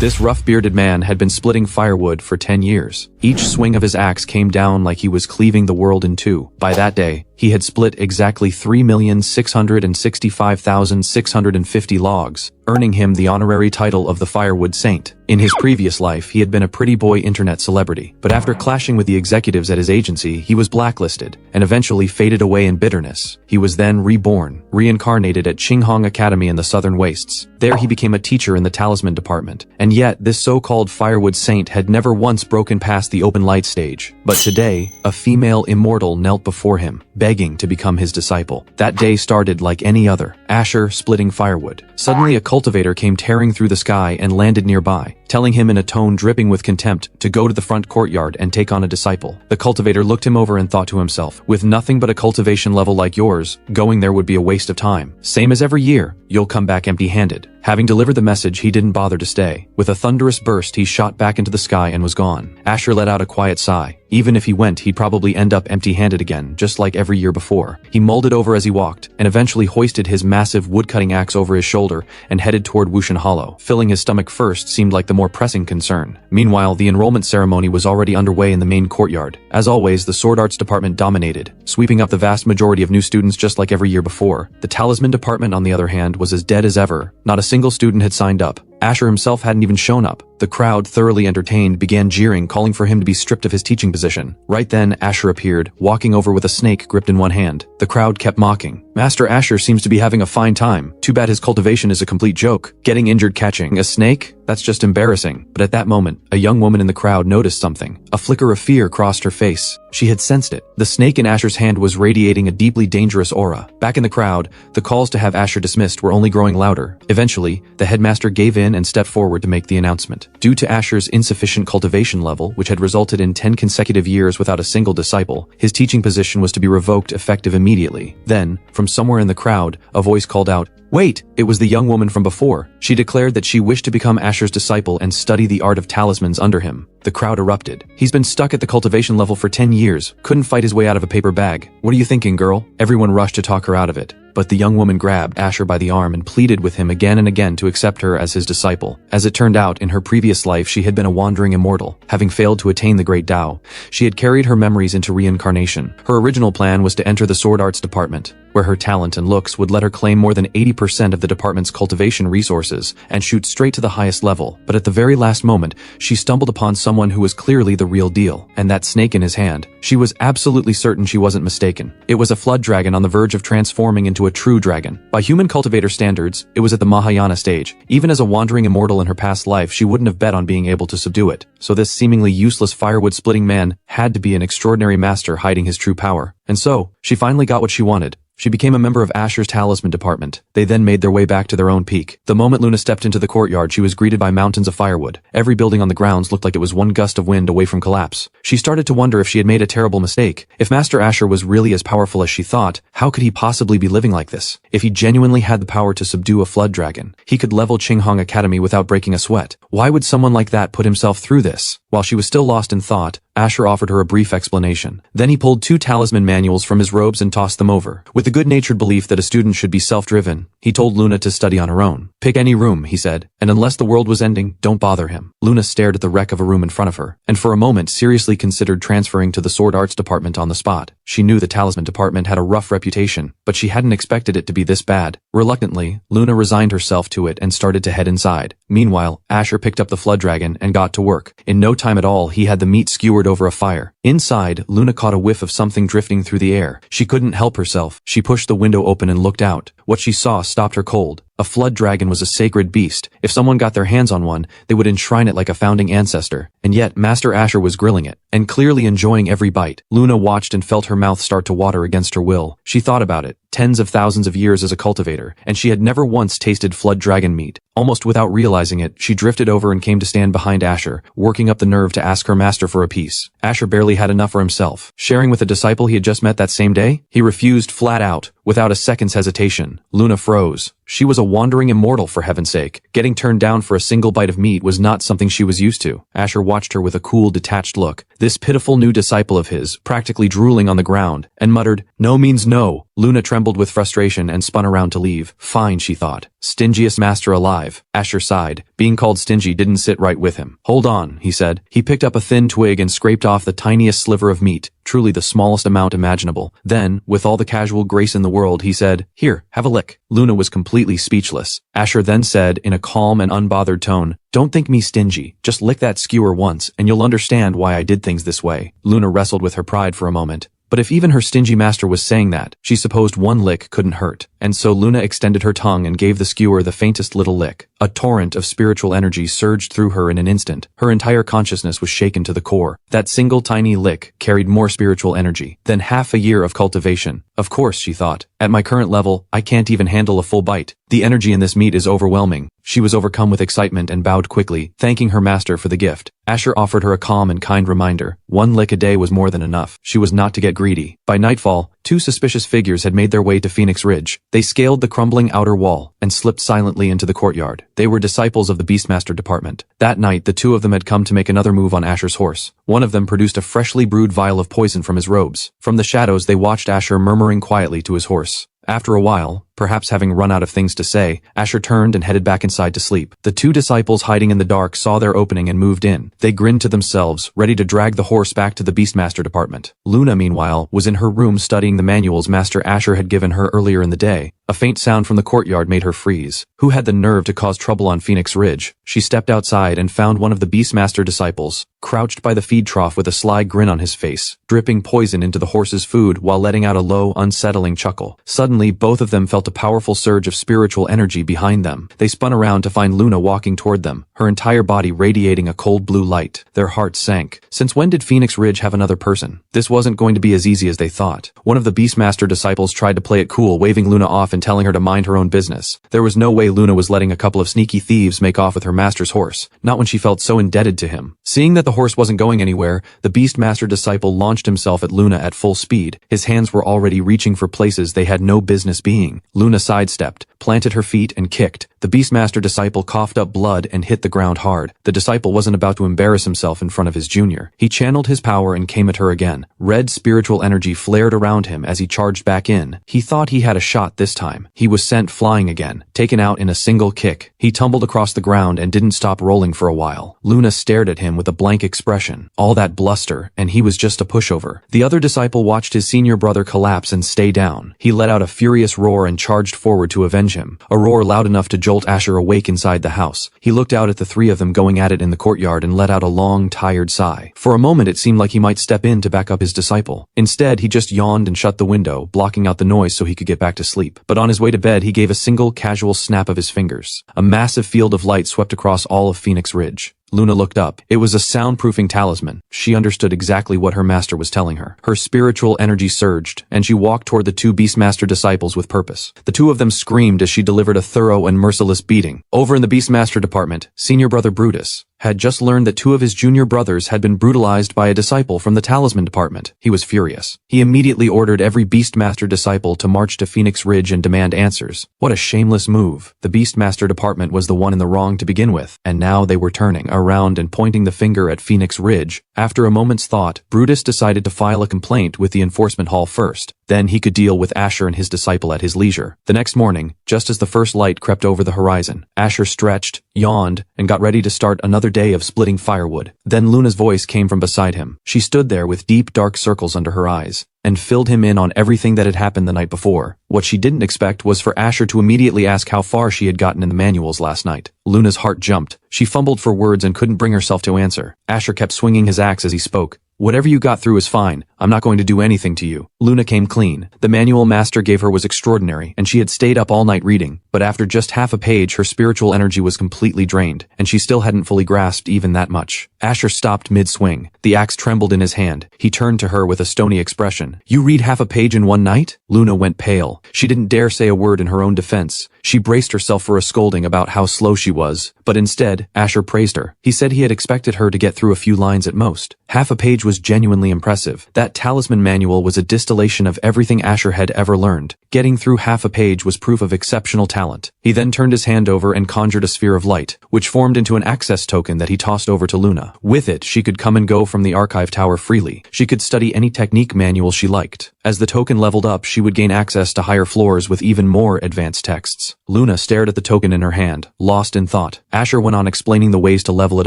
This rough-bearded man had been splitting firewood for 10 years. Each swing of his axe came down like he was cleaving the world in two. By that day, he had split exactly 3,665,650 logs, earning him the honorary title of the Firewood Saint. In his previous life, he had been a pretty boy internet celebrity, but after clashing with the executives at his agency, he was blacklisted, and eventually faded away in bitterness. He was then reborn, reincarnated at Qinghong Academy in the southern wastes. There he became a teacher in the Talisman Department, and yet this so-called Firewood Saint had never once broken past the open light stage. But today, a female immortal knelt before him, begging to become his disciple. That day started like any other, Asher splitting firewood. Suddenly a cultivator came tearing through the sky and landed nearby, telling him in a tone dripping with contempt to go to the front courtyard and take on a disciple. The cultivator looked him over and thought to himself, with nothing but a cultivation level like yours, going there would be a waste of time. Same as every year, you'll come back empty-handed. Having delivered the message, he didn't bother to stay. With a thunderous burst, he shot back into the sky and was gone. Asher let out a quiet sigh. Even if he went, he'd probably end up empty-handed again, just like every year before. He mulled over as he walked, and eventually hoisted his massive wood-cutting axe over his shoulder and headed toward Wushan Hollow. Filling his stomach first seemed like the more pressing concern. Meanwhile, the enrollment ceremony was already underway in the main courtyard. As always, the Sword Arts Department dominated, sweeping up the vast majority of new students just like every year before. The Talisman Department, on the other hand, was as dead as ever. Not a single student had signed up. Asher himself hadn't even shown up. The crowd, thoroughly entertained, began jeering, calling for him to be stripped of his teaching position. Right then, Asher appeared, walking over with a snake gripped in one hand. The crowd kept mocking. Master Asher seems to be having a fine time. Too bad his cultivation is a complete joke. Getting injured catching a snake? That's just embarrassing. But at that moment, a young woman in the crowd noticed something. A flicker of fear crossed her face. She had sensed it. The snake in Asher's hand was radiating a deeply dangerous aura. Back in the crowd, the calls to have Asher dismissed were only growing louder. Eventually, the headmaster gave in and stepped forward to make the announcement. Due to Asher's insufficient cultivation level, which had resulted in 10 consecutive years without a single disciple, his teaching position was to be revoked effective immediately. Then, from somewhere in the crowd, a voice called out, "Wait!" It was the young woman from before. She declared that she wished to become Asher's disciple and study the art of talismans under him. The crowd erupted. "He's been stuck at the cultivation level for 10 years, couldn't fight his way out of a paper bag. What are you thinking, girl?" Everyone rushed to talk her out of it. But the young woman grabbed Asher by the arm and pleaded with him again and again to accept her as his disciple. As it turned out, in her previous life she had been a wandering immortal. Having failed to attain the Great Tao, she had carried her memories into reincarnation. Her original plan was to enter the Sword Arts Department, where her talent and looks would let her claim more than 80% of the department's cultivation resources and shoot straight to the highest level. But at the very last moment, she stumbled upon someone who was clearly the real deal, and that snake in his hand. She was absolutely certain she wasn't mistaken. It was a flood dragon on the verge of transforming into a true dragon. By human cultivator standards, it was at the Mahayana stage. Even as a wandering immortal in her past life, she wouldn't have bet on being able to subdue it. So this seemingly useless firewood-splitting man had to be an extraordinary master hiding his true power. And so, she finally got what she wanted. She became a member of Asher's Talisman Department. They then made their way back to their own peak. The moment Luna stepped into the courtyard, she was greeted by mountains of firewood. Every building on the grounds looked like it was one gust of wind away from collapse. She started to wonder if she had made a terrible mistake. If Master Asher was really as powerful as she thought, how could he possibly be living like this? If he genuinely had the power to subdue a flood dragon, he could level Qinghong Academy without breaking a sweat. Why would someone like that put himself through this? While she was still lost in thought, Asher offered her a brief explanation. Then he pulled 2 talisman manuals from his robes and tossed them over. With the good-natured belief that a student should be self-driven, he told Luna to study on her own. "Pick any room," he said, "and unless the world was ending, don't bother him." Luna stared at the wreck of a room in front of her, and for a moment seriously considered transferring to the Sword Arts Department on the spot. She knew the Talisman Department had a rough reputation, but she hadn't expected it to be this bad. Reluctantly, Luna resigned herself to it and started to head inside. Meanwhile, Asher picked up the flood dragon and got to work. In no time at all, he had the meat skewered over a fire. Inside, Luna caught a whiff of something drifting through the air. She couldn't help herself. She pushed the window open and looked out. What she saw stopped her cold. A flood dragon was a sacred beast. If someone got their hands on one, they would enshrine it like a founding ancestor. And yet, Master Asher was grilling it, and clearly enjoying every bite. Luna watched and felt her mouth start to water against her will. She thought about it. Tens of thousands of years as a cultivator, and she had never once tasted flood dragon meat. Almost without realizing it, she drifted over and came to stand behind Asher, working up the nerve to ask her master for a piece. Asher barely had enough for himself. Sharing with a disciple he had just met that same day? He refused flat out. Without a second's hesitation, Luna froze. She was a wandering immortal, for heaven's sake. Getting turned down for a single bite of meat was not something she was used to. Asher watched her with a cool, detached look. This pitiful new disciple of his, practically drooling on the ground, and muttered, "No means no." Luna trembled with frustration and spun around to leave. Fine, she thought. Stingiest master alive. Asher sighed. Being called stingy didn't sit right with him. "Hold on," he said. He picked up a thin twig and scraped off the tiniest sliver of meat, truly the smallest amount imaginable. Then, with all the casual grace in the world, he said, "Here, have a lick." Luna was completely speechless. Asher then said, in a calm and unbothered tone, "Don't think me stingy. Just lick that skewer once, and you'll understand why I did things this way." Luna wrestled with her pride for a moment. But if even her stingy master was saying that, she supposed one lick couldn't hurt. And so Luna extended her tongue and gave the skewer the faintest little lick. A torrent of spiritual energy surged through her in an instant. Her entire consciousness was shaken to the core. That single tiny lick carried more spiritual energy than half a year of cultivation. Of course, she thought, at my current level, I can't even handle a full bite. The energy in this meat is overwhelming. She was overcome with excitement and bowed quickly, thanking her master for the gift. Asher offered her a calm and kind reminder. One lick a day was more than enough. She was not to get greedy. By nightfall, two suspicious figures had made their way to Phoenix Ridge. They scaled the crumbling outer wall and slipped silently into the courtyard. They were disciples of the Beast-Master Department. That night, the two of them had come to make another move on Asher's horse. One of them produced a freshly brewed vial of poison from his robes. From the shadows, they watched Asher murmuring quietly to his horse. After a while, perhaps having run out of things to say, Asher turned and headed back inside to sleep. The two disciples hiding in the dark saw their opening and moved in. They grinned to themselves, ready to drag the horse back to the Beast-Master Department. Luna, meanwhile, was in her room studying the manuals Master Asher had given her earlier in the day. A faint sound from the courtyard made her freeze. Who had the nerve to cause trouble on Phoenix Ridge? She stepped outside and found one of the Beast-Master disciples, crouched by the feed trough with a sly grin on his face, dripping poison into the horse's food while letting out a low, unsettling chuckle. Suddenly, both of them felt a powerful surge of spiritual energy behind them. They spun around to find Luna walking toward them, her entire body radiating a cold blue light. Their hearts sank. Since when did Phoenix Ridge have another person? This wasn't going to be as easy as they thought. One of the Beastmaster disciples tried to play it cool, waving Luna off and telling her to mind her own business. There was no way Luna was letting a couple of sneaky thieves make off with her master's horse, not when she felt so indebted to him. Seeing that the horse wasn't going anywhere, the Beastmaster disciple launched himself at Luna at full speed. His hands were already reaching for places they had no business being. Luna sidestepped, planted her feet, and kicked. The Beastmaster disciple coughed up blood and hit the ground hard. The disciple wasn't about to embarrass himself in front of his junior. He channeled his power and came at her again. Red spiritual energy flared around him as he charged back in. He thought he had a shot this time. He was sent flying again, taken out in a single kick. He tumbled across the ground and didn't stop rolling for a while. Luna stared at him with a blank expression. All that bluster, and he was just a pushover. The other disciple watched his senior brother collapse and stay down. He let out a furious roar and charged forward to avenge him. A roar loud enough to jolt Asher awake inside the house. He looked out at the three of them going at it in the courtyard and let out a long, tired sigh. For a moment it seemed like he might step in to back up his disciple. Instead, he just yawned and shut the window, blocking out the noise so he could get back to sleep. But on his way to bed, he gave a single casual snap of his fingers. A massive field of light swept across all of Phoenix Ridge. Luna looked up. It was a soundproofing talisman. She understood exactly what her master was telling her. Her spiritual energy surged, and she walked toward the two Beastmaster disciples with purpose. The two of them screamed as she delivered a thorough and merciless beating. Over in the Beastmaster Department, senior brother Brutus had just learned that two of his junior brothers had been brutalized by a disciple from the Talisman Department. He was furious. He immediately ordered every Beastmaster disciple to march to Phoenix Ridge and demand answers. What a shameless move. The Beastmaster Department was the one in the wrong to begin with, and now they were turning around and pointing the finger at Phoenix Ridge. After a moment's thought, Brutus decided to file a complaint with the enforcement hall first. Then he could deal with Asher and his disciple at his leisure. The next morning, just as the first light crept over the horizon, Asher stretched, yawned, and got ready to start another day of splitting firewood. Then Luna's voice came from beside him. She stood there with deep dark circles under her eyes, and filled him in on everything that had happened the night before. What she didn't expect was for Asher to immediately ask how far she had gotten in the manuals last night. Luna's heart jumped. She fumbled for words and couldn't bring herself to answer. Asher kept swinging his axe as he spoke. Whatever you got through is fine. I'm not going to do anything to you. Luna came clean. The manual Master gave her was extraordinary, and she had stayed up all night reading. But after just half a page, her spiritual energy was completely drained, and she still hadn't fully grasped even that much. Asher stopped mid-swing. The axe trembled in his hand. He turned to her with a stony expression. You read half a page in one night? Luna went pale. She didn't dare say a word in her own defense. She braced herself for a scolding about how slow she was, but instead, Asher praised her. He said he had expected her to get through a few lines at most. Half a page was genuinely impressive. That talisman manual was a distillation of everything Asher had ever learned. Getting through half a page was proof of exceptional talent. He then turned his hand over and conjured a sphere of light, which formed into an access token that he tossed over to Luna. With it, she could come and go from the archive tower freely. She could study any technique manual she liked. As the token leveled up, she would gain access to higher floors with even more advanced texts. Luna stared at the token in her hand, lost in thought. Asher went on explaining the ways to level it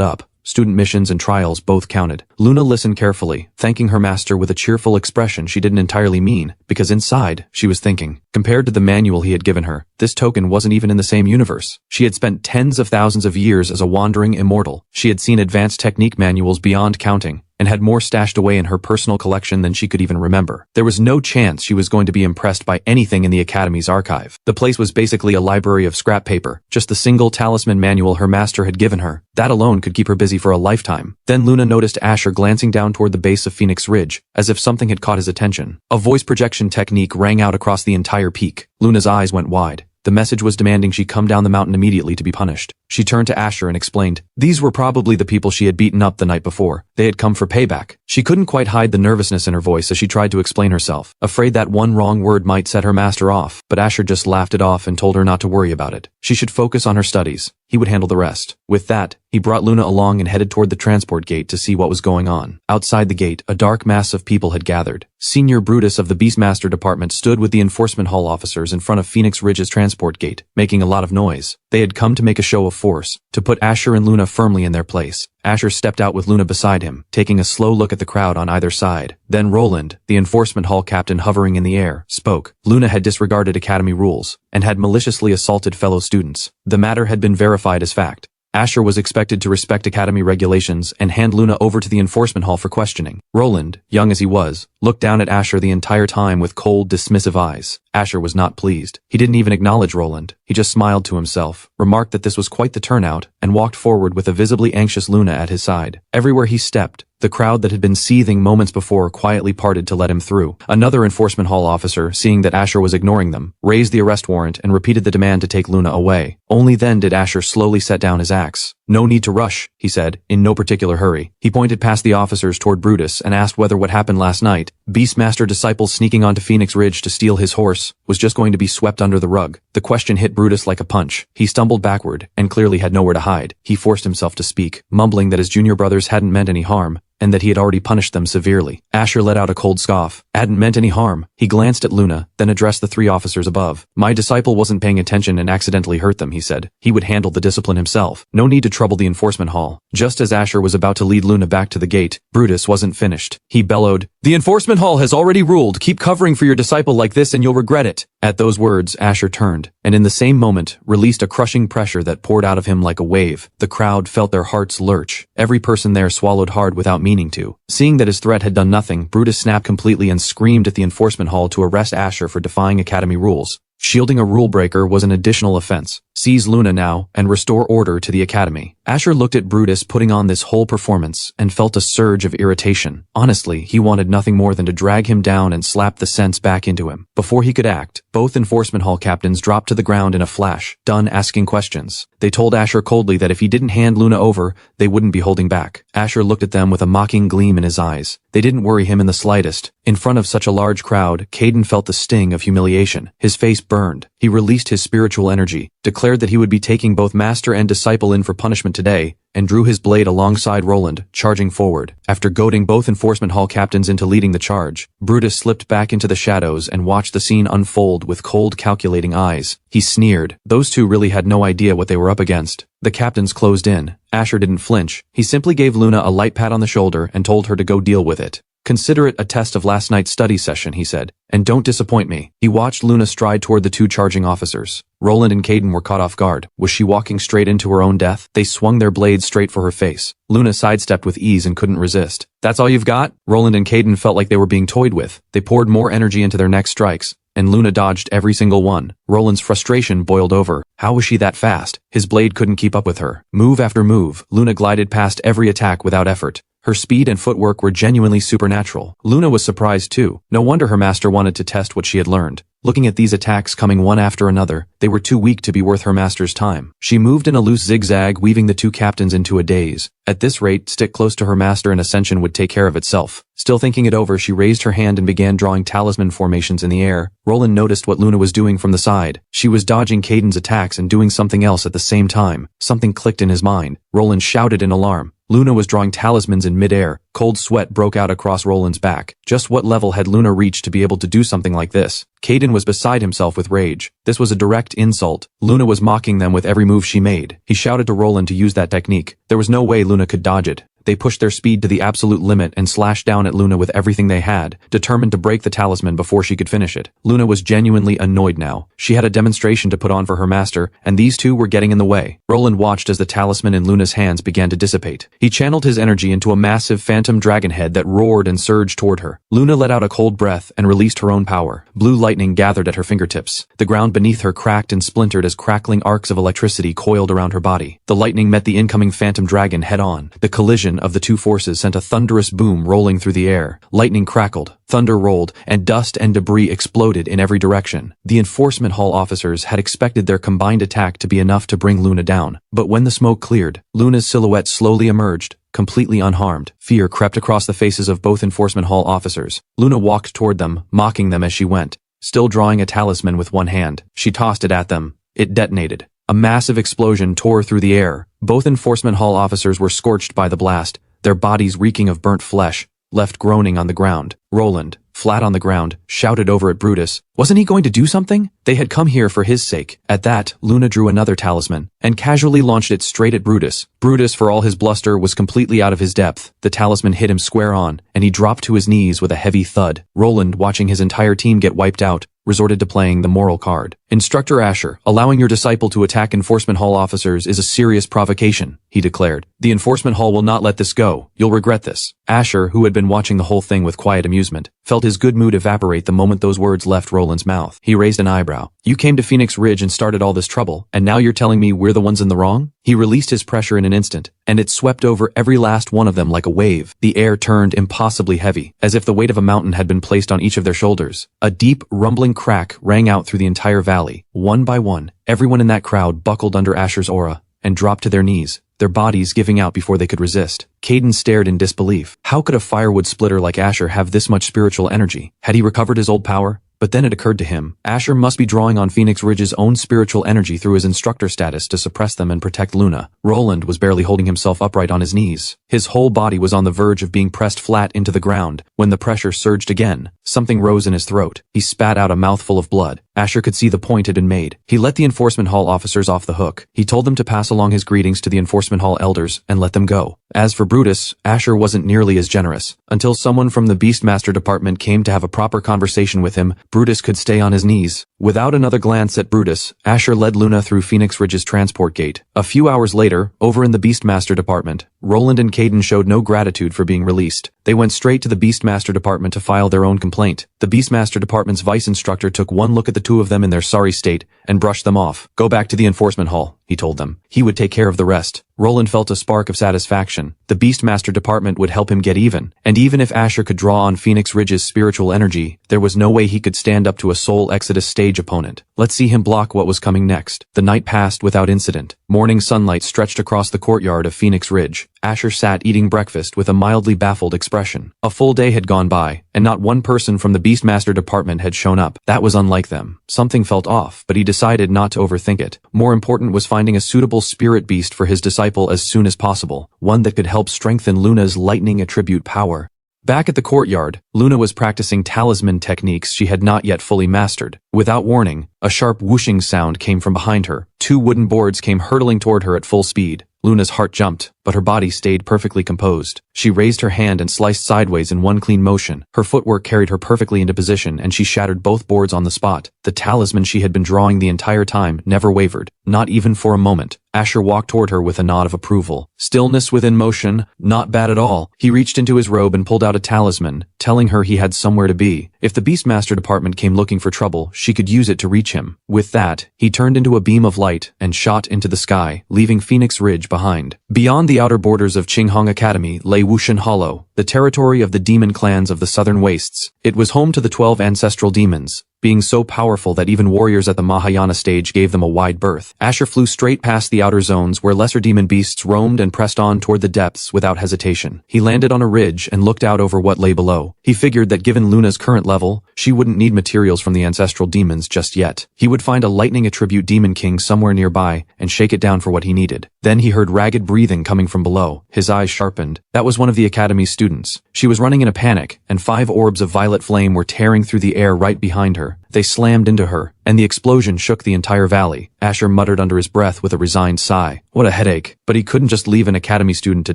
up. Student missions and trials both counted. Luna listened carefully, thanking her master with a cheerful expression she didn't entirely mean, because inside, she was thinking. Compared to the manual he had given her, this token wasn't even in the same universe. She had spent tens of thousands of years as a wandering immortal. She had seen advanced technique manuals beyond counting, and had more stashed away in her personal collection than she could even remember. There was no chance she was going to be impressed by anything in the Academy's archive. The place was basically a library of scrap paper, just the single talisman manual her master had given her. That alone could keep her busy for a lifetime. Then Luna noticed Asher glancing down toward the base of Phoenix Ridge, as if something had caught his attention. A voice projection technique rang out across the entire peak. Luna's eyes went wide. The message was demanding she come down the mountain immediately to be punished. She turned to Asher and explained. These were probably the people she had beaten up the night before. They had come for payback. She couldn't quite hide the nervousness in her voice as she tried to explain herself, afraid that one wrong word might set her master off, but Asher just laughed it off and told her not to worry about it. She should focus on her studies. He would handle the rest. With that, he brought Luna along and headed toward the transport gate to see what was going on. Outside the gate, a dark mass of people had gathered. Senior Brutus of the Beast-Master Department stood with the enforcement hall officers in front of Phoenix Ridge's transport gate, making a lot of noise. They had come to make a show of force, to put Asher and Luna firmly in their place. Asher stepped out with Luna beside him, taking a slow look at the crowd on either side. Then Roland, the enforcement hall captain hovering in the air, spoke. Luna had disregarded Academy rules, and had maliciously assaulted fellow students. The matter had been verified as fact. Asher was expected to respect Academy regulations and hand Luna over to the enforcement hall for questioning. Roland, young as he was, looked down at Asher the entire time with cold, dismissive eyes. Asher was not pleased. He didn't even acknowledge Roland. He just smiled to himself, remarked that this was quite the turnout, and walked forward with a visibly anxious Luna at his side. Everywhere he stepped, the crowd that had been seething moments before quietly parted to let him through. Another enforcement hall officer, seeing that Asher was ignoring them, raised the arrest warrant and repeated the demand to take Luna away. Only then did Asher slowly set down his axe. No need to rush, he said, in no particular hurry. He pointed past the officers toward Brutus and asked whether what happened last night, Beastmaster disciples sneaking onto Phoenix Ridge to steal his horse, was just going to be swept under the rug. The question hit Brutus like a punch. He stumbled backward, and clearly had nowhere to hide. He forced himself to speak, mumbling that his junior brothers hadn't meant any harm, and that he had already punished them severely. Asher let out a cold scoff. Hadn't meant any harm. He glanced at Luna, then addressed the three officers above. My disciple wasn't paying attention and accidentally hurt them, he said. He would handle the discipline himself. No need to trouble the enforcement hall. Just as Asher was about to lead Luna back to the gate, Brutus wasn't finished. He bellowed, "The enforcement hall has already ruled. Keep covering for your disciple like this and you'll regret it." At those words, Asher turned, and in the same moment, released a crushing pressure that poured out of him like a wave. The crowd felt their hearts lurch. Every person there swallowed hard without meaning to. Seeing that his threat had done nothing, Brutus snapped completely and screamed at the enforcement hall to arrest Asher for defying Academy rules. Shielding a rule breaker was an additional offense. Seize Luna now, and restore order to the Academy. Asher looked at Brutus putting on this whole performance, and felt a surge of irritation. Honestly, he wanted nothing more than to drag him down and slap the sense back into him. Before he could act, both enforcement hall captains dropped to the ground in a flash, done asking questions. They told Asher coldly that if he didn't hand Luna over, they wouldn't be holding back. Asher looked at them with a mocking gleam in his eyes. They didn't worry him in the slightest. In front of such a large crowd, Caden felt the sting of humiliation. His face burned. He released his spiritual energy, declared that he would be taking both master and disciple in for punishment today, and drew his blade alongside Roland, charging forward. After goading both enforcement hall captains into leading the charge, Brutus slipped back into the shadows and watched the scene unfold with cold, calculating eyes. He sneered. Those two really had no idea what they were up against. The captains closed in. Asher didn't flinch. He simply gave Luna a light pat on the shoulder and told her to go deal with it. "Consider it a test of last night's study session," he said, "and don't disappoint me." He watched Luna stride toward the two charging officers. Roland and Caden were caught off guard. Was she walking straight into her own death? They swung their blades straight for her face. Luna sidestepped with ease and couldn't resist. "That's all you've got?" Roland and Caden felt like they were being toyed with. They poured more energy into their next strikes, and Luna dodged every single one. Roland's frustration boiled over. How was she that fast? His blade couldn't keep up with her. Move after move, Luna glided past every attack without effort. Her speed and footwork were genuinely supernatural. Luna was surprised too. No wonder her master wanted to test what she had learned. Looking at these attacks coming one after another, they were too weak to be worth her master's time. She moved in a loose zigzag, weaving the two captains into a daze. At this rate, stick close to her master and ascension would take care of itself. Still thinking it over, she raised her hand and began drawing talisman formations in the air. Roland noticed what Luna was doing from the side. She was dodging Caden's attacks and doing something else at the same time. Something clicked in his mind. Roland shouted in alarm. Luna was drawing talismans in midair. Cold sweat broke out across Roland's back. Just what level had Luna reached to be able to do something like this? Caden was beside himself with rage. This was a direct insult. Luna was mocking them with every move she made. He shouted to Roland to use that technique. There was no way Luna could dodge it. They pushed their speed to the absolute limit and slashed down at Luna with everything they had, determined to break the talisman before she could finish it. Luna was genuinely annoyed now. She had a demonstration to put on for her master, and these two were getting in the way. Roland watched as the talisman in Luna's hands began to dissipate. He channeled his energy into a massive phantom dragon head that roared and surged toward her. Luna let out a cold breath and released her own power. Blue lightning gathered at her fingertips. The ground beneath her cracked and splintered as crackling arcs of electricity coiled around her body. The lightning met the incoming phantom dragon head-on. The collision of the two forces sent a thunderous boom rolling through the air. Lightning crackled, thunder rolled, and dust and debris exploded in every direction. The enforcement hall officers had expected their combined attack to be enough to bring Luna down. But when the smoke cleared, Luna's silhouette slowly emerged, completely unharmed. Fear crept across the faces of both enforcement hall officers. Luna walked toward them, mocking them as she went. Still drawing a talisman with one hand, she tossed it at them. It detonated. A massive explosion tore through the air. Both enforcement hall officers were scorched by the blast, their bodies reeking of burnt flesh, left groaning on the ground. Roland, flat on the ground, shouted over at Brutus. Wasn't he going to do something? They had come here for his sake. At that, Luna drew another talisman, and casually launched it straight at Brutus. Brutus, for all his bluster, was completely out of his depth. The talisman hit him square on, and he dropped to his knees with a heavy thud. Roland, watching his entire team get wiped out, resorted to playing the moral card. Instructor Asher, allowing your disciple to attack enforcement hall officers is a serious provocation, he declared. The enforcement hall will not let this go. You'll regret this. Asher, who had been watching the whole thing with quiet amusement, felt his good mood evaporate the moment those words left Roland's mouth. He raised an eyebrow. You came to Phoenix Ridge and started all this trouble, and now you're telling me we're the ones in the wrong? He released his pressure in an instant, and it swept over every last one of them like a wave. The air turned impossibly heavy, as if the weight of a mountain had been placed on each of their shoulders. A deep, rumbling crack rang out through the entire valley. One by one, everyone in that crowd buckled under Asher's aura and dropped to their knees, their bodies giving out before they could resist. Caden stared in disbelief. How could a firewood splitter like Asher have this much spiritual energy? Had he recovered his old power? But then it occurred to him, Asher must be drawing on Phoenix Ridge's own spiritual energy through his instructor status to suppress them and protect Luna. Roland was barely holding himself upright on his knees. His whole body was on the verge of being pressed flat into the ground. When the pressure surged again, something rose in his throat. He spat out a mouthful of blood. Asher could see the point had been made. He let the enforcement hall officers off the hook. He told them to pass along his greetings to the enforcement hall elders and let them go. As for Brutus, Asher wasn't nearly as generous. Until someone from the Beast-Master Department came to have a proper conversation with him, Brutus could stay on his knees. Without another glance at Brutus, Asher led Luna through Phoenix Ridge's transport gate. A few hours later, over in the Beast-Master Department, Roland and Caden showed no gratitude for being released. They went straight to the Beast-Master Department to file their own complaint. The Beast-Master Department's vice instructor took one look at the two of them in their sorry state and brushed them off. Go back to the enforcement hall, he told them. He would take care of the rest. Roland felt a spark of satisfaction. The Beast-Master Department would help him get even. And even if Asher could draw on Phoenix Ridge's spiritual energy, there was no way he could stand up to a Soul Exodus stage opponent. Let's see him block what was coming next. The night passed without incident. Morning sunlight stretched across the courtyard of Phoenix Ridge. Asher sat eating breakfast with a mildly baffled expression. A full day had gone by, and not one person from the Beast-Master Department had shown up. That was unlike them. Something felt off, but he decided not to overthink it. More important was finding a suitable spirit beast for his disciple as soon as possible, one that could help strengthen Luna's lightning attribute power. Back at the courtyard, Luna was practicing talisman techniques she had not yet fully mastered. Without warning, a sharp whooshing sound came from behind her. Two wooden boards came hurtling toward her at full speed. Luna's heart jumped, but her body stayed perfectly composed. She raised her hand and sliced sideways in one clean motion. Her footwork carried her perfectly into position, and she shattered both boards on the spot. The talisman she had been drawing the entire time never wavered, not even for a moment. Asher walked toward her with a nod of approval. Stillness within motion, not bad at all. He reached into his robe and pulled out a talisman, telling her he had somewhere to be. If the Beastmaster Department came looking for trouble, she could use it to reach him. With that, he turned into a beam of light and shot into the sky, leaving Phoenix Ridge behind. Beyond the outer borders of Qinghong Academy lay Wushan Hollow, the territory of the demon clans of the southern wastes. It was home to the 12 ancestral demons, being so powerful that even warriors at the Mahayana stage gave them a wide berth. Asher flew straight past the outer zones where lesser demon beasts roamed and pressed on toward the depths without hesitation. He landed on a ridge and looked out over what lay below. He figured that given Luna's current level, she wouldn't need materials from the ancestral demons just yet. He would find a lightning attribute demon king somewhere nearby and shake it down for what he needed. Then he heard ragged breathing coming from below. His eyes sharpened. That was one of the academy's students. She was running in a panic, and 5 orbs of violet flame were tearing through the air right behind her. They slammed into her, and the explosion shook the entire valley. Asher muttered under his breath with a resigned sigh. What a headache. But he couldn't just leave an academy student to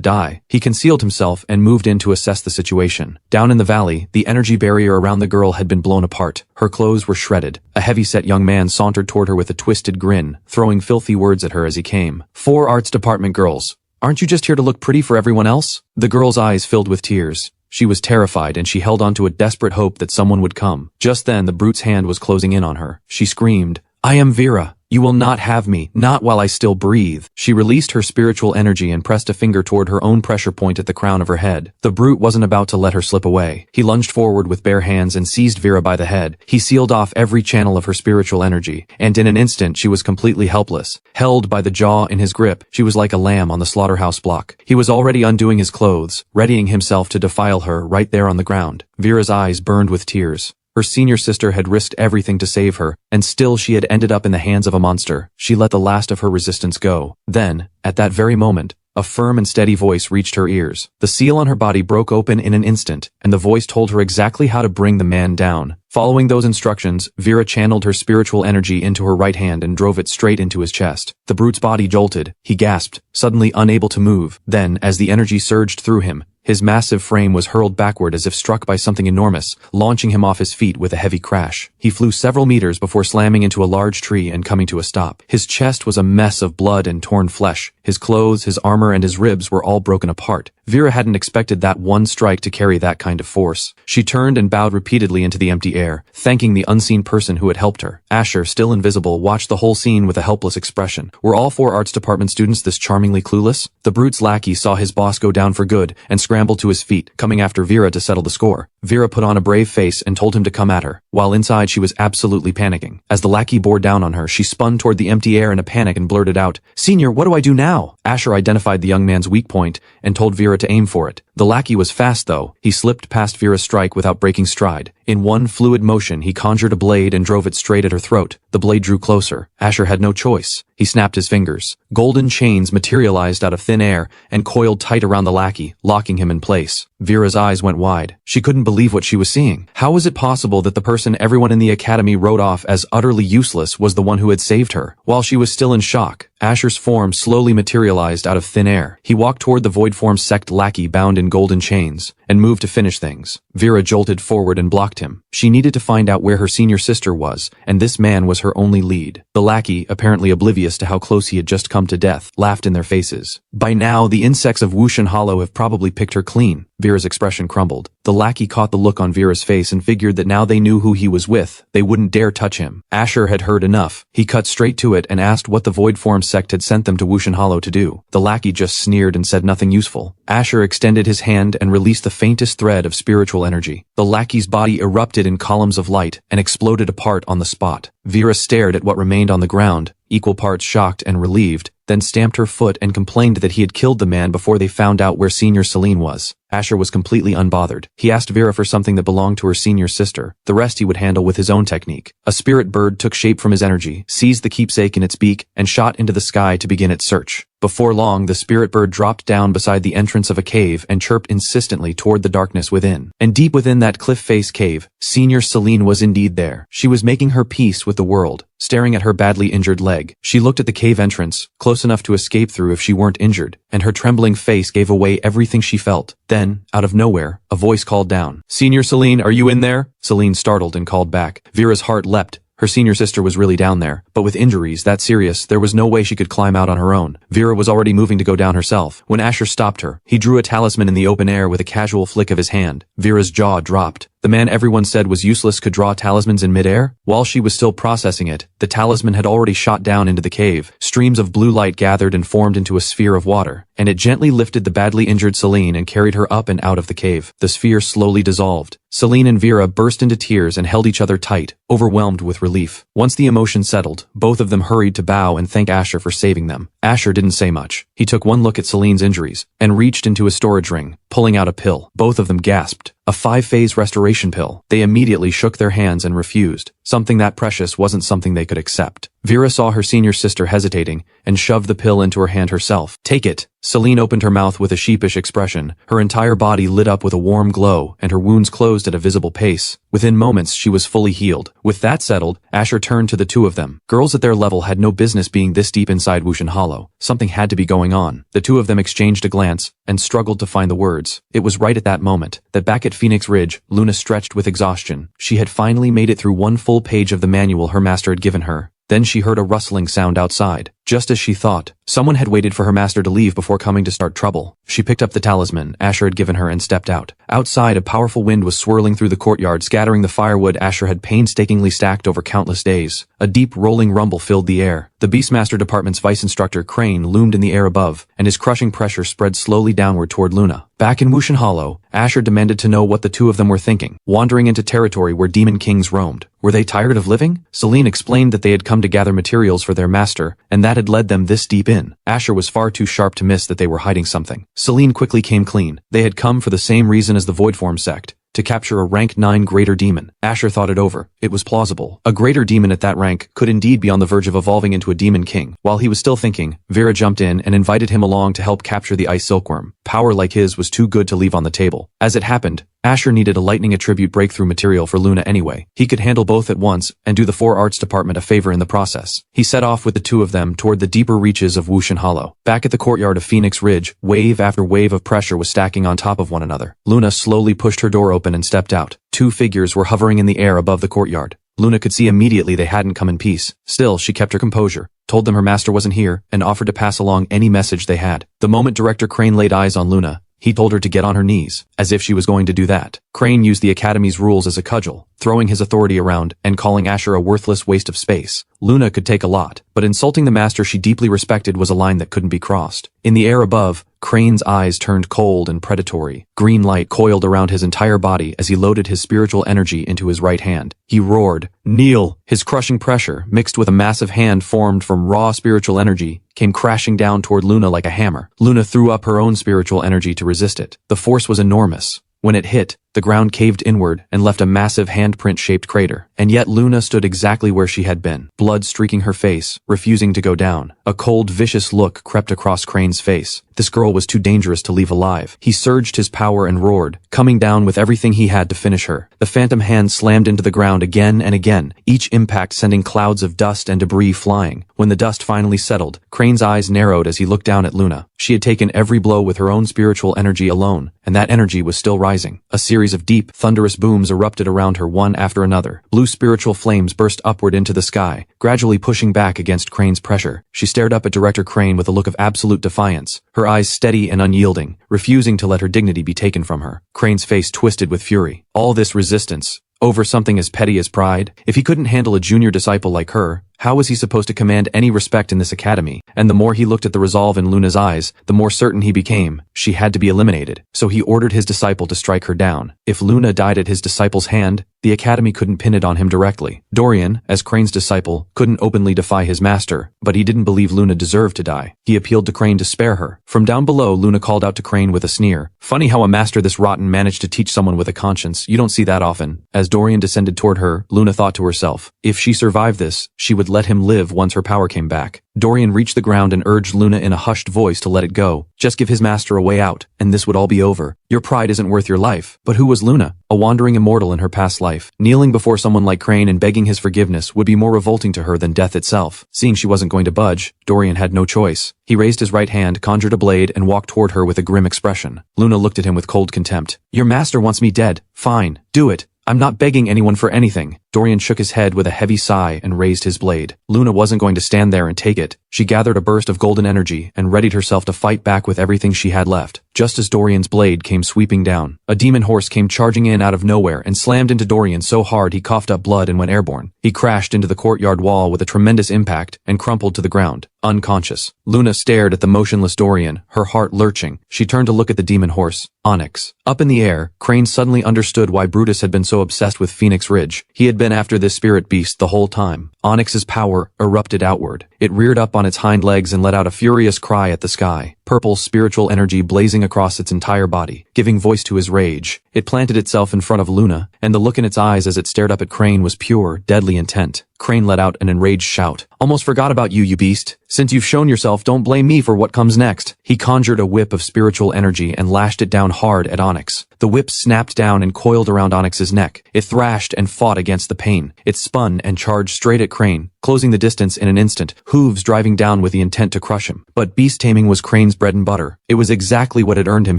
die. He concealed himself and moved in to assess the situation. Down in the valley, the energy barrier around the girl had been blown apart. Her clothes were shredded. A heavy-set young man sauntered toward her with a twisted grin, throwing filthy words at her as he came. 4 arts department girls. Aren't you just here to look pretty for everyone else? The girl's eyes filled with tears. She was terrified and she held on to a desperate hope that someone would come. Just then, the brute's hand was closing in on her. She screamed, "I am Vera. You will not have me, not while I still breathe." She released her spiritual energy and pressed a finger toward her own pressure point at the crown of her head. The brute wasn't about to let her slip away. He lunged forward with bare hands and seized Vera by the head. He sealed off every channel of her spiritual energy, and in an instant she was completely helpless. Held by the jaw in his grip, she was like a lamb on the slaughterhouse block. He was already undoing his clothes, readying himself to defile her right there on the ground. Vera's eyes burned with tears. Her senior sister had risked everything to save her, and still she had ended up in the hands of a monster. She let the last of her resistance go. Then, at that very moment, a firm and steady voice reached her ears. The seal on her body broke open in an instant, and the voice told her exactly how to bring the man down. Following those instructions, Vera channeled her spiritual energy into her right hand and drove it straight into his chest. The brute's body jolted. He gasped, suddenly unable to move. Then, as the energy surged through him, his massive frame was hurled backward as if struck by something enormous, launching him off his feet with a heavy crash. He flew several meters before slamming into a large tree and coming to a stop. His chest was a mess of blood and torn flesh. His clothes, his armor, and his ribs were all broken apart. Vera hadn't expected that one strike to carry that kind of force. She turned and bowed repeatedly into the empty air, thanking the unseen person who had helped her. Asher, still invisible, watched the whole scene with a helpless expression. Were all 4 arts department students this charmingly clueless? The brute's lackey saw his boss go down for good and scrambled to his feet, coming after Vera to settle the score. Vera put on a brave face and told him to come at her, while inside she was absolutely panicking. As the lackey bore down on her, she spun toward the empty air in a panic and blurted out, "Senior, what do I do now?" Asher identified the young man's weak point and told Vera to aim for it. The lackey was fast though. He slipped past Vera's strike without breaking stride. In one fluid motion, he conjured a blade and drove it straight at her throat. The blade drew closer. Asher had no choice. He snapped his fingers. Golden chains materialized out of thin air and coiled tight around the lackey, locking him in place. Vera's eyes went wide. She couldn't believe what she was seeing. How was it possible that the person everyone in the academy wrote off as utterly useless was the one who had saved her? While she was still in shock, Asher's form slowly materialized out of thin air. He walked toward the void form sect lackey bound in golden chains, and moved to finish things. Vera jolted forward and blocked him. She needed to find out where her senior sister was, and this man was her only lead. The lackey, apparently oblivious to how close he had just come to death, laughed in their faces. By now, the insects of Wushan Hollow have probably picked her clean. Vera's expression crumbled. The lackey caught the look on Vera's face and figured that now they knew who he was with, they wouldn't dare touch him. Asher had heard enough. He cut straight to it and asked what the void form sect had sent them to Wushan Hollow to do. The lackey just sneered and said nothing useful. Asher extended his hand and released the faintest thread of spiritual energy. The lackey's body erupted in columns of light and exploded apart on the spot. Vera stared at what remained on the ground, equal parts shocked and relieved, then stamped her foot and complained that he had killed the man before they found out where Senior Celine was. Asher was completely unbothered. He asked Vera for something that belonged to her senior sister. The rest he would handle with his own technique. A spirit bird took shape from his energy, seized the keepsake in its beak, and shot into the sky to begin its search. Before long, the spirit bird dropped down beside the entrance of a cave and chirped insistently toward the darkness within. And deep within that cliff-face cave, Senior Celine was indeed there. She was making her peace with the world, staring at her badly injured leg. She looked at the cave entrance, close enough to escape through if she weren't injured, and her trembling face gave away everything she felt. Then, out of nowhere, a voice called down. "Senior Celine, are you in there?" Celine startled and called back. Vera's heart leapt. Her senior sister was really down there, but with injuries that serious, there was no way she could climb out on her own. Vera was already moving to go down herself, when Asher stopped her. He drew a talisman in the open air with a casual flick of his hand. Vera's jaw dropped. The man everyone said was useless could draw talismans in midair? While she was still processing it, the talisman had already shot down into the cave. Streams of blue light gathered and formed into a sphere of water, and it gently lifted the badly injured Celine and carried her up and out of the cave. The sphere slowly dissolved. Celine and Vera burst into tears and held each other tight, overwhelmed with relief. Once the emotion settled, both of them hurried to bow and thank Asher for saving them. Asher didn't say much. He took one look at Celine's injuries, and reached into his storage ring, pulling out a pill. Both of them gasped. A 5-phase restoration pill. They immediately shook their hands and refused. Something that precious wasn't something they could accept. Vera saw her senior sister hesitating, and shoved the pill into her hand herself. Take it. Celine opened her mouth with a sheepish expression. Her entire body lit up with a warm glow, and her wounds closed at a visible pace. Within moments, she was fully healed. With that settled, Asher turned to the two of them. Girls at their level had no business being this deep inside Wushan Hollow. Something had to be going on. The two of them exchanged a glance, and struggled to find the words. It was right at that moment, that back at Phoenix Ridge, Luna stretched with exhaustion. She had finally made it through one full page of the manual her master had given her. Then she heard a rustling sound outside. Just as she thought, someone had waited for her master to leave before coming to start trouble. She picked up the talisman Asher had given her and stepped out. Outside, a powerful wind was swirling through the courtyard, scattering the firewood Asher had painstakingly stacked over countless days. A deep rolling rumble filled the air. The Beast-Master Department's vice instructor Crane loomed in the air above, and his crushing pressure spread slowly downward toward Luna. Back in Wushan Hollow, Asher demanded to know what the two of them were thinking, wandering into territory where demon kings roamed. Were they tired of living? Celine explained that they had come to gather materials for their master, and that had led them this deep in. Asher was far too sharp to miss that they were hiding something. Celine quickly came clean. They had come for the same reason as the Voidform sect, to capture a rank 9 greater demon. Asher thought it over. It was plausible. A greater demon at that rank could indeed be on the verge of evolving into a demon king. While he was still thinking, Vera jumped in and invited him along to help capture the ice silkworm. Power like his was too good to leave on the table. As it happened, Asher needed a lightning attribute breakthrough material for Luna anyway. He could handle both at once and do the 4 Arts Department a favor in the process. He set off with the two of them toward the deeper reaches of Wushan Hollow. Back at the courtyard of Phoenix Ridge, wave after wave of pressure was stacking on top of one another. Luna slowly pushed her door open and stepped out. 2 figures were hovering in the air above the courtyard. Luna could see immediately they hadn't come in peace. Still, she kept her composure, told them her master wasn't here, and offered to pass along any message they had. The moment Director Crane laid eyes on Luna, he told her to get on her knees, as if she was going to do that. Crane used the Academy's rules as a cudgel, throwing his authority around and calling Asher a worthless waste of space. Luna could take a lot, but insulting the master she deeply respected was a line that couldn't be crossed. In the air above, Crane's eyes turned cold and predatory. Green light coiled around his entire body as he loaded his spiritual energy into his right hand. He roared, "Kneel!" His crushing pressure, mixed with a massive hand formed from raw spiritual energy, came crashing down toward Luna like a hammer. Luna threw up her own spiritual energy to resist it. The force was enormous. When it hit, the ground caved inward and left a massive handprint-shaped crater. And yet Luna stood exactly where she had been, blood streaking her face, refusing to go down. A cold, vicious look crept across Crane's face. This girl was too dangerous to leave alive. He surged his power and roared, coming down with everything he had to finish her. The phantom hand slammed into the ground again and again, each impact sending clouds of dust and debris flying. When the dust finally settled, Crane's eyes narrowed as he looked down at Luna. She had taken every blow with her own spiritual energy alone, and that energy was still rising. A series of deep, thunderous booms erupted around her one after another. Blue spiritual flames burst upward into the sky, gradually pushing back against Crane's pressure. She stared up at Director Crane with a look of absolute defiance, her eyes steady and unyielding, refusing to let her dignity be taken from her. Crane's face twisted with fury. All this resistance, over something as petty as pride? If he couldn't handle a junior disciple like her, how was he supposed to command any respect in this academy? And the more he looked at the resolve in Luna's eyes, the more certain he became. She had to be eliminated. So he ordered his disciple to strike her down. If Luna died at his disciple's hand, the academy couldn't pin it on him directly. Dorian, as Crane's disciple, couldn't openly defy his master, but he didn't believe Luna deserved to die. He appealed to Crane to spare her. From down below, Luna called out to Crane with a sneer. Funny how a master this rotten managed to teach someone with a conscience. You don't see that often. As Dorian descended toward her, Luna thought to herself, if she survived this, she would let him live once her power came back. Dorian reached the ground and urged Luna in a hushed voice to let it go. Just give his master a way out, and this would all be over. Your pride isn't worth your life. But who was Luna? A wandering immortal in her past life. Kneeling before someone like Crane and begging his forgiveness would be more revolting to her than death itself. Seeing she wasn't going to budge, Dorian had no choice. He raised his right hand, conjured a blade, and walked toward her with a grim expression. Luna looked at him with cold contempt. Your master wants me dead. Fine, do it. I'm not begging anyone for anything. Dorian shook his head with a heavy sigh and raised his blade. Luna wasn't going to stand there and take it. She gathered a burst of golden energy and readied herself to fight back with everything she had left. Just as Dorian's blade came sweeping down, a demon horse came charging in out of nowhere and slammed into Dorian so hard he coughed up blood and went airborne. He crashed into the courtyard wall with a tremendous impact and crumpled to the ground, unconscious. Luna stared at the motionless Dorian, her heart lurching. She turned to look at the demon horse, Onyx. Up in the air, Crane suddenly understood why Brutus had been so obsessed with Phoenix Ridge. He had been after this spirit beast the whole time. Onyx's power erupted outward. It reared up on its hind legs and let out a furious cry at the sky. Purple spiritual energy blazing across its entire body, giving voice to his rage. It planted itself in front of Luna, and the look in its eyes as it stared up at Crane was pure, deadly intent. Crane let out an enraged shout. "Almost forgot about you, you beast. Since you've shown yourself, don't blame me for what comes next." He conjured a whip of spiritual energy and lashed it down hard at Onyx. The whip snapped down and coiled around Onyx's neck. It thrashed and fought against the pain. It spun and charged straight at Crane, closing the distance in an instant, hooves driving down with the intent to crush him. But beast taming was Crane's bread and butter. It was exactly what had earned him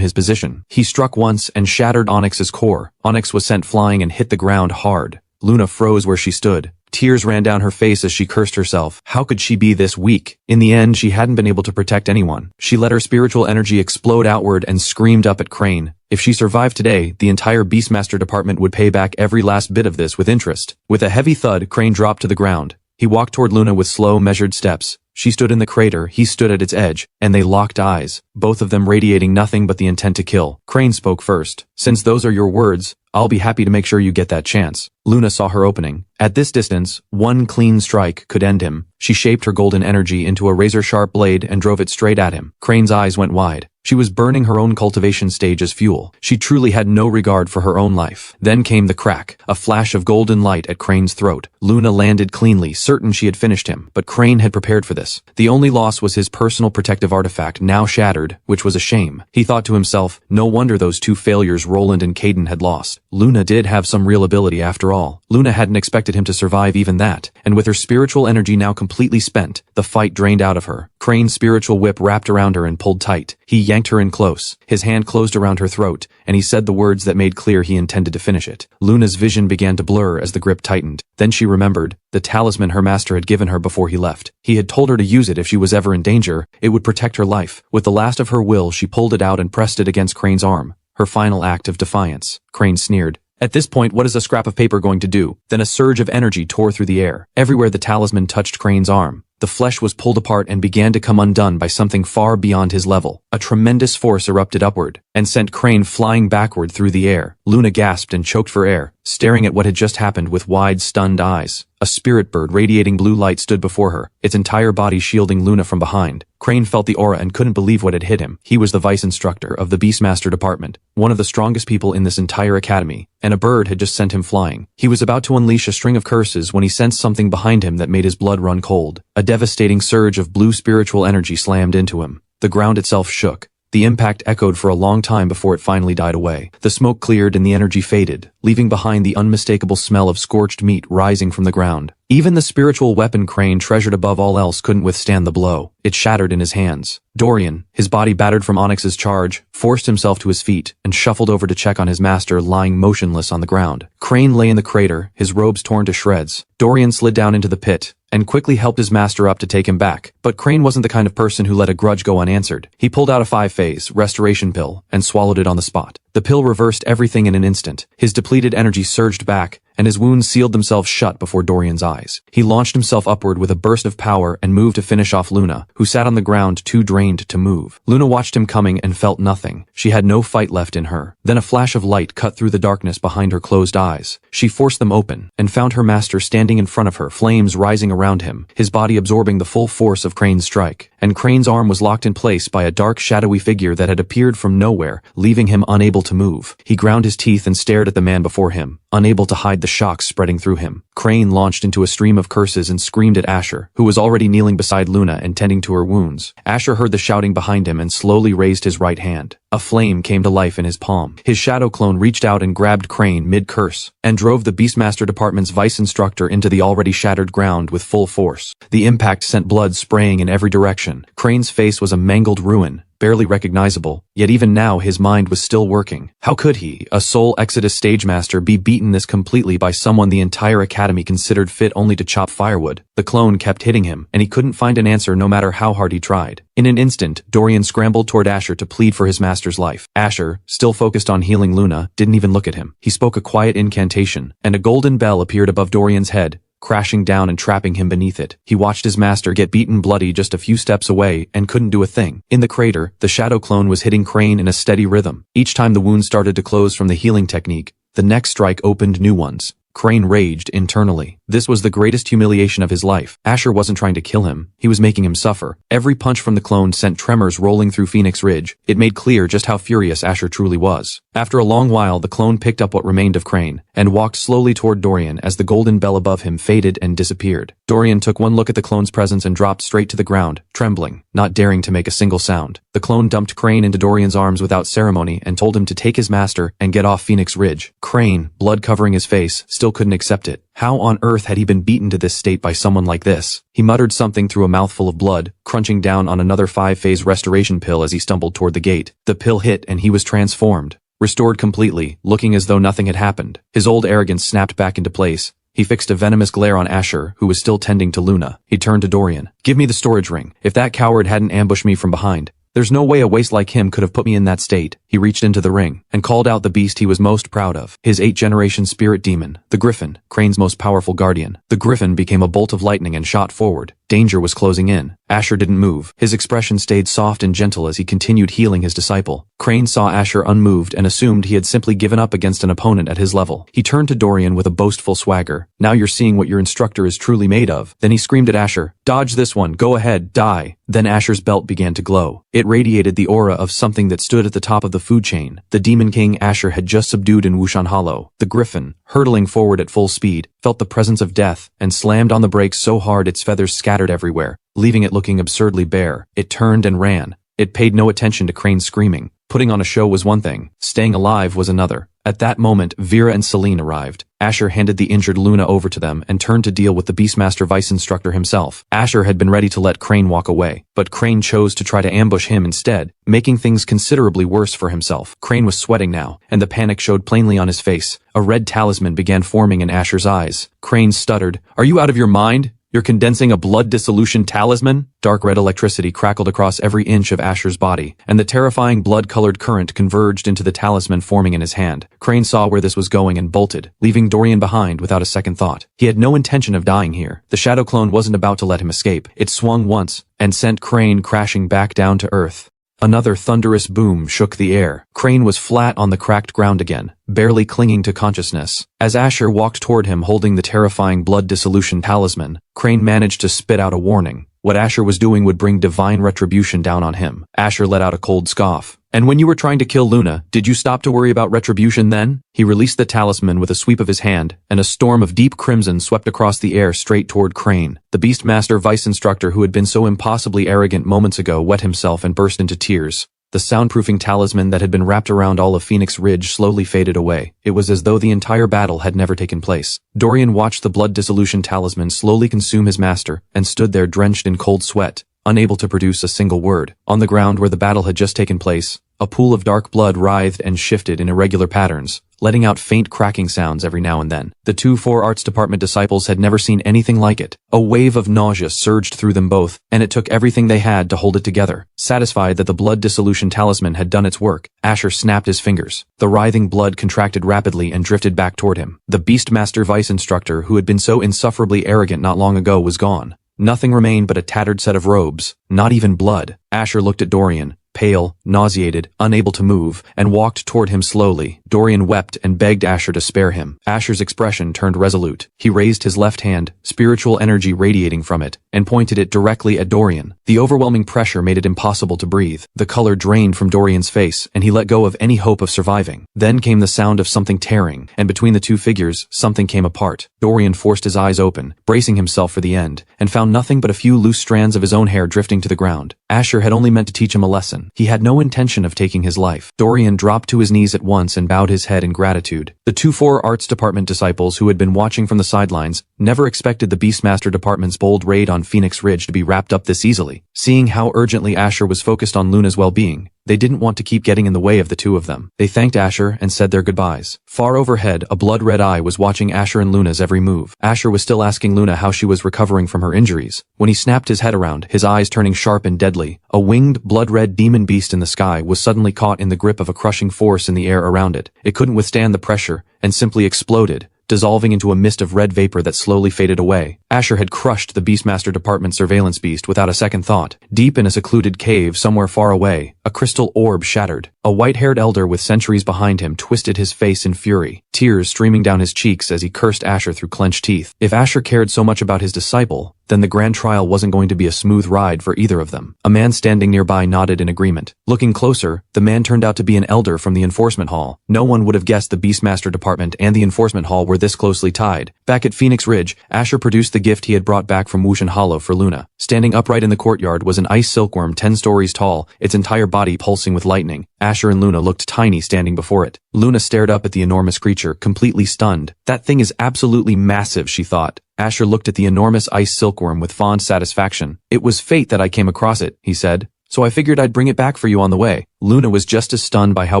his position. He struck once and shattered Onyx's core. Onyx was sent flying and hit the ground hard. Luna froze where she stood. Tears ran down her face as she cursed herself. How could she be this weak? In the end, she hadn't been able to protect anyone. She let her spiritual energy explode outward and screamed up at Crane. If she survived today, the entire Beastmaster Department would pay back every last bit of this with interest. With a heavy thud, Crane dropped to the ground. He walked toward Luna with slow, measured steps. She stood in the crater, he stood at its edge, and they locked eyes, both of them radiating nothing but the intent to kill. Crane spoke first. "Since those are your words, I'll be happy to make sure you get that chance." Luna saw her opening. At this distance, one clean strike could end him. She shaped her golden energy into a razor-sharp blade and drove it straight at him. Crane's eyes went wide. She was burning her own cultivation stage as fuel. She truly had no regard for her own life. Then came the crack, a flash of golden light at Crane's throat. Luna landed cleanly, certain she had finished him, but Crane had prepared for this. The only loss was his personal protective artifact, now shattered, which was a shame. He thought to himself, no wonder those two failures Roland and Caden had lost. Luna did have some real ability after all. Luna hadn't expected him to survive even that, and with her spiritual energy now completely spent, the fight drained out of her. Crane's spiritual whip wrapped around her and pulled tight. He yanked her in close. His hand closed around her throat, and he said the words that made clear he intended to finish it. Luna's vision began to blur as the grip tightened. Then she remembered the talisman her master had given her before he left. He had told her to use it if she was ever in danger. It would protect her life. With the last of her will, she pulled it out and pressed it against Crane's arm. Her final act of defiance. Crane sneered. At this point, what is a scrap of paper going to do? Then a surge of energy tore through the air. Everywhere the talisman touched Crane's arm, the flesh was pulled apart and began to come undone by something far beyond his level. A tremendous force erupted upward and sent Crane flying backward through the air. Luna gasped and choked for air, staring at what had just happened with wide, stunned eyes. A spirit bird radiating blue light stood before her, its entire body shielding Luna from behind. Crane felt the aura and couldn't believe what had hit him. He was the vice instructor of the Beastmaster Department, one of the strongest people in this entire academy, and a bird had just sent him flying. He was about to unleash a string of curses when he sensed something behind him that made his blood run cold. A devastating surge of blue spiritual energy slammed into him. The ground itself shook. The impact echoed for a long time before it finally died away. The smoke cleared and the energy faded, leaving behind the unmistakable smell of scorched meat rising from the ground. Even the spiritual weapon Crane treasured above all else couldn't withstand the blow. It shattered in his hands. Dorian, his body battered from Onyx's charge, forced himself to his feet and shuffled over to check on his master lying motionless on the ground. Crane lay in the crater, his robes torn to shreds. Dorian slid down into the pit and quickly helped his master up to take him back. But Crane wasn't the kind of person who let a grudge go unanswered. He pulled out a 5-phase restoration pill and swallowed it on the spot. The pill reversed everything in an instant. His depleted energy surged back, and his wounds sealed themselves shut before Dorian's eyes. He launched himself upward with a burst of power and moved to finish off Luna, who sat on the ground too drained to move. Luna watched him coming and felt nothing. She had no fight left in her. Then a flash of light cut through the darkness behind her closed eyes. She forced them open and found her master standing in front of her, flames rising around him, his body absorbing the full force of Crane's strike. And Crane's arm was locked in place by a dark, shadowy figure that had appeared from nowhere, leaving him unable to move. He ground his teeth and stared at the man before him, unable to hide the shock spreading through him. Crane launched into a stream of curses and screamed at Asher, who was already kneeling beside Luna and tending to her wounds. Asher heard the shouting behind him and slowly raised his right hand. A flame came to life in his palm. His shadow clone reached out and grabbed Crane mid-curse, and drove the Beastmaster Department's vice instructor into the already shattered ground with full force. The impact sent blood spraying in every direction. Crane's face was a mangled ruin, barely recognizable, yet even now his mind was still working. How could he, a sole Exodus stage master, be beaten this completely by someone the entire academy considered fit only to chop firewood? The clone kept hitting him, and he couldn't find an answer no matter how hard he tried. In an instant, Dorian scrambled toward Asher to plead for his master's life. Asher, still focused on healing Luna, didn't even look at him. He spoke a quiet incantation, and a golden bell appeared above Dorian's head, crashing down and trapping him beneath it. He watched his master get beaten bloody just a few steps away and couldn't do a thing. In the crater, the shadow clone was hitting Crane in a steady rhythm. Each time the wound started to close from the healing technique, the next strike opened new ones. Crane raged internally. This was the greatest humiliation of his life. Asher wasn't trying to kill him, he was making him suffer. Every punch from the clone sent tremors rolling through Phoenix Ridge. It made clear just how furious Asher truly was. After a long while, the clone picked up what remained of Crane, and walked slowly toward Dorian as the golden bell above him faded and disappeared. Dorian took one look at the clone's presence and dropped straight to the ground, trembling, not daring to make a single sound. The clone dumped Crane into Dorian's arms without ceremony and told him to take his master and get off Phoenix Ridge. Crane, blood covering his face, still couldn't accept it. How on earth had he been beaten to this state by someone like this? He muttered something through a mouthful of blood, crunching down on another 5-phase restoration pill as he stumbled toward the gate. The pill hit and he was transformed, restored completely, looking as though nothing had happened. His old arrogance snapped back into place. He fixed a venomous glare on Asher, who was still tending to Luna. He turned to Dorian. "Give me the storage ring. If that coward hadn't ambushed me from behind, there's no way a waste like him could have put me in that state." He reached into the ring and called out the beast he was most proud of, his 8th-generation spirit demon, the Griffin, Crane's most powerful guardian. The Griffin became a bolt of lightning and shot forward. Danger was closing in. Asher didn't move. His expression stayed soft and gentle as he continued healing his disciple. Crane saw Asher unmoved and assumed he had simply given up against an opponent at his level. He turned to Dorian with a boastful swagger. "Now you're seeing what your instructor is truly made of." Then he screamed at Asher, "Dodge this one, go ahead, die." Then Asher's belt began to glow. It radiated the aura of something that stood at the top of the food chain. The demon king Asher had just subdued in Wushan Hollow. The Griffin, hurtling forward at full speed, felt the presence of death and slammed on the brakes so hard its feathers scattered everywhere, leaving it looking absurdly bare. It turned and ran. It paid no attention to Crane screaming. Putting on a show was one thing, staying alive was another. At that moment, Vera and Celine arrived. Asher handed the injured Luna over to them and turned to deal with the Beastmaster Vice Instructor himself. Asher had been ready to let Crane walk away, but Crane chose to try to ambush him instead, making things considerably worse for himself. Crane was sweating now, and the panic showed plainly on his face. A red talisman began forming in Asher's eyes. Crane stuttered, "Are you out of your mind? You're condensing a blood dissolution talisman?" Dark red electricity crackled across every inch of Asher's body, and the terrifying blood-colored current converged into the talisman forming in his hand. Crane saw where this was going and bolted, leaving Dorian behind without a second thought. He had no intention of dying here. The shadow clone wasn't about to let him escape. It swung once, and sent Crane crashing back down to earth. Another thunderous boom shook the air. Crane was flat on the cracked ground again, barely clinging to consciousness. As Asher walked toward him holding the terrifying blood dissolution talisman, Crane managed to spit out a warning. What Asher was doing would bring divine retribution down on him. Asher let out a cold scoff. "And when you were trying to kill Luna, did you stop to worry about retribution then?" He released the talisman with a sweep of his hand, and a storm of deep crimson swept across the air straight toward Crane. The Beastmaster Vice Instructor who had been so impossibly arrogant moments ago wet himself and burst into tears. The soundproofing talisman that had been wrapped around all of Phoenix Ridge slowly faded away. It was as though the entire battle had never taken place. Dorian watched the blood dissolution talisman slowly consume his master, and stood there drenched in cold sweat, unable to produce a single word. On the ground where the battle had just taken place, a pool of dark blood writhed and shifted in irregular patterns, letting out faint cracking sounds every now and then. The two Arts Department disciples had never seen anything like it. A wave of nausea surged through them both, and it took everything they had to hold it together. Satisfied that the blood dissolution talisman had done its work, Asher snapped his fingers. The writhing blood contracted rapidly and drifted back toward him. The Beastmaster Vice Instructor who had been so insufferably arrogant not long ago was gone. Nothing remained but a tattered set of robes, not even blood. Asher looked at Dorian, pale, nauseated, unable to move, and walked toward him slowly. Dorian wept and begged Asher to spare him. Asher's expression turned resolute. He raised his left hand, spiritual energy radiating from it, and pointed it directly at Dorian. The overwhelming pressure made it impossible to breathe. The color drained from Dorian's face, and he let go of any hope of surviving. Then came the sound of something tearing, and between the two figures, something came apart. Dorian forced his eyes open, bracing himself for the end, and found nothing but a few loose strands of his own hair drifting to the ground. Asher had only meant to teach him a lesson. son. He had no intention of taking his life. Dorian dropped to his knees at once and bowed his head in gratitude. The 2-4 Arts Department disciples who had been watching from the sidelines never expected the Beastmaster Department's bold raid on Phoenix Ridge to be wrapped up this easily. Seeing how urgently Asher was focused on Luna's well-being, they didn't want to keep getting in the way of the two of them. They thanked Asher and said their goodbyes. Far overhead, a blood-red eye was watching Asher and Luna's every move. Asher was still asking Luna how she was recovering from her injuries. When he snapped his head around, his eyes turning sharp and deadly, a winged, blood-red demon beast in the sky was suddenly caught in the grip of a crushing force in the air around it. It couldn't withstand the pressure and simply exploded, dissolving into a mist of red vapor that slowly faded away. Asher had crushed the Beastmaster Department surveillance beast without a second thought. Deep in a secluded cave somewhere far away, a crystal orb shattered. A white-haired elder with centuries behind him twisted his face in fury, tears streaming down his cheeks as he cursed Asher through clenched teeth. If Asher cared so much about his disciple, then the grand trial wasn't going to be a smooth ride for either of them. A man standing nearby nodded in agreement. Looking closer, the man turned out to be an elder from the enforcement hall. No one would have guessed the Beastmaster Department and the enforcement hall were this closely tied. Back at Phoenix Ridge, Asher produced the gift he had brought back from Wushan Hollow for Luna. Standing upright in the courtyard was an ice silkworm 10 stories tall, its entire body pulsing with lightning. Asher and Luna looked tiny standing before it. Luna stared up at the enormous creature, completely stunned. That thing is absolutely massive, she thought. Asher looked at the enormous ice silkworm with fond satisfaction. It was fate that I came across it, he said, so I figured I'd bring it back for you on the way. Luna was just as stunned by how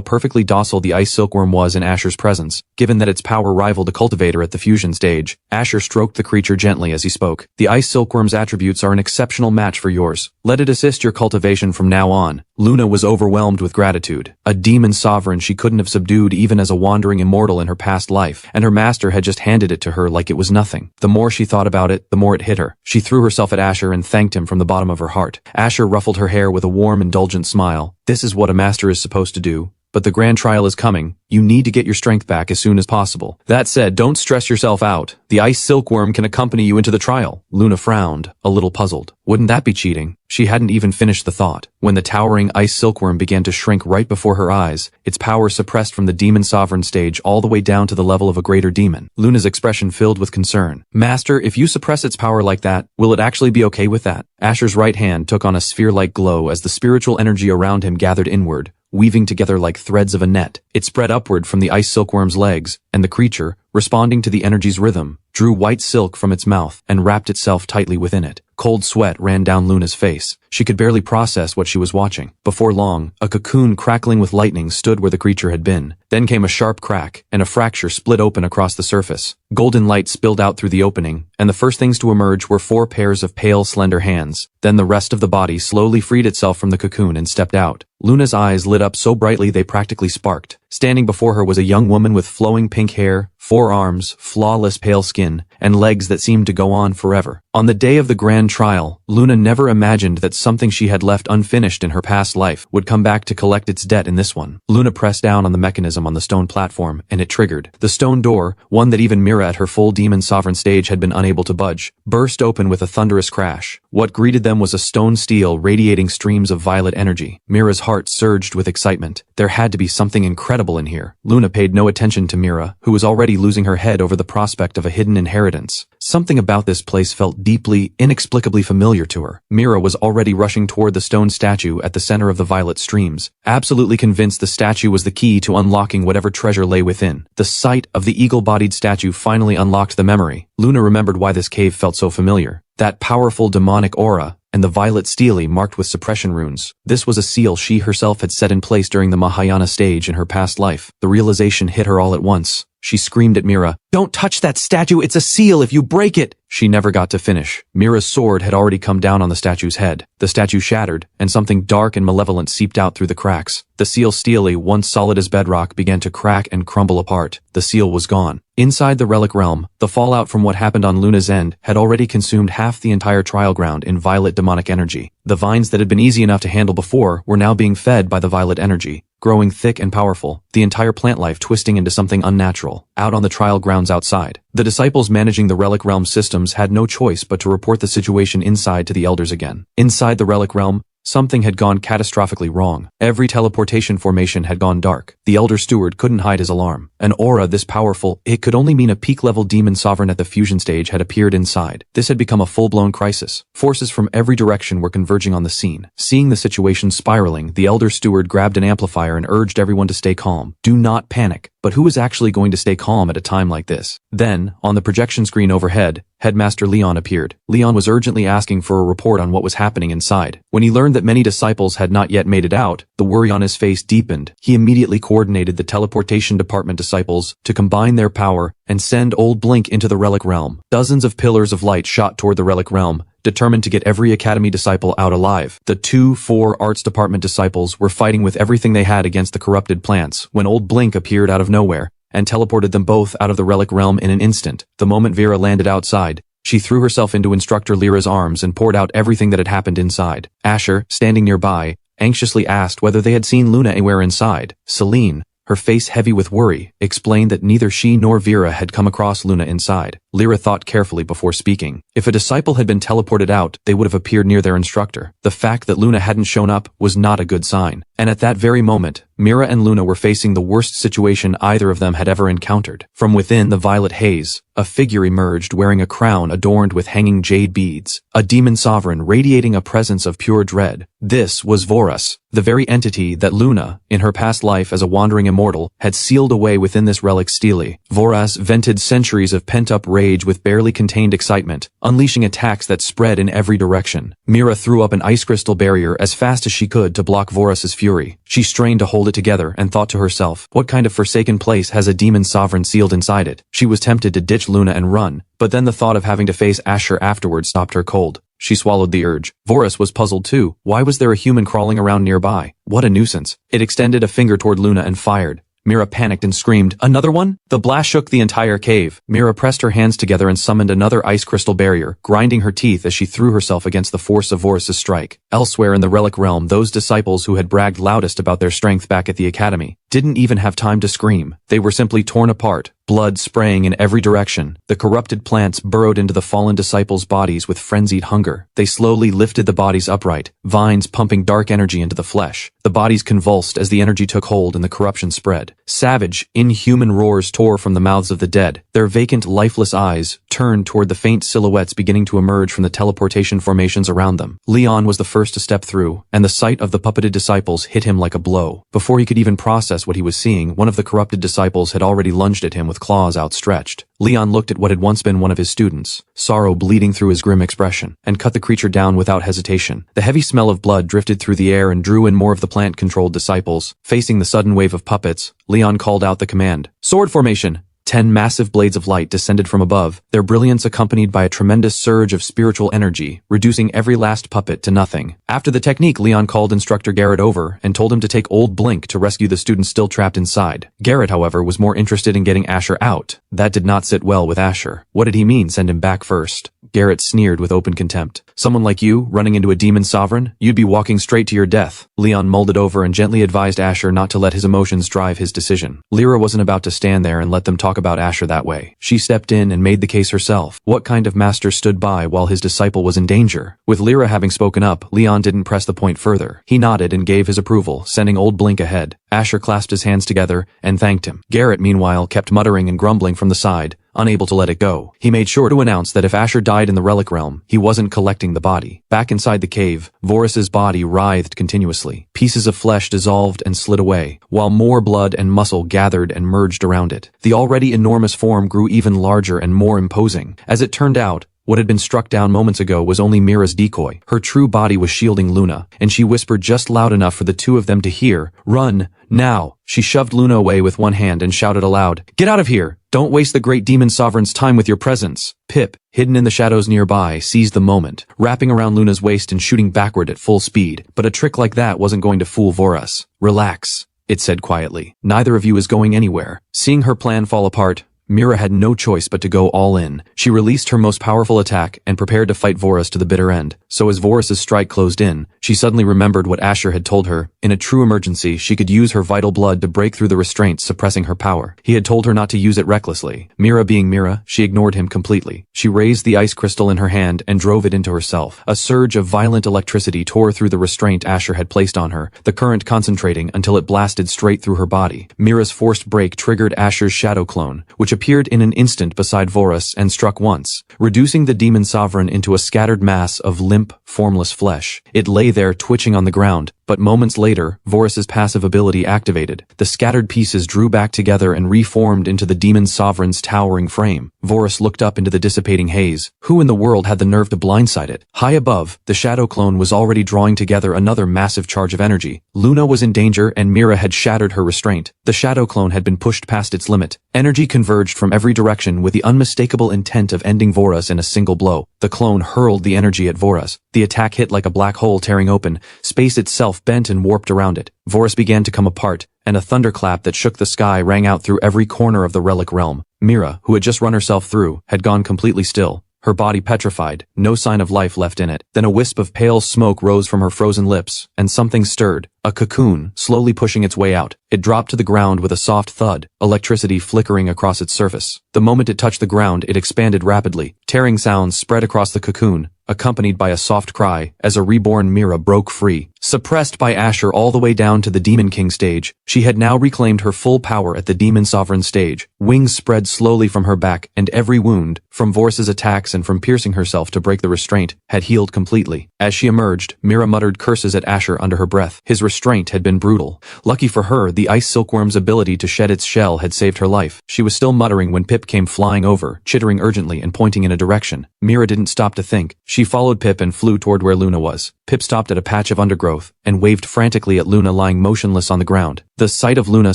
perfectly docile the ice silkworm was in Asher's presence, given that its power rivaled a cultivator at the fusion stage. Asher stroked the creature gently as he spoke. The ice silkworm's attributes are an exceptional match for yours. Let it assist your cultivation from now on. Luna was overwhelmed with gratitude. A demon sovereign she couldn't have subdued even as a wandering immortal in her past life, and her master had just handed it to her like it was nothing. The more she thought about it, the more it hit her. She threw herself at Asher and thanked him from the bottom of her heart. Asher ruffled her hair with a warm, indulgent smile. This is what a master is supposed to do. But the grand trial is coming. You need to get your strength back as soon as possible. That said, don't stress yourself out. The ice silkworm can accompany you into the trial. Luna frowned, a little puzzled. Wouldn't that be cheating? She hadn't even finished the thought when the towering ice silkworm began to shrink right before her eyes, its power suppressed from the demon sovereign stage all the way down to the level of a greater demon. Luna's expression filled with concern. Master, if you suppress its power like that, will it actually be okay with that? Asher's right hand took on a sphere-like glow as the spiritual energy around him gathered inward, weaving together like threads of a net. It spread upward from the ice silkworm's legs, and the creature, responding to the energy's rhythm, drew white silk from its mouth and wrapped itself tightly within it. Cold sweat ran down Luna's face. She could barely process what she was watching. Before long, a cocoon crackling with lightning stood where the creature had been. Then came a sharp crack, and a fracture split open across the surface. Golden light spilled out through the opening, and the first things to emerge were 4 pairs of pale, slender hands. Then the rest of the body slowly freed itself from the cocoon and stepped out. Luna's eyes lit up so brightly they practically sparked. Standing before her was a young woman with flowing pink hair, 4 arms, flawless pale skin, and legs that seemed to go on forever. On the day of the grand trial, Luna never imagined that something she had left unfinished in her past life would come back to collect its debt in this one. Luna pressed down on the mechanism on the stone platform, and it triggered. The stone door, one that even Mira at her full demon sovereign stage had been unable to budge, burst open with a thunderous crash. What greeted them was a stone steel radiating streams of violet energy. Mira's heart surged with excitement. There had to be something incredible in here. Luna paid no attention to Mira, who was already losing her head over the prospect of a hidden inheritance. Something about this place felt deeply, inexplicably familiar to her. Mira was already rushing toward the stone statue at the center of the violet streams, absolutely convinced the statue was the key to unlocking whatever treasure lay within. The sight of the eagle-bodied statue finally unlocked the memory. Luna remembered why this cave felt so familiar. That powerful demonic aura, and the violet stele marked with suppression runes. This was a seal she herself had set in place during the Mahayana stage in her past life. The realization hit her all at once. She screamed at Mira, "Don't touch that statue, it's a seal if you break it!" She never got to finish. Mira's sword had already come down on the statue's head. The statue shattered, and something dark and malevolent seeped out through the cracks. The seal stele, once solid as bedrock, began to crack and crumble apart. The seal was gone. Inside the relic realm, the fallout from what happened on Luna's end had already consumed half the entire trial ground in violet demonic energy. The vines that had been easy enough to handle before were now being fed by the violet energy, growing thick and powerful, the entire plant life twisting into something unnatural. Out on the trial grounds outside, the disciples managing the relic realm systems had no choice but to report the situation inside to the elders again. Inside the relic realm, something had gone catastrophically wrong. Every teleportation formation had gone dark. The elder steward couldn't hide his alarm. An aura this powerful, it could only mean a peak-level demon sovereign at the fusion stage had appeared inside. This had become a full-blown crisis. Forces from every direction were converging on the scene. Seeing the situation spiraling, the Elder Steward grabbed an amplifier and urged everyone to stay calm. Do not panic. But who was actually going to stay calm at a time like this? Then, on the projection screen overhead, Headmaster Leon appeared. Leon was urgently asking for a report on what was happening inside. When he learned that many disciples had not yet made it out, the worry on his face deepened. He immediately coordinated the Teleportation Department disciples to combine their power and send Old Blink into the Relic Realm. Dozens of pillars of light shot toward the Relic Realm, determined to get every Academy disciple out alive. The 2-4 Arts Department disciples were fighting with everything they had against the corrupted plants when Old Blink appeared out of nowhere and teleported them both out of the Relic Realm in an instant. The moment Vera landed outside, she threw herself into Instructor Lyra's arms and poured out everything that had happened inside. Asher, standing nearby, anxiously asked whether they had seen Luna anywhere inside. Celine, her face heavy with worry, explained that neither she nor Vera had come across Luna inside. Lyra thought carefully before speaking. If a disciple had been teleported out, they would have appeared near their instructor. The fact that Luna hadn't shown up was not a good sign. And at that very moment, Mira and Luna were facing the worst situation either of them had ever encountered. From within the violet haze, a figure emerged wearing a crown adorned with hanging jade beads, a demon sovereign radiating a presence of pure dread. This was Voras, the very entity that Luna, in her past life as a wandering immortal, had sealed away within this relic stele. Voras vented centuries of pent-up rage with barely contained excitement, unleashing attacks that spread in every direction. Mira threw up an ice crystal barrier as fast as she could to block Voras's fury. She strained to hold it together and thought to herself, what kind of forsaken place has a demon sovereign sealed inside it? She was tempted to ditch Luna and run, but then the thought of having to face Asher afterward stopped her cold. She swallowed the urge. Voras was puzzled too. Why was there a human crawling around nearby? What a nuisance. It extended a finger toward Luna and fired. Mira panicked and screamed, "Another one?" The blast shook the entire cave. Mira pressed her hands together and summoned another ice crystal barrier, grinding her teeth as she threw herself against the force of Voras's strike. Elsewhere in the Relic Realm, those disciples who had bragged loudest about their strength back at the Academy didn't even have time to scream. They were simply torn apart, blood spraying in every direction. The corrupted plants burrowed into the fallen disciples' bodies with frenzied hunger. They slowly lifted the bodies upright, vines pumping dark energy into the flesh. The bodies convulsed as the energy took hold and the corruption spread. Savage, inhuman roars tore from the mouths of the dead. Their vacant, lifeless eyes turned toward the faint silhouettes beginning to emerge from the teleportation formations around them. Leon was the first to step through, and the sight of the puppeted disciples hit him like a blow. Before he could even process what he was seeing, one of the corrupted disciples had already lunged at him with claws outstretched. Leon looked at what had once been one of his students, sorrow bleeding through his grim expression, and cut the creature down without hesitation. The heavy smell of blood drifted through the air and drew in more of the plant-controlled disciples. Facing the sudden wave of puppets, Leon called out the command, "Sword formation!" 10 massive blades of light descended from above, their brilliance accompanied by a tremendous surge of spiritual energy, reducing every last puppet to nothing. After the technique, Leon called Instructor Garrett over and told him to take Old Blink to rescue the students still trapped inside. Garrett, however, was more interested in getting Asher out. That did not sit well with Asher. What did he mean, send him back first? Garrett sneered with open contempt. Someone like you, running into a demon sovereign? You'd be walking straight to your death. Leon mulled it over and gently advised Asher not to let his emotions drive his decision. Lyra wasn't about to stand there and let them talk about Asher that way. She stepped in and made the case herself. What kind of master stood by while his disciple was in danger? With Lyra having spoken up, Leon didn't press the point further. He nodded and gave his approval, sending Old Blink ahead. Asher clasped his hands together and thanked him. Garrett, meanwhile, kept muttering and grumbling from the side, unable to let it go. He made sure to announce that if Asher died in the Relic Realm, he wasn't collecting the body. Back inside the cave, Voras's body writhed continuously. Pieces of flesh dissolved and slid away, while more blood and muscle gathered and merged around it. The already enormous form grew even larger and more imposing. As it turned out, what had been struck down moments ago was only Mira's decoy. Her true body was shielding Luna, and she whispered just loud enough for the two of them to hear, "Run, now!" She shoved Luna away with one hand and shouted aloud, "Get out of here! Don't waste the great demon sovereign's time with your presence!" Pip, hidden in the shadows nearby, seized the moment, wrapping around Luna's waist and shooting backward at full speed. But a trick like that wasn't going to fool Voras. "Relax," it said quietly. "Neither of you is going anywhere." Seeing her plan fall apart, Mira had no choice but to go all in. She released her most powerful attack and prepared to fight Vorus to the bitter end. So as Vorus's strike closed in, she suddenly remembered what Asher had told her. In a true emergency, she could use her vital blood to break through the restraints suppressing her power. He had told her not to use it recklessly. Mira being Mira, she ignored him completely. She raised the ice crystal in her hand and drove it into herself. A surge of violent electricity tore through the restraint Asher had placed on her, the current concentrating until it blasted straight through her body. Mira's forced break triggered Asher's shadow clone, which appeared in an instant beside Vorus and struck once, reducing the demon sovereign into a scattered mass of limp, formless flesh. It lay there twitching on the ground, but moments later, Vorus's passive ability activated. The scattered pieces drew back together and reformed into the demon sovereign's towering frame. Vorus looked up into the dissipating haze. Who in the world had the nerve to blindside it? High above, the shadow clone was already drawing together another massive charge of energy. Luna was in danger and Mira had shattered her restraint. The shadow clone had been pushed past its limit. Energy converged from every direction with the unmistakable intent of ending Vorus in a single blow. The clone hurled the energy at Vorus. The attack hit like a black hole tearing open. Space itself bent and warped around it. Vorus began to come apart, and a thunderclap that shook the sky rang out through every corner of the relic realm. Mira, who had just run herself through, had gone completely still. Her body petrified, no sign of life left in it. Then a wisp of pale smoke rose from her frozen lips, and something stirred. A cocoon, slowly pushing its way out. It dropped to the ground with a soft thud, electricity flickering across its surface. The moment it touched the ground, it expanded rapidly. Tearing sounds spread across the cocoon, accompanied by a soft cry, as a reborn Mira broke free. Suppressed by Asher all the way down to the Demon King stage, she had now reclaimed her full power at the Demon Sovereign stage. Wings spread slowly from her back, and every wound, from Vorus's attacks and from piercing herself to break the restraint, had healed completely. As she emerged, Mira muttered curses at Asher under her breath. His restraint had been brutal. Lucky for her, the ice silkworm's ability to shed its shell had saved her life. She was still muttering when Pip came flying over, chittering urgently and pointing in a direction. Mira didn't stop to think. She followed Pip and flew toward where Luna was. Pip stopped at a patch of undergrowth and waved frantically at Luna lying motionless on the ground. The sight of Luna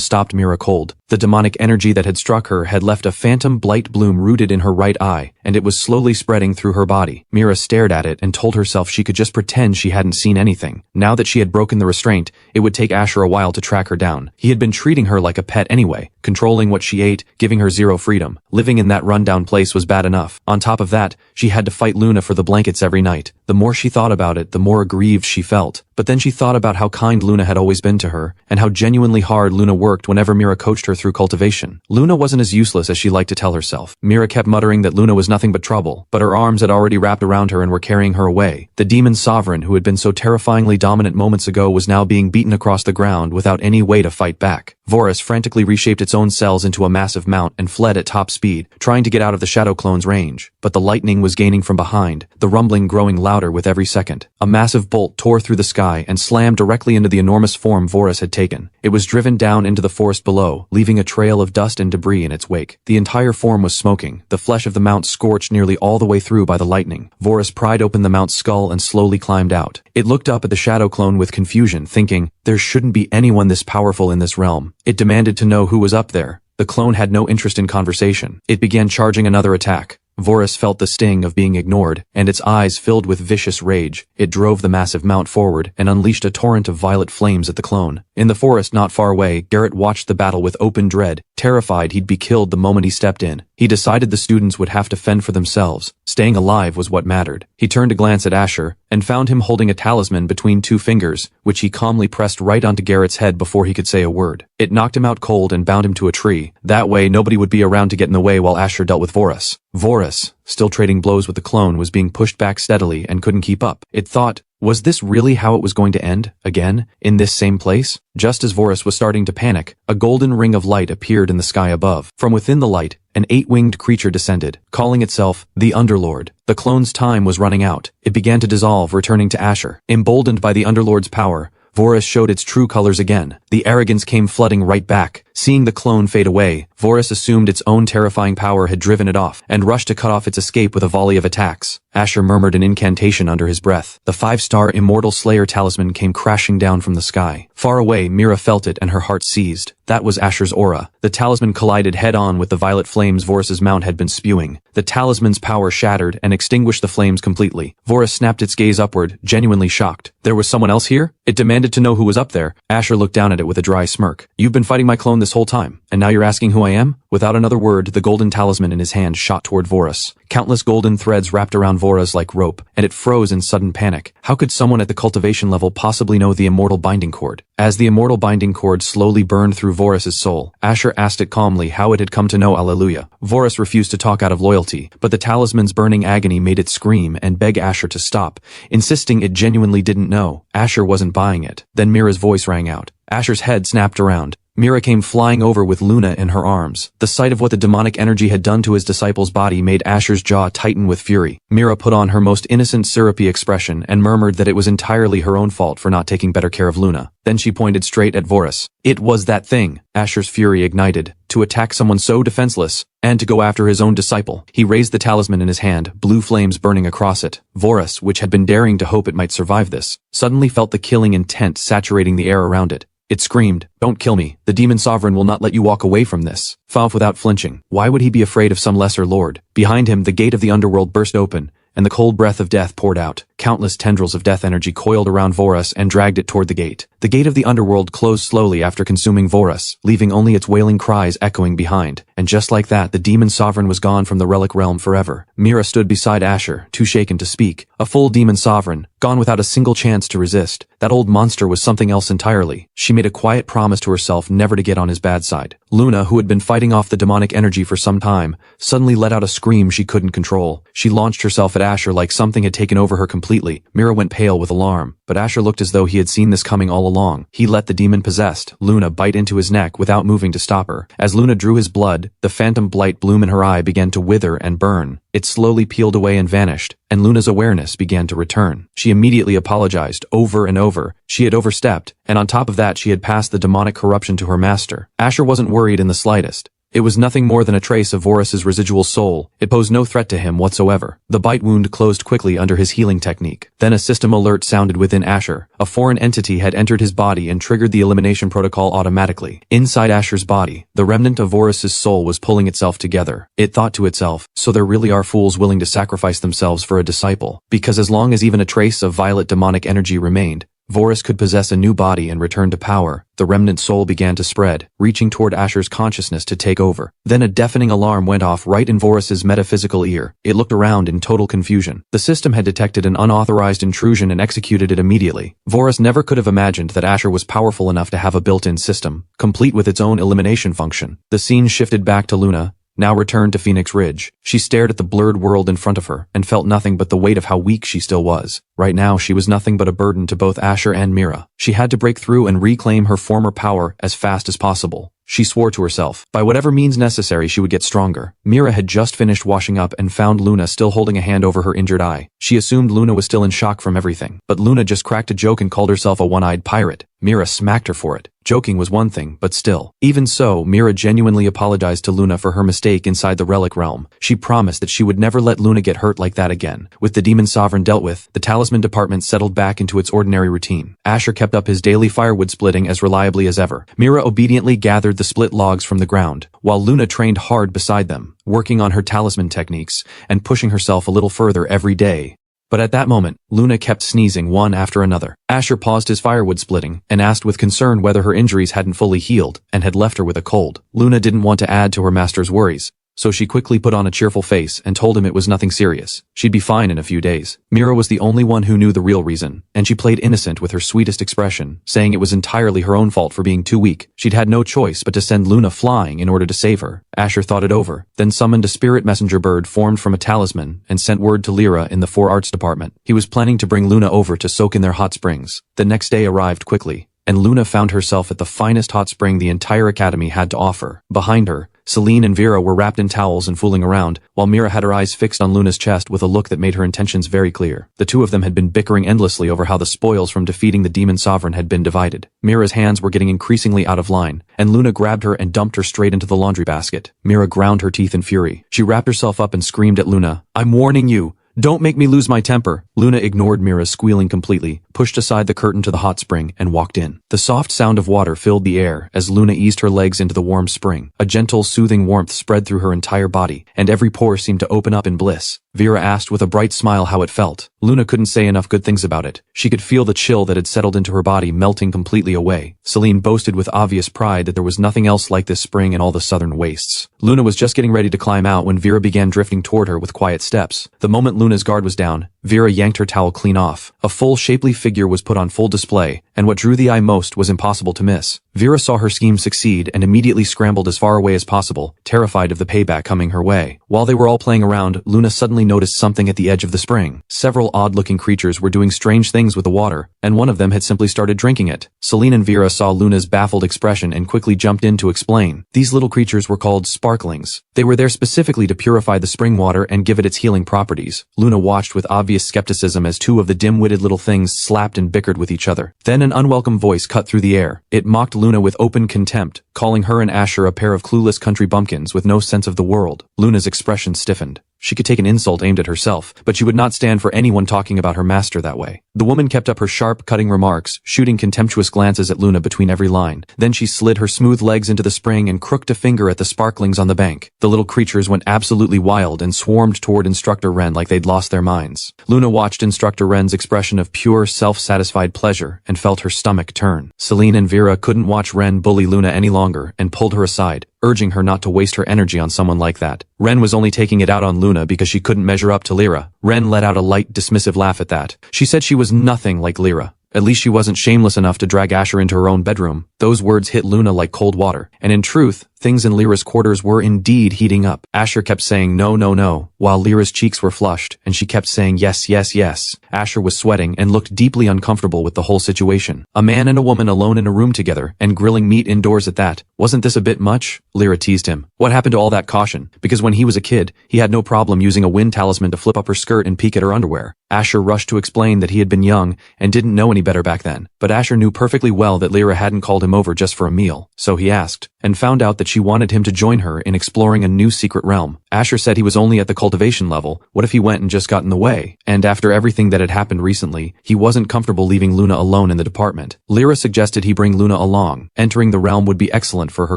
stopped Mira cold. The demonic energy that had struck her had left a phantom blight bloom rooted in her right eye, and it was slowly spreading through her body. Mira stared at it and told herself she could just pretend she hadn't seen anything. Now that she had broken the restraint, it would take Asher a while to track her down. He had been treating her like a pet anyway, controlling what she ate, giving her zero freedom. Living in that rundown place was bad enough. On top of that, she had to fight Luna for the blankets every night. The more she thought about it, the more aggrieved she felt. But then she thought about how kind Luna had always been to her, and how genuinely hard Luna worked whenever Mira coached her through cultivation. Luna wasn't as useless as she liked to tell herself. Mira kept muttering that Luna was nothing but trouble, but her arms had already wrapped around her and were carrying her away. The demon sovereign who had been so terrifyingly dominant moments ago was now being beaten across the ground without any way to fight back. Vorus frantically reshaped its own cells into a massive mount and fled at top speed, trying to get out of the shadow clone's range. But the lightning was gaining from behind, the rumbling growing louder with every second. A massive bolt tore through the sky and slammed directly into the enormous form Vorus had taken. It was driven down into the forest below, leaving a trail of dust and debris in its wake. The entire form was smoking, the flesh of the mount scorched nearly all the way through by the lightning. Vorus pried open the mount's skull and slowly climbed out. It looked up at the shadow clone with confusion, thinking, there shouldn't be anyone this powerful in this realm. It demanded to know who was up there. The clone had no interest in conversation. It began charging another attack. Vorus felt the sting of being ignored, and its eyes filled with vicious rage. It drove the massive mount forward and unleashed a torrent of violet flames at the clone. In the forest not far away, Garrett watched the battle with open dread, terrified he'd be killed the moment he stepped in. He decided the students would have to fend for themselves. Staying alive was what mattered. He turned to glance at Asher, and found him holding a talisman between two fingers, which he calmly pressed right onto Garrett's head before he could say a word. It knocked him out cold and bound him to a tree. That way nobody would be around to get in the way while Asher dealt with Vorus. Vorus, still trading blows with the clone, was being pushed back steadily and couldn't keep up. It thought, was this really how it was going to end? Again? In this same place? Just as Vorus was starting to panic, a golden ring of light appeared in the sky above. From within the light, an 8-winged creature descended, calling itself the Underlord. The clone's time was running out. It began to dissolve, returning to Asher. Emboldened by the Underlord's power, Vorus showed its true colors again. The arrogance came flooding right back. Seeing the clone fade away, Vorus assumed its own terrifying power had driven it off, and rushed to cut off its escape with a volley of attacks. Asher murmured an incantation under his breath. The 5-star Immortal Slayer talisman came crashing down from the sky. Far away, Mira felt it and her heart seized. That was Asher's aura. The talisman collided head-on with the violet flames Vorus's mount had been spewing. The talisman's power shattered and extinguished the flames completely. Vorus snapped its gaze upward, genuinely shocked. There was someone else here? It demanded to know who was up there. Asher looked down at it with a dry smirk. You've been fighting my clone this whole time, and now you're asking who I am? Without another word, the golden talisman in his hand shot toward Vorus. Countless golden threads wrapped around Vorus like rope, and it froze in sudden panic. How could someone at the cultivation level possibly know the immortal binding cord? As the immortal binding cord slowly burned through Vorus's soul, Asher asked it calmly how it had come to know Alleluia. Vorus refused to talk out of loyalty, but the talisman's burning agony made it scream and beg Asher to stop, insisting it genuinely didn't know. Asher wasn't buying it. Then Mira's voice rang out. Asher's head snapped around. Mira came flying over with Luna in her arms. The sight of what the demonic energy had done to his disciple's body made Asher's jaw tighten with fury. Mira put on her most innocent syrupy expression and murmured that it was entirely her own fault for not taking better care of Luna. Then she pointed straight at Vorus. It was that thing. Asher's fury ignited. To attack someone so defenseless, and to go after his own disciple. He raised the talisman in his hand, blue flames burning across it. Vorus, which had been daring to hope it might survive this, suddenly felt the killing intent saturating the air around it. It screamed, "Don't kill me. The demon sovereign will not let you walk away from this." Fav without flinching. Why would he be afraid of some lesser lord? Behind him, the gate of the underworld burst open, and the cold breath of death poured out. Countless tendrils of death energy coiled around Vorus and dragged it toward the gate. The gate of the underworld closed slowly after consuming Vorus, leaving only its wailing cries echoing behind. And just like that, the demon sovereign was gone from the relic realm forever. Mira stood beside Asher, too shaken to speak. A full demon sovereign, gone without a single chance to resist. That old monster was something else entirely. She made a quiet promise to herself never to get on his bad side. Luna, who had been fighting off the demonic energy for some time, suddenly let out a scream she couldn't control. She launched herself at Asher like something had taken over her completely. Mira went pale with alarm, but Asher looked as though he had seen this coming all along. He let the demon-possessed Luna bite into his neck without moving to stop her. As Luna drew his blood, the phantom blight bloom in her eye began to wither and burn. It slowly peeled away and vanished, and Luna's awareness began to return. She immediately apologized, over and over. She had overstepped, and on top of that she had passed the demonic corruption to her master. Asher wasn't worried in the slightest. It was nothing more than a trace of Vorus's residual soul. It posed no threat to him whatsoever. The bite wound closed quickly under his healing technique. Then a system alert sounded within Asher. A foreign entity had entered his body and triggered the elimination protocol automatically. Inside Asher's body, the remnant of Vorus's soul was pulling itself together. It thought to itself, so there really are fools willing to sacrifice themselves for a disciple. Because as long as even a trace of violet demonic energy remained, Vorus could possess a new body and return to power. The remnant soul began to spread, reaching toward Asher's consciousness to take over. Then a deafening alarm went off right in Vorus's metaphysical ear. It looked around in total confusion. The system had detected an unauthorized intrusion and executed it immediately. Vorus never could have imagined that Asher was powerful enough to have a built-in system, complete with its own elimination function. The scene shifted back to Luna, now returned to Phoenix Ridge. She stared at the blurred world in front of her, and felt nothing but the weight of how weak she still was. Right now she was nothing but a burden to both Asher and Mira. She had to break through and reclaim her former power as fast as possible. She swore to herself, by whatever means necessary she would get stronger. Mira had just finished washing up and found Luna still holding a hand over her injured eye. She assumed Luna was still in shock from everything, but Luna just cracked a joke and called herself a one-eyed pirate. Mira smacked her for it. Joking was one thing, but still. Even so, Mira genuinely apologized to Luna for her mistake inside the relic realm. She promised that she would never let Luna get hurt like that again. With the demon sovereign dealt with, the Talisman Department settled back into its ordinary routine. Asher kept up his daily firewood splitting as reliably as ever. Mira obediently gathered the split logs from the ground, while Luna trained hard beside them, working on her talisman techniques and pushing herself a little further every day. But at that moment, Luna kept sneezing one after another. Asher paused his firewood splitting and asked with concern whether her injuries hadn't fully healed and had left her with a cold. Luna didn't want to add to her master's worries, so she quickly put on a cheerful face and told him it was nothing serious. She'd be fine in a few days. Mira was the only one who knew the real reason, and she played innocent with her sweetest expression, saying it was entirely her own fault for being too weak. She'd had no choice but to send Luna flying in order to save her. Asher thought it over, then summoned a spirit messenger bird formed from a talisman and sent word to Lyra in the Four Arts Department. He was planning to bring Luna over to soak in their hot springs. The next day arrived quickly, and Luna found herself at the finest hot spring the entire academy had to offer. Behind her, Celine and Vera were wrapped in towels and fooling around, while Mira had her eyes fixed on Luna's chest with a look that made her intentions very clear. The two of them had been bickering endlessly over how the spoils from defeating the demon sovereign had been divided. Mira's hands were getting increasingly out of line, and Luna grabbed her and dumped her straight into the laundry basket. Mira ground her teeth in fury. She wrapped herself up and screamed at Luna, "I'm warning you! Don't make me lose my temper." Luna ignored Mira's squealing completely, pushed aside the curtain to the hot spring, and walked in. The soft sound of water filled the air as Luna eased her legs into the warm spring. A gentle, soothing warmth spread through her entire body, and every pore seemed to open up in bliss. Vera asked with a bright smile how it felt. Luna couldn't say enough good things about it. She could feel the chill that had settled into her body melting completely away. Celine boasted with obvious pride that there was nothing else like this spring in all the southern wastes. Luna was just getting ready to climb out when Vera began drifting toward her with quiet steps. The moment Luna's guard was down, Vera yanked her towel clean off. A full, shapely figure was put on full display, and what drew the eye most was impossible to miss. Vera saw her scheme succeed and immediately scrambled as far away as possible, terrified of the payback coming her way. While they were all playing around, Luna suddenly noticed something at the edge of the spring. Several odd-looking creatures were doing strange things with the water, and one of them had simply started drinking it. Celine and Vera saw Luna's baffled expression and quickly jumped in to explain. These little creatures were called sparklings. They were there specifically to purify the spring water and give it its healing properties. Luna watched with obvious skepticism as two of the dim-witted little things slapped and bickered with each other. Then an unwelcome voice cut through the air. It mocked Luna with open contempt, calling her and Asher a pair of clueless country bumpkins with no sense of the world. Luna's expression stiffened. She could take an insult aimed at herself, but she would not stand for anyone talking about her master that way. The woman kept up her sharp, cutting remarks, shooting contemptuous glances at Luna between every line. Then she slid her smooth legs into the spring and crooked a finger at the sparklings on the bank. The little creatures went absolutely wild and swarmed toward Instructor Ren like they'd lost their minds. Luna watched Instructor Ren's expression of pure, self-satisfied pleasure and felt her stomach turn. Celine and Vera couldn't watch Ren bully Luna any longer and pulled her aside, urging her not to waste her energy on someone like that. Ren was only taking it out on Luna because she couldn't measure up to Lyra. Ren let out a light, dismissive laugh at that. She said she was nothing like Lyra. At least she wasn't shameless enough to drag Asher into her own bedroom. Those words hit Luna like cold water, and in truth, things in Lyra's quarters were indeed heating up. Asher kept saying no, no, no, while Lyra's cheeks were flushed, and she kept saying yes, yes, yes. Asher was sweating and looked deeply uncomfortable with the whole situation. A man and a woman alone in a room together, and grilling meat indoors at that. Wasn't this a bit much? Lyra teased him. What happened to all that caution? Because when he was a kid, he had no problem using a wind talisman to flip up her skirt and peek at her underwear. Asher rushed to explain that he had been young and didn't know any better back then. But Asher knew perfectly well that Lyra hadn't called him over just for a meal, so he asked, and found out that she wanted him to join her in exploring a new secret realm. Asher said he was only at the cultivation level. What if he went and just got in the way? And after everything that had happened recently, he wasn't comfortable leaving Luna alone in the department. Lyra suggested he bring Luna along. Entering the realm would be excellent for her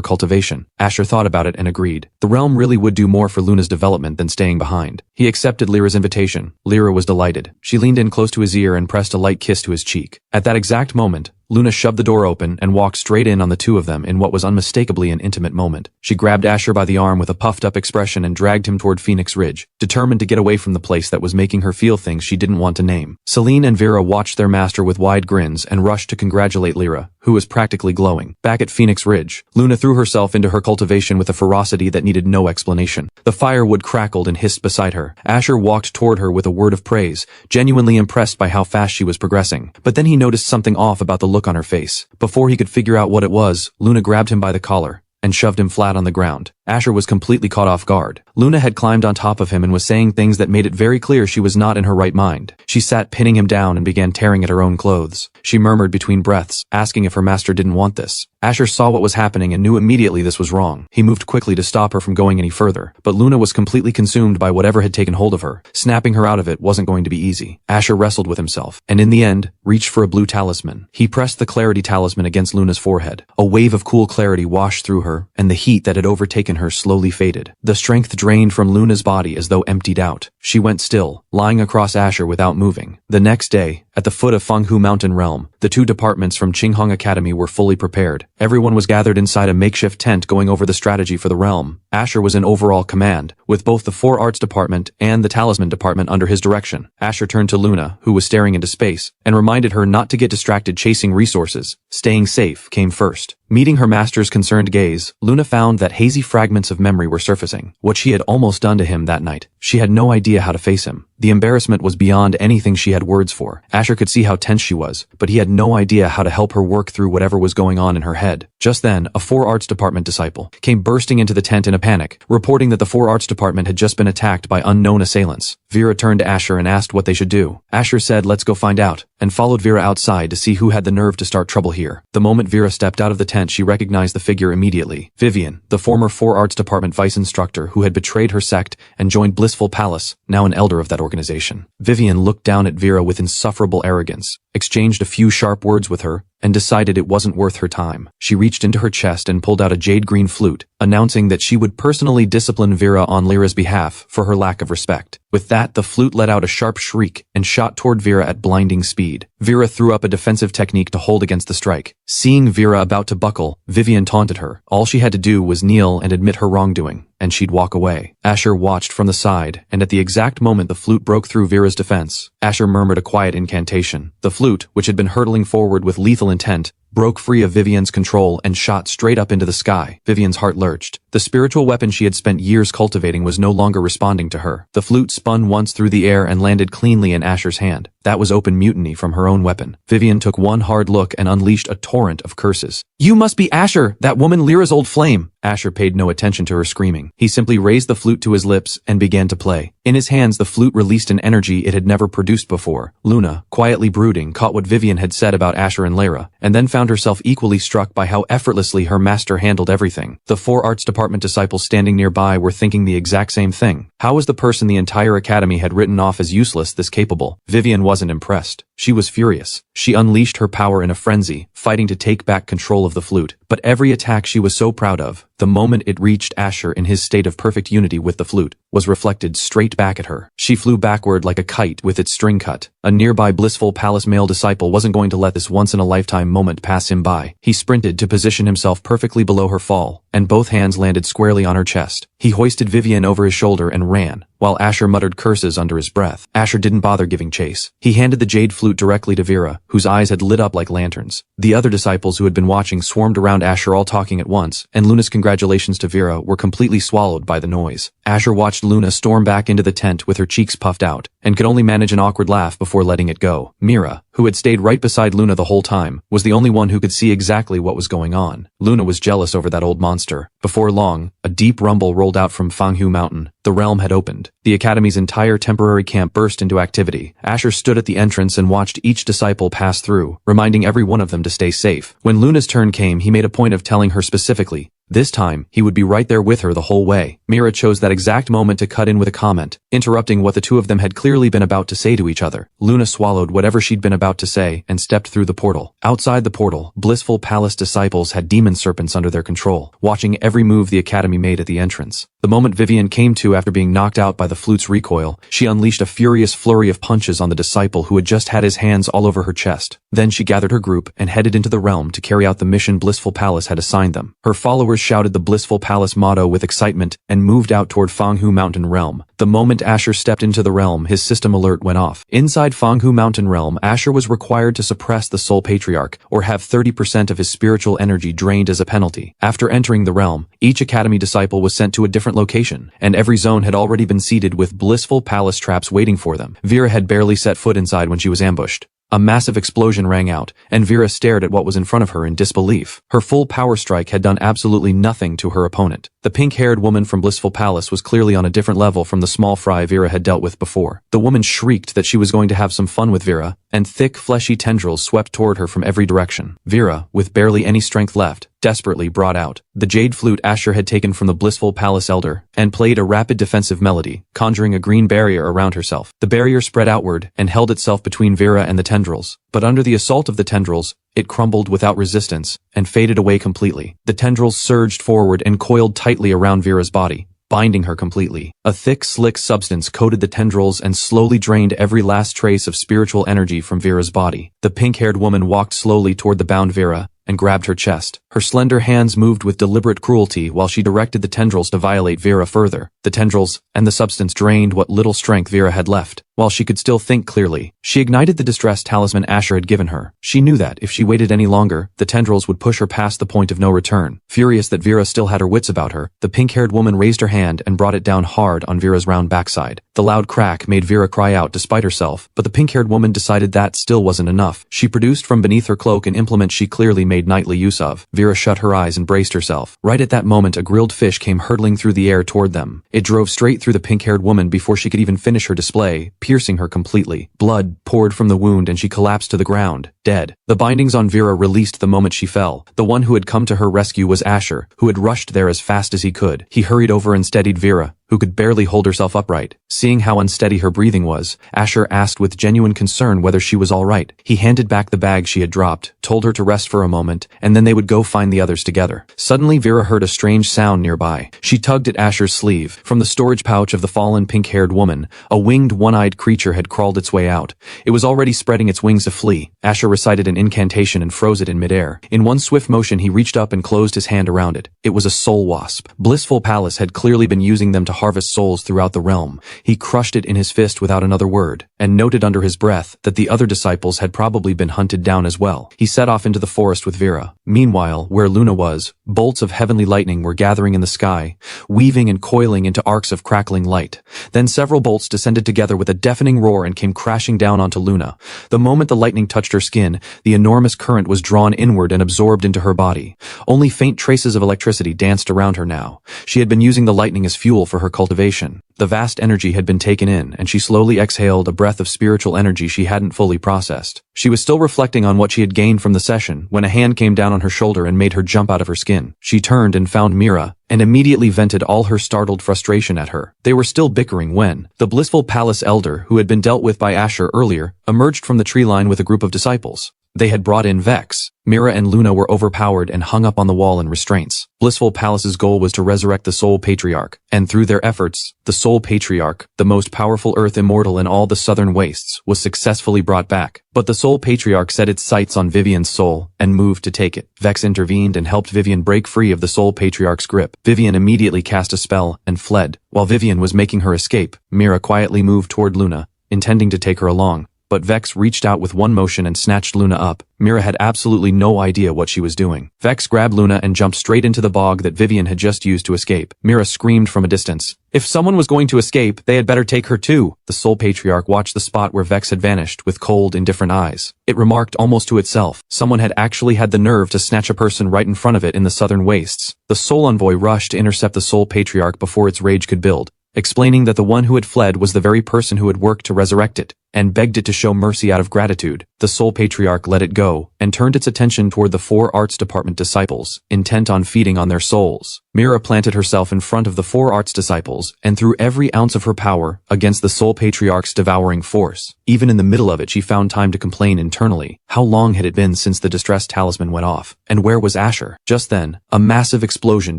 cultivation. Asher thought about it and agreed. The realm really would do more for Luna's development than staying behind. He accepted Lyra's invitation. Lyra was delighted. She leaned in close to his ear and pressed a light kiss to his cheek. At that exact moment, Luna shoved the door open and walked straight in on the two of them in what was unmistakably an intimate moment. She grabbed Asher by the arm with a puffed-up expression and dragged him toward Phoenix Ridge, determined to get away from the place that was making her feel things she didn't want to name. Celine and Vera watched their master with wide grins and rushed to congratulate Lyra, who was practically glowing. Back at Phoenix Ridge, Luna threw herself into her cultivation with a ferocity that needed no explanation. The firewood crackled and hissed beside her. Asher walked toward her with a word of praise, genuinely impressed by how fast she was progressing. But then he noticed something off about the look on her face. Before he could figure out what it was, Luna grabbed him by the collar and shoved him flat on the ground. Asher was completely caught off guard. Luna had climbed on top of him and was saying things that made it very clear she was not in her right mind. She sat pinning him down and began tearing at her own clothes. She murmured between breaths, asking if her master didn't want this. Asher saw what was happening and knew immediately this was wrong. He moved quickly to stop her from going any further, but Luna was completely consumed by whatever had taken hold of her. Snapping her out of it wasn't going to be easy. Asher wrestled with himself, and in the end, reached for a blue talisman. He pressed the clarity talisman against Luna's forehead. A wave of cool clarity washed through her, and the heat that had overtaken her slowly faded. The strength drained from Luna's body as though emptied out. She went still, lying across Asher without moving. The next day, at the foot of Fenghu Mountain Realm, the two departments from Qinghong Academy were fully prepared. Everyone was gathered inside a makeshift tent going over the strategy for the realm. Asher was in overall command, with both the Four Arts Department and the Talisman Department under his direction. Asher turned to Luna, who was staring into space, and reminded her not to get distracted chasing resources. Staying safe came first. Meeting her master's concerned gaze, Luna found that hazy fragments of memory were surfacing. What she had almost done to him that night. She had no idea how to face him. The embarrassment was beyond anything she had words for. Asher could see how tense she was, but he had no idea how to help her work through whatever was going on in her head. Just then, a Four Arts Department disciple came bursting into the tent in a panic, reporting that the Four Arts Department had just been attacked by unknown assailants. Vera turned to Asher and asked what they should do. Asher said, "Let's go find out," and followed Vera outside to see who had the nerve to start trouble here. The moment Vera stepped out of the tent, she recognized the figure immediately. Vivian, the former Four Arts Department vice instructor who had betrayed her sect and joined Blissful Palace, now an elder of that organization. organization. Vivian looked down at Vera with insufferable arrogance, exchanged a few sharp words with her, and decided it wasn't worth her time. She reached into her chest and pulled out a jade-green flute, announcing that she would personally discipline Vera on Lyra's behalf for her lack of respect. With that, the flute let out a sharp shriek and shot toward Vera at blinding speed. Vera threw up a defensive technique to hold against the strike. Seeing Vera about to buckle, Vivian taunted her. All she had to do was kneel and admit her wrongdoing, and she'd walk away. Asher watched from the side, and at the exact moment the flute broke through Vera's defense, Asher murmured a quiet incantation. The flute, which had been hurtling forward with lethal intent, broke free of Vivian's control and shot straight up into the sky. Vivian's heart lurched. The spiritual weapon she had spent years cultivating was no longer responding to her. The flute spun once through the air and landed cleanly in Asher's hand. That was open mutiny from her own weapon. Vivian took one hard look and unleashed a torrent of curses. "You must be Asher, that woman Lyra's old flame!" Asher paid no attention to her screaming. He simply raised the flute to his lips and began to play. In his hands, the flute released an energy it had never produced before. Luna, quietly brooding, caught what Vivian had said about Asher and Lyra, and then found herself equally struck by how effortlessly her master handled everything. The 4 arts department disciples standing nearby were thinking the exact same thing. How was the person the entire academy had written off as useless this capable? Vivian wasn't impressed. She was furious. She unleashed her power in a frenzy, fighting to take back control of the flute. But every attack she was so proud of, the moment it reached Asher in his state of perfect unity with the flute, was reflected straight back at her. She flew backward like a kite with its string cut. A nearby blissful palace male disciple wasn't going to let this once-in-a-lifetime moment pass him by. He sprinted to position himself perfectly below her fall, and both hands landed squarely on her chest. He hoisted Vivian over his shoulder and ran, while Asher muttered curses under his breath. Asher didn't bother giving chase. He handed the jade flute directly to Vera, whose eyes had lit up like lanterns. The other disciples who had been watching swarmed around Asher, all talking at once, and Luna's congratulations to Vera were completely swallowed by the noise. Asher watched Luna storm back into the tent with her cheeks puffed out, and could only manage an awkward laugh before letting it go. Mira, who had stayed right beside Luna the whole time, was the only one who could see exactly what was going on. Luna was jealous over that old monster. Before long, a deep rumble rolled out from Fanghu Mountain. The realm had opened. The academy's entire temporary camp burst into activity. Asher stood at the entrance and watched each disciple pass through, reminding every one of them to stay safe. When Luna's turn came, he made a point of telling her specifically, this time, he would be right there with her the whole way. Mira chose that exact moment to cut in with a comment, interrupting what the two of them had clearly been about to say to each other. Luna swallowed whatever she'd been about to say and stepped through the portal. Outside the portal, blissful palace disciples had demon serpents under their control, watching every move the academy made at the entrance. The moment Vivian came to after being knocked out by the flute's recoil, she unleashed a furious flurry of punches on the disciple who had just had his hands all over her chest. Then she gathered her group and headed into the realm to carry out the mission Blissful Palace had assigned them. Her followers shouted the Blissful Palace motto with excitement and moved out toward Fanghu Mountain Realm. The moment Asher stepped into the realm, his system alert went off. Inside Fanghu Mountain Realm, Asher was required to suppress the Soul Patriarch, or have 30% of his spiritual energy drained as a penalty. After entering the realm, each academy disciple was sent to a different location, and every zone had already been seeded with Blissful Palace traps waiting for them. Vera had barely set foot inside when she was ambushed. A massive explosion rang out, and Vera stared at what was in front of her in disbelief. Her full power strike had done absolutely nothing to her opponent. The pink-haired woman from Blissful Palace was clearly on a different level from the small fry Vera had dealt with before. The woman shrieked that she was going to have some fun with Vera, and thick, fleshy tendrils swept toward her from every direction. Vera, with barely any strength left, desperately brought out the jade flute Asher had taken from the Blissful Palace elder, and played a rapid defensive melody, conjuring a green barrier around herself. The barrier spread outward and held itself between Vera and the tendrils, but under the assault of the tendrils, it crumbled without resistance and faded away completely. The tendrils surged forward and coiled tightly around Vera's body, binding her completely. A thick, slick substance coated the tendrils and slowly drained every last trace of spiritual energy from Vera's body. The pink-haired woman walked slowly toward the bound Vera and grabbed her chest. Her slender hands moved with deliberate cruelty while she directed the tendrils to violate Vera further. The tendrils and the substance drained what little strength Vera had left. While she could still think clearly, she ignited the distress talisman Asher had given her. She knew that, if she waited any longer, the tendrils would push her past the point of no return. Furious that Vera still had her wits about her, the pink-haired woman raised her hand and brought it down hard on Vera's round backside. The loud crack made Vera cry out despite herself, but the pink-haired woman decided that still wasn't enough. She produced from beneath her cloak an implement she clearly made nightly use of. Vera shut her eyes and braced herself. Right at that moment, a grilled fish came hurtling through the air toward them. It drove straight through the pink-haired woman before she could even finish her display, piercing her completely. Blood poured from the wound and she collapsed to the ground, dead. The bindings on Vera released the moment she fell. The one who had come to her rescue was Asher, who had rushed there as fast as he could. He hurried over and steadied Vera, who could barely hold herself upright. Seeing how unsteady her breathing was, Asher asked with genuine concern whether she was all right. He handed back the bag she had dropped, told her to rest for a moment, and then they would go find the others together. Suddenly Vera heard a strange sound nearby. She tugged at Asher's sleeve. From the storage pouch of the fallen pink-haired woman, a winged one-eyed creature had crawled its way out. It was already spreading its wings to flee. Asher recited an incantation and froze it in midair. In one swift motion he reached up and closed his hand around it. It was a soul wasp. Blissful Palace had clearly been using them to harvest souls throughout the realm. He crushed it in his fist without another word, and noted under his breath that the other disciples had probably been hunted down as well. He set off into the forest with Vera. Meanwhile, where Luna was, bolts of heavenly lightning were gathering in the sky, weaving and coiling into arcs of crackling light. Then several bolts descended together with a deafening roar and came crashing down onto Luna. The moment the lightning touched her skin, the enormous current was drawn inward and absorbed into her body. Only faint traces of electricity danced around her now. She had been using the lightning as fuel for her cultivation. The vast energy had been taken in, and she slowly exhaled a breath of spiritual energy she hadn't fully processed. She was still reflecting on what she had gained from the session when a hand came down on her shoulder and made her jump out of her skin. She turned and found Mira, and immediately vented all her startled frustration at her. They were still bickering when the blissful palace elder, who had been dealt with by Asher earlier, emerged from the tree line with a group of disciples. They had brought in Vex. Mira and Luna were overpowered and hung up on the wall in restraints. Blissful Palace's goal was to resurrect the Soul Patriarch, and through their efforts, the Soul Patriarch, the most powerful Earth immortal in all the southern wastes, was successfully brought back. But the Soul Patriarch set its sights on Vivian's soul, and moved to take it. Vex intervened and helped Vivian break free of the Soul Patriarch's grip. Vivian immediately cast a spell, and fled. While Vivian was making her escape, Mira quietly moved toward Luna, intending to take her along. But Vex reached out with one motion and snatched Luna up. Mira had absolutely no idea what she was doing. Vex grabbed Luna and jumped straight into the bog that Vivian had just used to escape. Mira screamed from a distance. If someone was going to escape, they had better take her too. The Soul Patriarch watched the spot where Vex had vanished with cold, indifferent eyes. It remarked almost to itself, someone had actually had the nerve to snatch a person right in front of it in the southern wastes. The Soul Envoy rushed to intercept the Soul Patriarch before its rage could build, explaining that the one who had fled was the very person who had worked to resurrect it, and begged it to show mercy out of gratitude. The Soul Patriarch let it go, and turned its attention toward the 4 Arts Department disciples, intent on feeding on their souls. Mira planted herself in front of the 4 Arts disciples, and threw every ounce of her power against the Soul Patriarch's devouring force. Even in the middle of it she found time to complain internally. How long had it been since the distressed talisman went off? And where was Asher? Just then, a massive explosion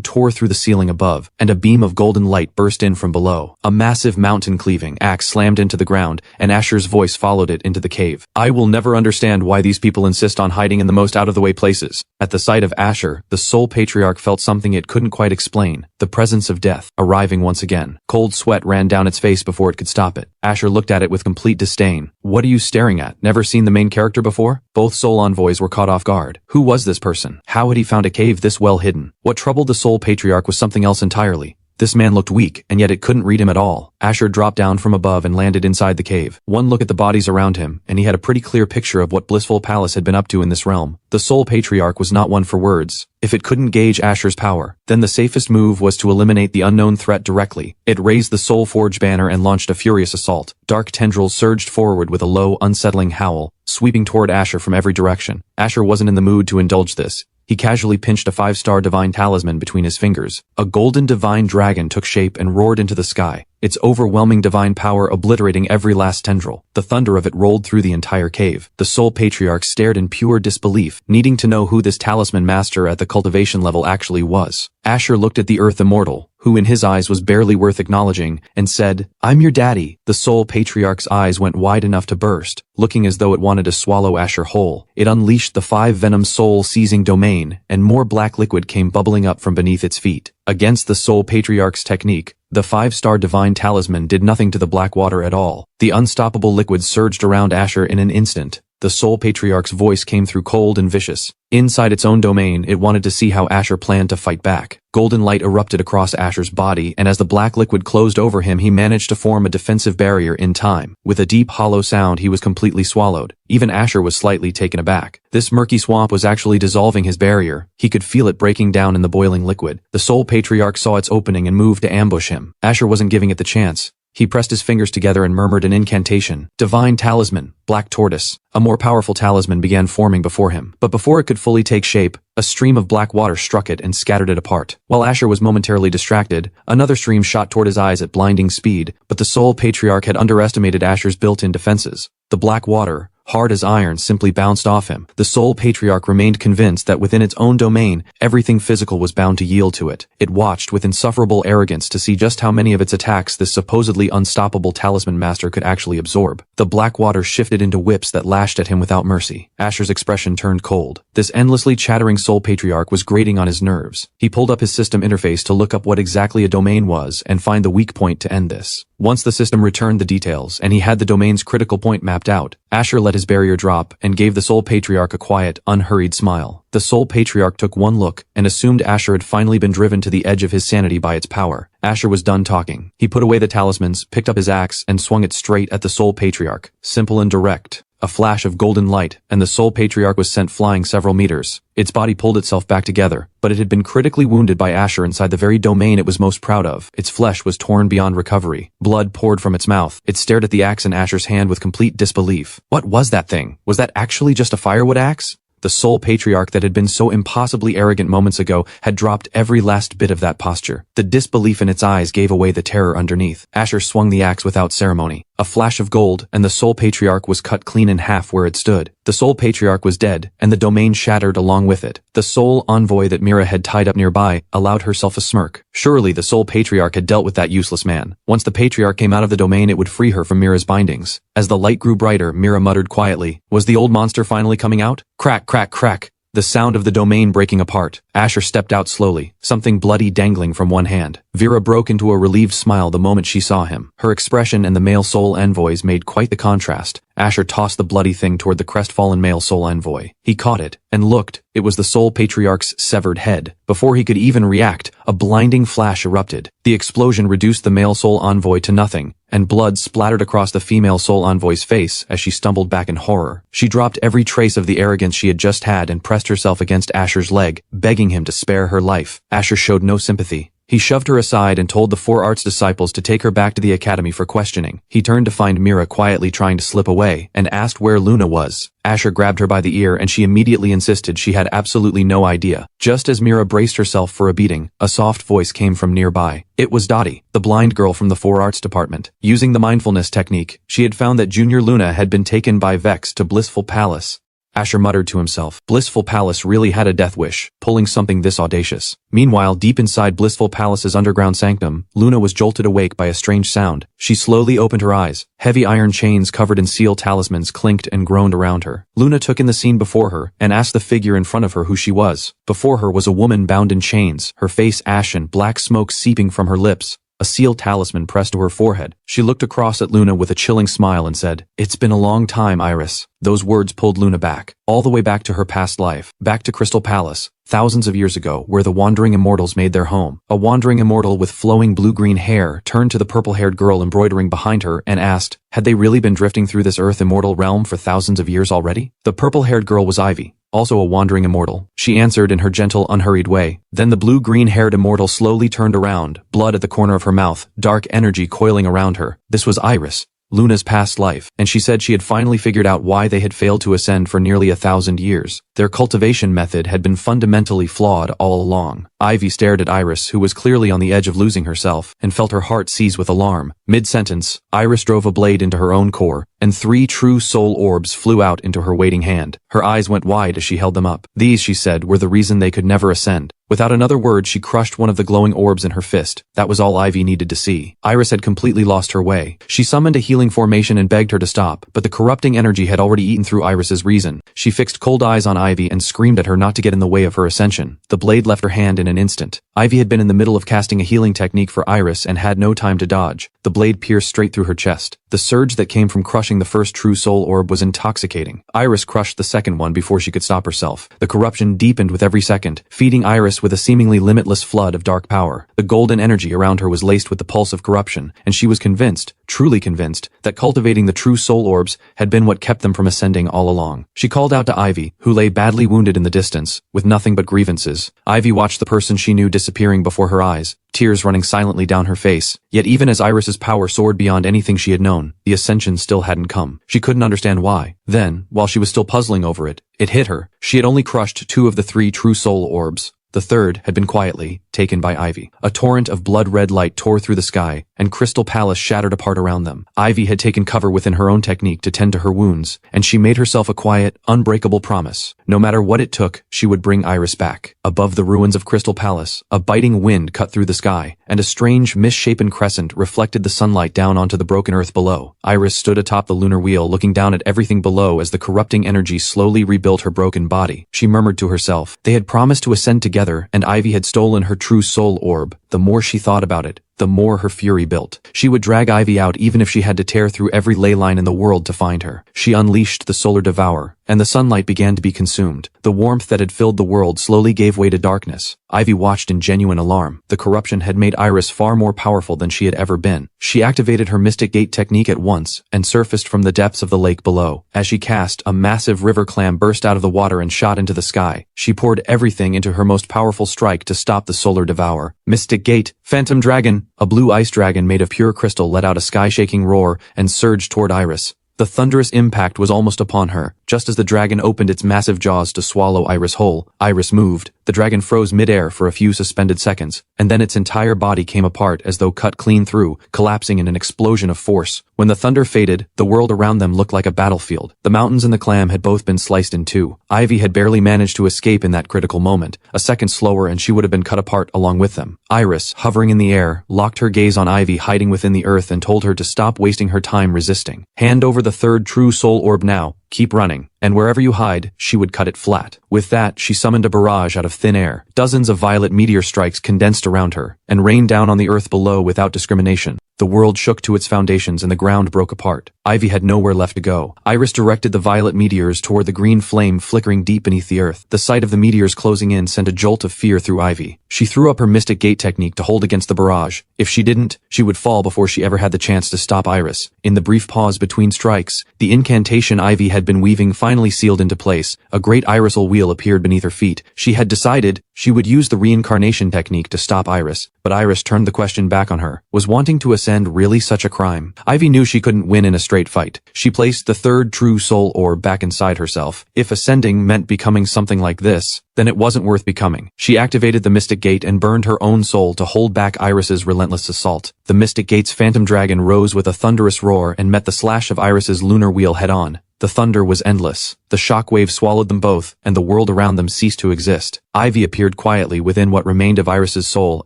tore through the ceiling above, and a beam of golden light burst in from below. A massive mountain-cleaving axe slammed into the ground, and Asher's voice followed it into the cave. I will never understand why these people insist on hiding in the most out-of-the-way places. At the sight of Asher, the Soul Patriarch felt something it couldn't quite explain, the presence of death, arriving once again. Cold sweat ran down its face before it could stop it. Asher looked at it with complete disdain. What are you staring at? Never seen the main character before? Both Soul Envoys were caught off guard. Who was this person? How had he found a cave this well hidden? What troubled the Soul Patriarch was something else entirely. This man looked weak, and yet it couldn't read him at all. Asher dropped down from above and landed inside the cave. One look at the bodies around him, and he had a pretty clear picture of what Blissful Palace had been up to in this realm. The Soul Patriarch was not one for words. If it couldn't gauge Asher's power, then the safest move was to eliminate the unknown threat directly. It raised the Soul Forge banner and launched a furious assault. Dark tendrils surged forward with a low, unsettling howl, sweeping toward Asher from every direction. Asher wasn't in the mood to indulge this. He casually pinched a 5-star divine talisman between his fingers. A golden divine dragon took shape and roared into the sky, its overwhelming divine power obliterating every last tendril. The thunder of it rolled through the entire cave. The Soul Patriarch stared in pure disbelief, needing to know who this talisman master at the cultivation level actually was. Asher looked at the Earth Immortal, who in his eyes was barely worth acknowledging, and said, I'm your daddy. The Soul Patriarch's eyes went wide enough to burst, looking as though it wanted to swallow Asher whole. It unleashed the 5-venom soul-seizing domain, and more black liquid came bubbling up from beneath its feet. Against the Soul Patriarch's technique, the 5-star divine talisman did nothing to the black water at all. The unstoppable liquid surged around Asher in an instant. The Soul Patriarch's voice came through cold and vicious. Inside its own domain, it wanted to see how Asher planned to fight back. Golden light erupted across Asher's body, and as the black liquid closed over him, he managed to form a defensive barrier in time. With a deep, hollow sound, he was completely swallowed. Even Asher was slightly taken aback. This murky swamp was actually dissolving his barrier. He could feel it breaking down in the boiling liquid. The Soul Patriarch saw its opening and moved to ambush him. Asher wasn't giving it the chance. He pressed his fingers together and murmured an incantation. Divine talisman, black tortoise. A more powerful talisman began forming before him. But before it could fully take shape, a stream of black water struck it and scattered it apart. While Asher was momentarily distracted, another stream shot toward his eyes at blinding speed, but the Soul Patriarch had underestimated Asher's built-in defenses. The black water, hard as iron, simply bounced off him. The Soul Patriarch remained convinced that within its own domain, everything physical was bound to yield to it. It watched with insufferable arrogance to see just how many of its attacks this supposedly unstoppable talisman master could actually absorb. The black water shifted into whips that lashed at him without mercy. Asher's expression turned cold. This endlessly chattering Soul Patriarch was grating on his nerves. He pulled up his system interface to look up what exactly a domain was and find the weak point to end this. Once the system returned the details, and he had the domain's critical point mapped out, Asher let his barrier drop and gave the Soul Patriarch a quiet, unhurried smile. The Soul Patriarch took one look and assumed Asher had finally been driven to the edge of his sanity by its power. Asher was done talking. He put away the talismans, picked up his axe, and swung it straight at the Soul Patriarch. Simple and direct. A flash of golden light, and the Soul Patriarch was sent flying several meters. Its body pulled itself back together, but it had been critically wounded by Asher inside the very domain it was most proud of. Its flesh was torn beyond recovery. Blood poured from its mouth. It stared at the axe in Asher's hand with complete disbelief. What was that thing? Was that actually just a firewood axe? The Soul Patriarch that had been so impossibly arrogant moments ago had dropped every last bit of that posture. The disbelief in its eyes gave away the terror underneath. Asher swung the axe without ceremony. A flash of gold, and the Soul Patriarch was cut clean in half where it stood. The Soul Patriarch was dead, and the domain shattered along with it. The Soul Envoy that Mira had tied up nearby allowed herself a smirk. Surely the Soul Patriarch had dealt with that useless man. Once the Patriarch came out of the domain, it would free her from Mira's bindings. As the light grew brighter, Mira muttered quietly, "Was the old monster finally coming out?" Crack, crack, crack. The sound of the domain breaking apart. Asher stepped out slowly, something bloody dangling from one hand. Vera broke into a relieved smile the moment she saw him. Her expression and the male soul envoys made quite the contrast. Asher tossed the bloody thing toward the crestfallen male soul envoy. He caught it, and looked. It was the Soul Patriarch's severed head. Before he could even react, a blinding flash erupted. The explosion reduced the male soul envoy to nothing, and blood splattered across the female soul envoy's face as she stumbled back in horror. She dropped every trace of the arrogance she had just had and pressed herself against Asher's leg, begging him to spare her life. Asher showed no sympathy. He shoved her aside and told the 4 arts disciples to take her back to the academy for questioning. He turned to find Mira quietly trying to slip away, and asked where Luna was. Asher grabbed her by the ear and she immediately insisted she had absolutely no idea. Just as Mira braced herself for a beating, a soft voice came from nearby. It was Dottie, the blind girl from the 4 arts department. Using the mindfulness technique, she had found that Junior Luna had been taken by Vex to Blissful Palace. Asher muttered to himself. Blissful Palace really had a death wish, pulling something this audacious. Meanwhile, deep inside Blissful Palace's underground sanctum, Luna was jolted awake by a strange sound. She slowly opened her eyes. Heavy iron chains covered in seal talismans clinked and groaned around her. Luna took in the scene before her and asked the figure in front of her who she was. Before her was a woman bound in chains, her face ashen, black smoke seeping from her lips. A seal talisman pressed to her forehead. She looked across at Luna with a chilling smile and said, "It's been a long time, Iris." Those words pulled Luna back, all the way back to her past life, back to Crystal Palace, thousands of years ago, where the wandering immortals made their home. A wandering immortal with flowing blue-green hair turned to the purple-haired girl embroidering behind her and asked, had they really been drifting through this earth immortal realm for thousands of years already? The purple-haired girl was Ivy, also a wandering immortal. She answered in her gentle, unhurried way. Then the blue-green-haired immortal slowly turned around, blood at the corner of her mouth, dark energy coiling around her. This was Iris, Luna's past life, and she said she had finally figured out why they had failed to ascend for nearly 1,000 years. Their cultivation method had been fundamentally flawed all along. Ivy stared at Iris, who was clearly on the edge of losing herself, and felt her heart seize with alarm. Mid-sentence, Iris drove a blade into her own core, and 3 true soul orbs flew out into her waiting hand. Her eyes went wide as she held them up. These, she said, were the reason they could never ascend. Without another word, she crushed one of the glowing orbs in her fist. That was all Ivy needed to see. Iris had completely lost her way. She summoned a healing formation and begged her to stop, but the corrupting energy had already eaten through Iris's reason. She fixed cold eyes on Ivy and screamed at her not to get in the way of her ascension. The blade left her hand in an instant. Ivy had been in the middle of casting a healing technique for Iris and had no time to dodge. The blade pierced straight through her chest. The surge that came from crushing the first true soul orb was intoxicating. Iris crushed the second one before she could stop herself. The corruption deepened with every second, feeding Iris with a seemingly limitless flood of dark power. The golden energy around her was laced with the pulse of corruption, and she was convinced, truly convinced, that cultivating the true soul orbs had been what kept them from ascending all along. She called out to Ivy, who lay badly wounded in the distance, with nothing but grievances. Ivy watched the person she knew disappearing before her eyes, tears running silently down her face. Yet even as Iris's power soared beyond anything she had known, the ascension still hadn't come. She couldn't understand why. Then, while she was still puzzling over it, it hit her. She had only crushed 2 of the 3 true soul orbs. The third had been quietly taken by Ivy. A torrent of blood-red light tore through the sky, and Crystal Palace shattered apart around them. Ivy had taken cover within her own technique to tend to her wounds, and she made herself a quiet, unbreakable promise. No matter what it took, she would bring Iris back. Above the ruins of Crystal Palace, a biting wind cut through the sky, and a strange, misshapen crescent reflected the sunlight down onto the broken earth below. Iris stood atop the lunar wheel, looking down at everything below as the corrupting energy slowly rebuilt her broken body. She murmured to herself, they had promised to ascend together, and Ivy had stolen her true soul orb. The more she thought about it, the more her fury built. She would drag Ivy out even if she had to tear through every ley line in the world to find her. She unleashed the solar devourer, and the sunlight began to be consumed. The warmth that had filled the world slowly gave way to darkness. Ivy watched in genuine alarm. The corruption had made Iris far more powerful than she had ever been. She activated her Mystic Gate technique at once, and surfaced from the depths of the lake below. As she cast, a massive river clam burst out of the water and shot into the sky. She poured everything into her most powerful strike to stop the solar devourer. Mystic Gate, Phantom Dragon. A blue ice dragon made of pure crystal let out a sky-shaking roar and surged toward Iris. The thunderous impact was almost upon her. Just as the dragon opened its massive jaws to swallow Iris whole, Iris moved. The dragon froze mid-air for a few suspended seconds, and then its entire body came apart as though cut clean through, collapsing in an explosion of force. When the thunder faded, the world around them looked like a battlefield. The mountains and the clam had both been sliced in two. Ivy had barely managed to escape in that critical moment. A second slower and she would have been cut apart along with them. Iris, hovering in the air, locked her gaze on Ivy hiding within the earth and told her to stop wasting her time resisting. Hand over the third true soul orb now. Keep running, and wherever you hide, she would cut it flat. With that, she summoned a barrage out of thin air. Dozens of violet meteor strikes condensed around her, and rained down on the earth below without discrimination. The world shook to its foundations and the ground broke apart. Ivy had nowhere left to go. Iris directed the violet meteors toward the green flame flickering deep beneath the earth. The sight of the meteors closing in sent a jolt of fear through Ivy. She threw up her Mystic Gate technique to hold against the barrage. If she didn't, she would fall before she ever had the chance to stop Iris. In the brief pause between strikes, the incantation Ivy had been weaving finally sealed into place. A great irisal wheel appeared beneath her feet. She had decided she would use the reincarnation technique to stop Iris. But Iris turned the question back on her. Was wanting to ascend really such a crime? Ivy knew she couldn't win in a straight fight. She placed the third true soul orb back inside herself. If ascending meant becoming something like this, then it wasn't worth becoming. She activated the Mystic Gate and burned her own soul to hold back Iris's relentless assault. The Mystic Gate's phantom dragon rose with a thunderous roar and met the slash of Iris's lunar wheel head-on. The thunder was endless. The shockwave swallowed them both, and the world around them ceased to exist. Ivy appeared quietly within what remained of Iris's soul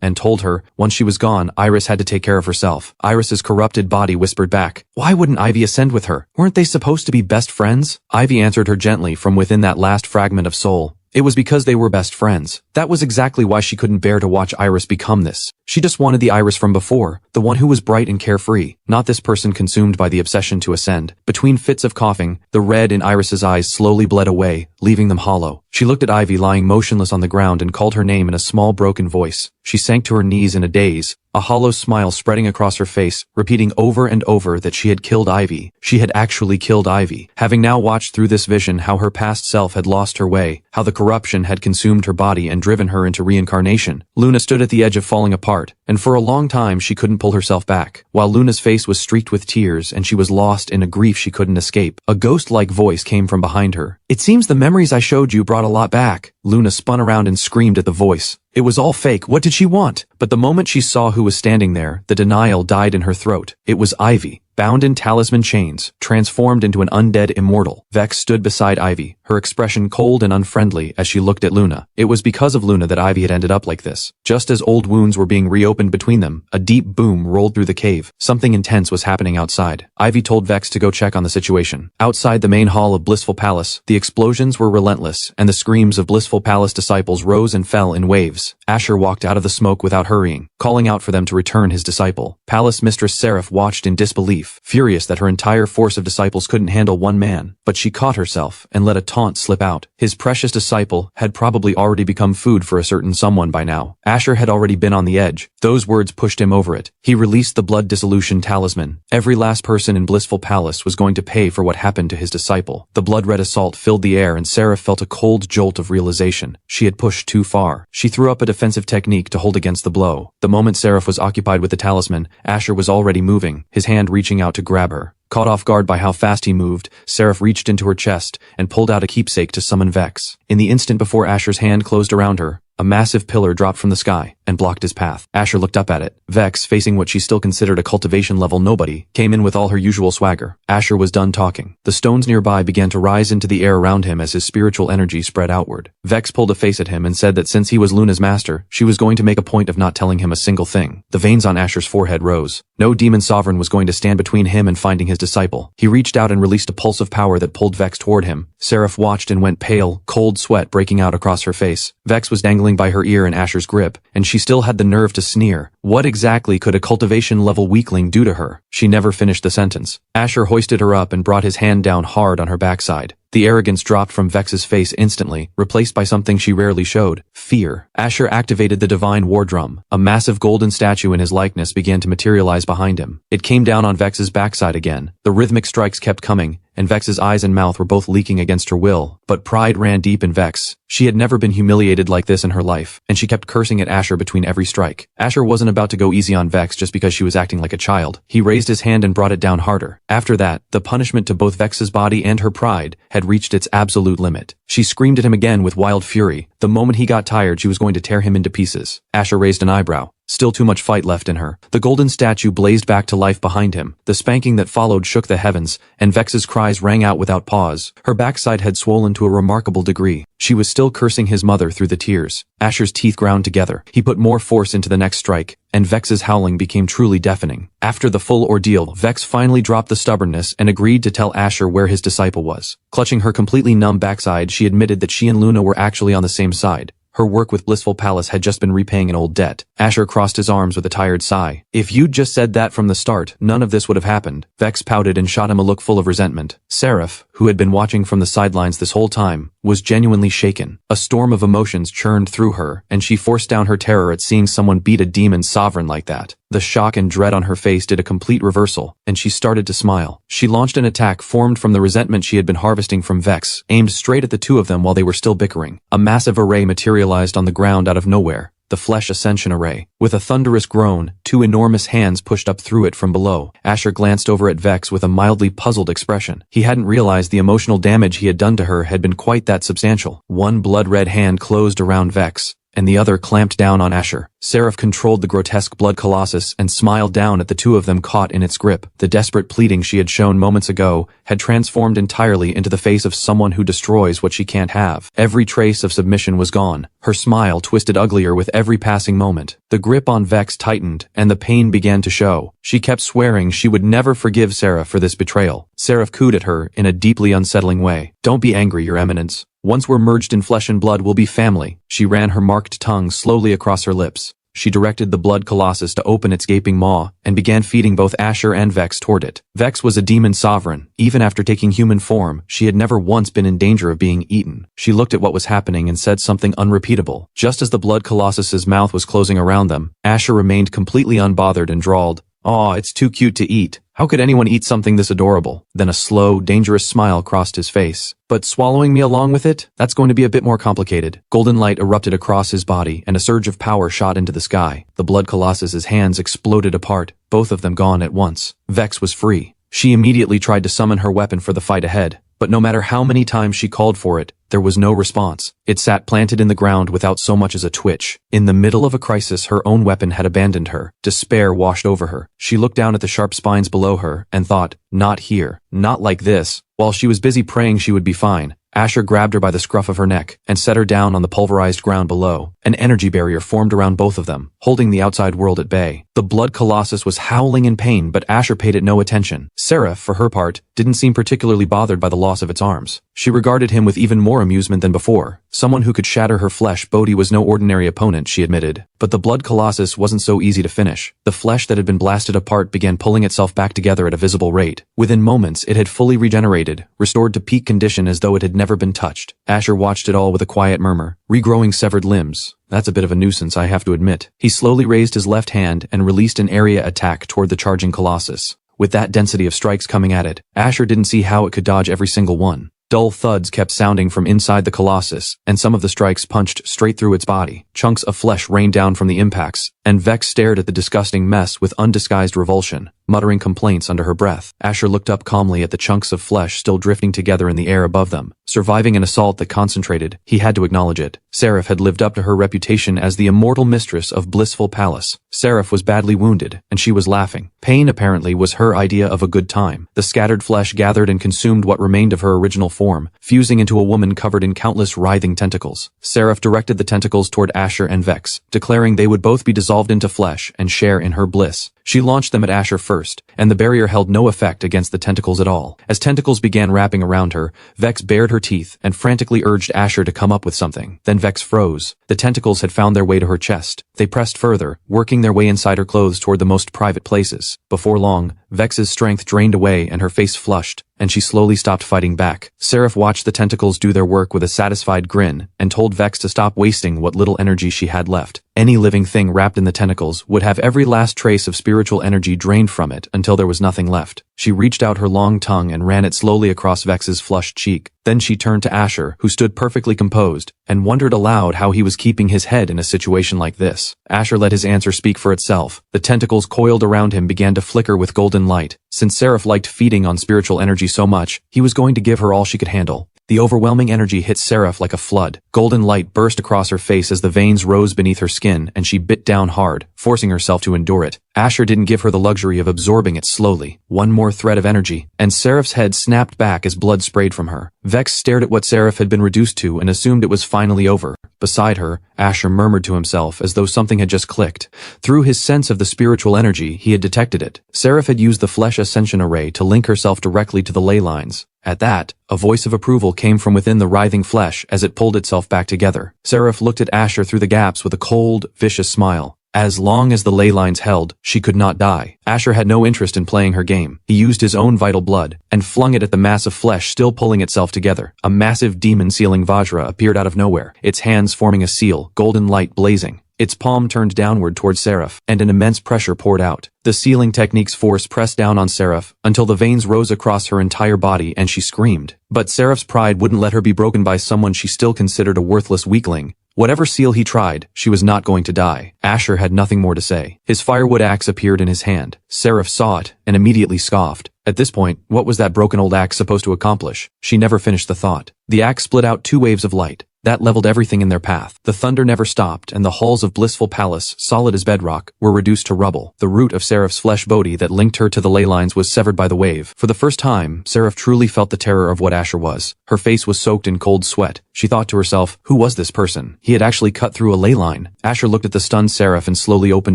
and told her, once she was gone, Iris had to take care of herself. Iris's corrupted body whispered back, "Why wouldn't Ivy ascend with her? Weren't they supposed to be best friends?" Ivy answered her gently from within that last fragment of soul. It was because they were best friends. That was exactly why she couldn't bear to watch Iris become this. She just wanted the Iris from before, the one who was bright and carefree, not this person consumed by the obsession to ascend. Between fits of coughing, the red in Iris's eyes slowly bled away, leaving them hollow. She looked at Ivy lying motionless on the ground and called her name in a small broken voice. She sank to her knees in a daze, a hollow smile spreading across her face, repeating over and over that she had killed Ivy. She had actually killed Ivy. Having now watched through this vision how her past self had lost her way, how the corruption had consumed her body and driven her into reincarnation, Luna stood at the edge of falling apart, and for a long time she couldn't pull herself back. While Luna's face was streaked with tears and she was lost in a grief she couldn't escape, a ghost-like voice came from behind her. "It seems the memories I showed you brought a lot back." Luna spun around and screamed at the voice. It was all fake. What did she want? But the moment she saw who was standing there, the denial died in her throat. It was Ivy, bound in talisman chains, transformed into an undead immortal. Vex stood beside Ivy, her expression cold and unfriendly as she looked at Luna. It was because of Luna that Ivy had ended up like this. Just as old wounds were being reopened between them, a deep boom rolled through the cave. Something intense was happening outside. Ivy told Vex to go check on the situation. Outside the main hall of Blissful Palace, the explosions were relentless, and the screams of Blissful Palace disciples rose and fell in waves. minutes, Asher walked out of the smoke without hurrying, calling out for them to return his disciple. Palace Mistress Seraph watched in disbelief, furious that her entire force of disciples couldn't handle one man, but she caught herself and let a taunt slip out. His precious disciple had probably already become food for a certain someone by now. Asher had already been on the edge. Those words pushed him over it. He released the blood dissolution talisman. Every last person in Blissful Palace was going to pay for what happened to his disciple. The blood-red assault filled the air and Seraph felt a cold jolt of realization. She had pushed too far. She threw up a defensive technique to hold against the blow. The moment Seraph was occupied with the talisman, Asher was already moving, his hand reaching out to grab her. Caught off guard by how fast he moved, Seraph reached into her chest and pulled out a keepsake to summon Vex. In the instant before Asher's hand closed around her, a massive pillar dropped from the sky and blocked his path. Asher looked up at it. Vex, facing what she still considered a cultivation-level nobody, came in with all her usual swagger. Asher was done talking. The stones nearby began to rise into the air around him as his spiritual energy spread outward. Vex pulled a face at him and said that since he was Luna's master, she was going to make a point of not telling him a single thing. The veins on Asher's forehead rose. No demon sovereign was going to stand between him and finding his disciple. He reached out and released a pulse of power that pulled Vex toward him. Seraph watched and went pale, cold sweat breaking out across her face. Vex was dangling by her ear in Asher's grip, and she still had the nerve to sneer. What exactly could a cultivation-level weakling do to her? She never finished the sentence. Asher hoisted her up and brought his hand down hard on her backside. The arrogance dropped from Vex's face instantly, replaced by something she rarely showed: fear. Asher activated the divine war drum. A massive golden statue in his likeness began to materialize behind him. It came down on Vex's backside again. The rhythmic strikes kept coming, and Vex's eyes and mouth were both leaking against her will. But pride ran deep in Vex. She had never been humiliated like this in her life, and she kept cursing at Asher between every strike. Asher wasn't about to go easy on Vex just because she was acting like a child. He raised his hand and brought it down harder. After that, the punishment to both Vex's body and her pride had reached its absolute limit. She screamed at him again with wild fury. The moment he got tired, she was going to tear him into pieces. Asher raised an eyebrow. Still too much fight left in her. The golden statue blazed back to life behind him. The spanking that followed shook the heavens, and Vex's cries rang out without pause. Her backside had swollen to a remarkable degree. She was still cursing his mother through the tears. Asher's teeth ground together. He put more force into the next strike, and Vex's howling became truly deafening. After the full ordeal, Vex finally dropped the stubbornness and agreed to tell Asher where his disciple was. Clutching her completely numb backside, she admitted that she and Luna were actually on the same side. Her work with Blissful Palace had just been repaying an old debt. Asher crossed his arms with a tired sigh. If you'd just said that from the start, none of this would have happened. Vex pouted and shot him a look full of resentment. Seraph, who had been watching from the sidelines this whole time, was genuinely shaken. A storm of emotions churned through her, and she forced down her terror at seeing someone beat a demon sovereign like that. The shock and dread on her face did a complete reversal, and she started to smile. She launched an attack formed from the resentment she had been harvesting from Vex, aimed straight at the two of them while they were still bickering. A massive array materialized on the ground out of nowhere. The Flesh Ascension Array. With a thunderous groan, two enormous hands pushed up through it from below. Asher glanced over at Vex with a mildly puzzled expression. He hadn't realized the emotional damage he had done to her had been quite that substantial. One blood-red hand closed around Vex, and the other clamped down on Asher. Seraph controlled the grotesque blood colossus and smiled down at the two of them caught in its grip. The desperate pleading she had shown moments ago had transformed entirely into the face of someone who destroys what she can't have. Every trace of submission was gone. Her smile twisted uglier with every passing moment. The grip on Vex tightened, and the pain began to show. She kept swearing she would never forgive Seraph for this betrayal. Seraph cooed at her in a deeply unsettling way. "Don't be angry, Your Eminence. Once we're merged in flesh and blood, we'll be family." She ran her marked tongue slowly across her lips. She directed the blood colossus to open its gaping maw, and began feeding both Asher and Vex toward it. Vex was a demon sovereign. Even after taking human form, she had never once been in danger of being eaten. She looked at what was happening and said something unrepeatable. Just as the blood colossus's mouth was closing around them, Asher remained completely unbothered and drawled, "Aw, it's too cute to eat. How could anyone eat something this adorable?" Then a slow, dangerous smile crossed his face. "But swallowing me along with it? That's going to be a bit more complicated." Golden light erupted across his body, and a surge of power shot into the sky. The blood colossus's hands exploded apart, both of them gone at once. Vex was free. She immediately tried to summon her weapon for the fight ahead, but no matter how many times she called for it, there was no response. It sat planted in the ground without so much as a twitch. In the middle of a crisis, her own weapon had abandoned her. Despair washed over her. She looked down at the sharp spines below her and thought, not here, not like this. While she was busy praying she would be fine, Asher grabbed her by the scruff of her neck and set her down on the pulverized ground below. An energy barrier formed around both of them, holding the outside world at bay. The blood colossus was howling in pain, but Asher paid it no attention. Seraph, for her part, didn't seem particularly bothered by the loss of its arms. She regarded him with even more amusement than before. Someone who could shatter her flesh, Bodhi was no ordinary opponent, she admitted. But the blood colossus wasn't so easy to finish. The flesh that had been blasted apart began pulling itself back together at a visible rate. Within moments, it had fully regenerated, restored to peak condition as though it had never been touched. Asher watched it all with a quiet murmur. Regrowing severed limbs. That's a bit of a nuisance, I have to admit. He slowly raised his left hand and released an area attack toward the charging colossus. With that density of strikes coming at it, Asher didn't see how it could dodge every single one. Dull thuds kept sounding from inside the colossus, and some of the strikes punched straight through its body. Chunks of flesh rained down from the impacts, and Vex stared at the disgusting mess with undisguised revulsion, muttering complaints under her breath. Asher looked up calmly at the chunks of flesh still drifting together in the air above them. Surviving an assault that concentrated, he had to acknowledge it. Seraph had lived up to her reputation as the immortal mistress of Blissful Palace. Seraph was badly wounded, and she was laughing. Pain, apparently, was her idea of a good time. The scattered flesh gathered and consumed what remained of her original form, fusing into a woman covered in countless writhing tentacles. Seraph directed the tentacles toward Asher and Vex, declaring they would both be dissolved into flesh and share in her bliss. She launched them at Asher first, and the barrier held no effect against the tentacles at all. As tentacles began wrapping around her, Vex bared her teeth and frantically urged Asher to come up with something. Then Vex froze. The tentacles had found their way to her chest. They pressed further, working their way inside her clothes toward the most private places. Before long, Vex's strength drained away and her face flushed, and she slowly stopped fighting back. Seraph watched the tentacles do their work with a satisfied grin, and told Vex to stop wasting what little energy she had left. Any living thing wrapped in the tentacles would have every last trace of spiritual energy drained from it until there was nothing left. She reached out her long tongue and ran it slowly across Vex's flushed cheek. Then she turned to Asher, who stood perfectly composed, and wondered aloud how he was keeping his head in a situation like this. Asher let his answer speak for itself. The tentacles coiled around him began to flicker with golden light. Since Seraph liked feeding on spiritual energy so much, he was going to give her all she could handle. The overwhelming energy hit Seraph like a flood. Golden light burst across her face as the veins rose beneath her skin, and she bit down hard, forcing herself to endure it. Asher didn't give her the luxury of absorbing it slowly. One more thread of energy, and Seraph's head snapped back as blood sprayed from her. Vex stared at what Seraph had been reduced to and assumed it was finally over. Beside her, Asher murmured to himself as though something had just clicked. Through his sense of the spiritual energy, he had detected it. Seraph had used the flesh ascension array to link herself directly to the ley lines. At that, a voice of approval came from within the writhing flesh as it pulled itself back together. Seraph looked at Asher through the gaps with a cold, vicious smile. As long as the ley lines held, she could not die. Asher had no interest in playing her game. He used his own vital blood and flung it at the mass of flesh still pulling itself together. A massive demon-sealing Vajra appeared out of nowhere, its hands forming a seal, golden light blazing. Its palm turned downward towards Seraph, and an immense pressure poured out. The sealing technique's force pressed down on Seraph until the veins rose across her entire body and she screamed. But Seraph's pride wouldn't let her be broken by someone she still considered a worthless weakling. Whatever seal he tried, she was not going to die. Asher had nothing more to say. His firewood axe appeared in his hand. Seraph saw it and immediately scoffed. At this point, what was that broken old axe supposed to accomplish? She never finished the thought. The axe split out 2 waves of light. That leveled everything in their path. The thunder never stopped, and the halls of Blissful Palace, solid as bedrock, were reduced to rubble. The root of Seraph's flesh body that linked her to the ley lines was severed by the wave. For the first time, Seraph truly felt the terror of what Asher was. Her face was soaked in cold sweat. She thought to herself, who was this person? He had actually cut through a ley line. Asher looked at the stunned Seraph and slowly opened